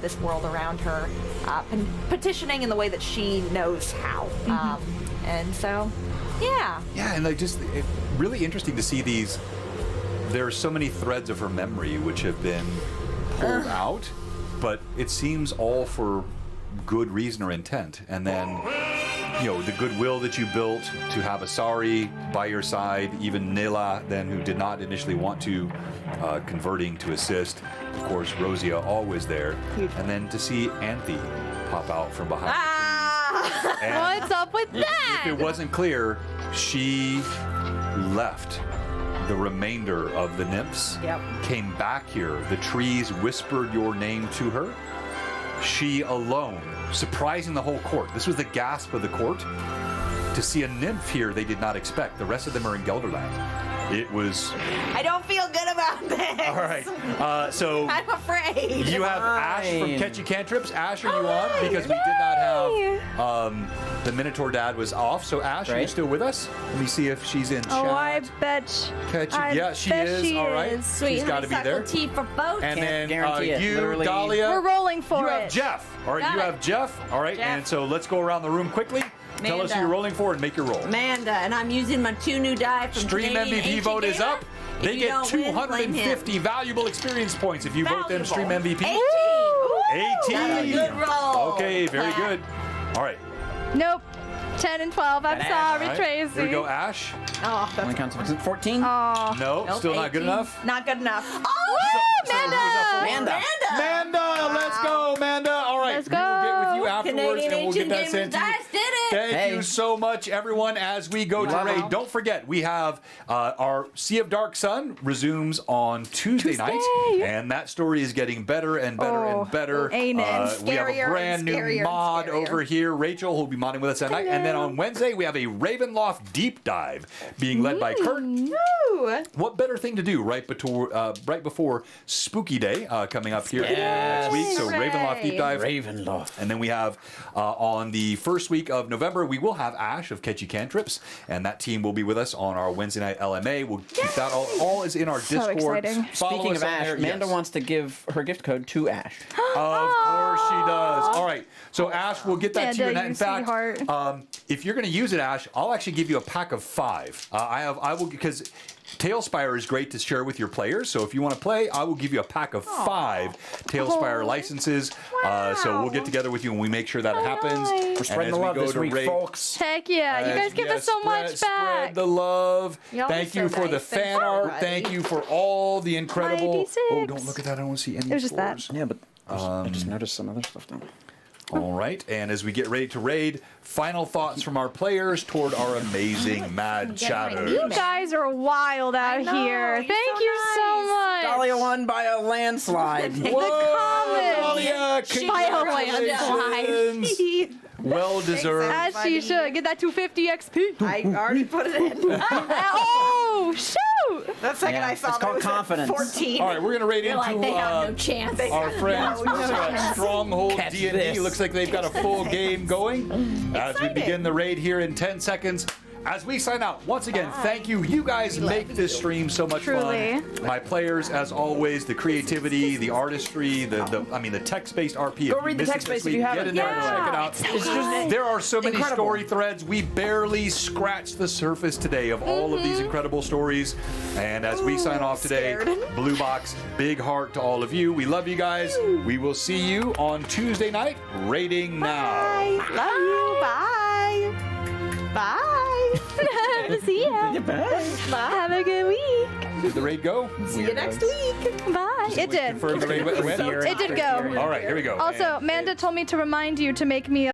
D: this world around her. Petitioning in the way that she knows how. And so, yeah.
C: Yeah, and really interesting to see these. There are so many threads of her memory which have been pulled out, but it seems all for good reason or intent. And then, the goodwill that you built to have Asari by your side, even Nila, then who did not initially want to, converting to assist. Of course, Rosia always there, and then to see Anthe pop out from behind.
D: Ah!
C: And
A: What's up with
C: if
A: that?
C: it wasn't clear, she left the remainder of the nymphs
D: Yep.
C: came back here. The trees whispered your name to her. She alone, surprising the whole court. This was the gasp of the court. To see a nymph here they did not expect. The rest of them are in Gelderland. It was...
D: I don't feel good about this.
C: All right. So
D: I'm afraid.
C: you have Ash from
F: Fine.
C: Catchy Cantrips. Ash, are you on? Because we did not have... the Minotaur Dad was off. So Ash, are you
F: Right.
C: still with us? Let me see if she's in chat.
A: Oh, I bet.
C: Catchy.
A: I
C: Yeah, she
A: bet
C: is.
A: she
C: All right.
A: is.
E: Sweet
C: She's got to be there.
E: honeysuckle tea for both.
C: And
F: Can't
C: then
F: guarantee it,
C: you,
F: literally.
C: Dahlia.
A: We're rolling for
C: You
A: it.
C: have Jeff. All right,
E: Got
C: you
E: it.
C: have Jeff. All right,
E: Jeff.
C: and so let's go around the room quickly. Tell us who
E: Amanda.
C: you're rolling for and make your roll.
E: Amanda, and I'm using my 2 new die from
C: Stream
E: Canadian
C: MVP
E: Ancient
C: vote is
E: Data.
C: up.
E: If
C: They
E: you
C: get
E: don't win, blame him.
C: 250 valuable experience points if you vote them Stream MVP.
E: 18.
C: 18.
E: That's a good roll.
C: Okay, very good. All right.
A: Nope. 10 and 12. I'm
F: Badass.
A: sorry,
C: All right.
A: Tracy.
C: Here we go, Ash.
D: Oh,
F: Only
D: that's
F: counts 14.
A: Oh.
C: No,
E: Nope,
C: still not good
E: 18.
C: enough.
D: not good enough.
A: Amanda!
C: Amanda, let's go, Amanda. All right,
A: Let's
C: we will get with you
A: go.
C: afterwards,
E: Canadian
C: and we'll get
E: Ancient
C: that
E: Gamers
C: sent to you.
E: Dice did it.
C: Thank
F: Hey.
C: you so much, everyone. As we go to
F: Wow.
C: raid, don't forget we have our Sea of Dark Sun resumes on Tuesday night, and that story is getting better and better
A: Oh,
C: and better.
A: amen.
C: We have a
D: Scarier
C: brand
D: and
C: new
D: scarier and
C: mod
D: scarier.
C: over here, Rachel, who'll be modding with us that night, and then on Wednesday we have a Ravenloft deep dive being led by Kurt.
D: Ooh.
C: What better thing to do right before Spooky Day coming up here next week? So
A: Hooray.
C: Ravenloft deep dive.
F: Ravenloft.
C: And then we have on the first week of November, we will have Ash of Catchy Cantrips, and that team will be with us on our Wednesday night LMA. We'll keep that all is in our
A: So
C: Discord.
A: exciting.
C: Follow
F: Speaking
C: us
F: of
C: on
F: Ash,
C: there.
F: Amanda
C: Yes.
F: wants to give her gift code to Ash.
C: Of course she does. All right. So Ash, we'll get that to you.
A: Amanda,
C: And in
A: you
C: fact,
A: sweetheart.
C: if you're going to use it, Ash, I'll actually give you a pack of 5. I will because Tailspire is great to share with your players. So if you want to play, I will give you a pack of 5 Tailspire
A: Oh.
C: licenses. So we'll get together with you and we make sure that happens.
A: nice.
C: And
F: We're spreading
C: as
F: the
C: we
F: love
C: go
F: this
C: to
F: week,
C: raid-
F: folks.
A: Heck yeah. You guys give us so much
C: spread
A: back.
C: the love.
D: Y'all
C: Thank
D: are
C: you
D: so
C: for the
D: nice and
C: fan
D: so
C: art.
D: ruddy.
C: Thank you for all the incredible.
A: 96.
C: Oh, don't look at that. I don't want to see any
A: It was just that.
C: scores.
F: Yeah, but I just noticed some other stuff down there.
C: All right, and as we get ready to raid, final thoughts from our players toward our amazing Mad Chatter.
A: You guys are wild out
D: know,
A: here.
D: you're
A: Thank
D: so
A: you so much.
F: Dahlia won by a landslide.
A: comments.
C: Dahlia,
A: By a
C: congratulations. Well deserved.
A: As she should. Get that 250 XP.
D: I already put it in.
A: Oh, shoot.
D: The second
F: Yeah,
D: I saw
F: it's
D: that
F: called
D: was at
F: confidence.
D: 14.
C: All right, we're gonna raid
E: You're
C: into
E: like, they have no chance.
C: our friends
D: No,
C: over at Stronghold
F: Catch
C: D&D.
F: this.
C: Looks like they've got a full game going. As we
D: Excited.
C: begin the raid here in 10 seconds. As we sign out, once again, thank you. You guys make this stream so much
A: Truly.
C: fun. My players, as always, the creativity, the artistry, the text-based RP.
F: Go
C: If you
F: read the
C: missed it
F: text-based
C: this
F: if you
C: week,
F: haven't.
C: Get in there and
A: Yeah.
C: check it out.
F: It's just
C: There are so many
F: incredible.
C: story threads. We barely scratched the surface today of all of these incredible stories. And as we sign off today,
D: scared.
C: Blue Box, big heart to all of you. We love you guys. We will see you on Tuesday night, raiding now.
D: Bye. Love you. Bye. Bye.
A: See ya. Have a good week.
C: Did the raid go?
D: See you next week.
A: Bye. It did.
C: Confirm the raid went?
A: It did go.
C: All right, here we go.
A: Also, Amanda told me to remind you to make me a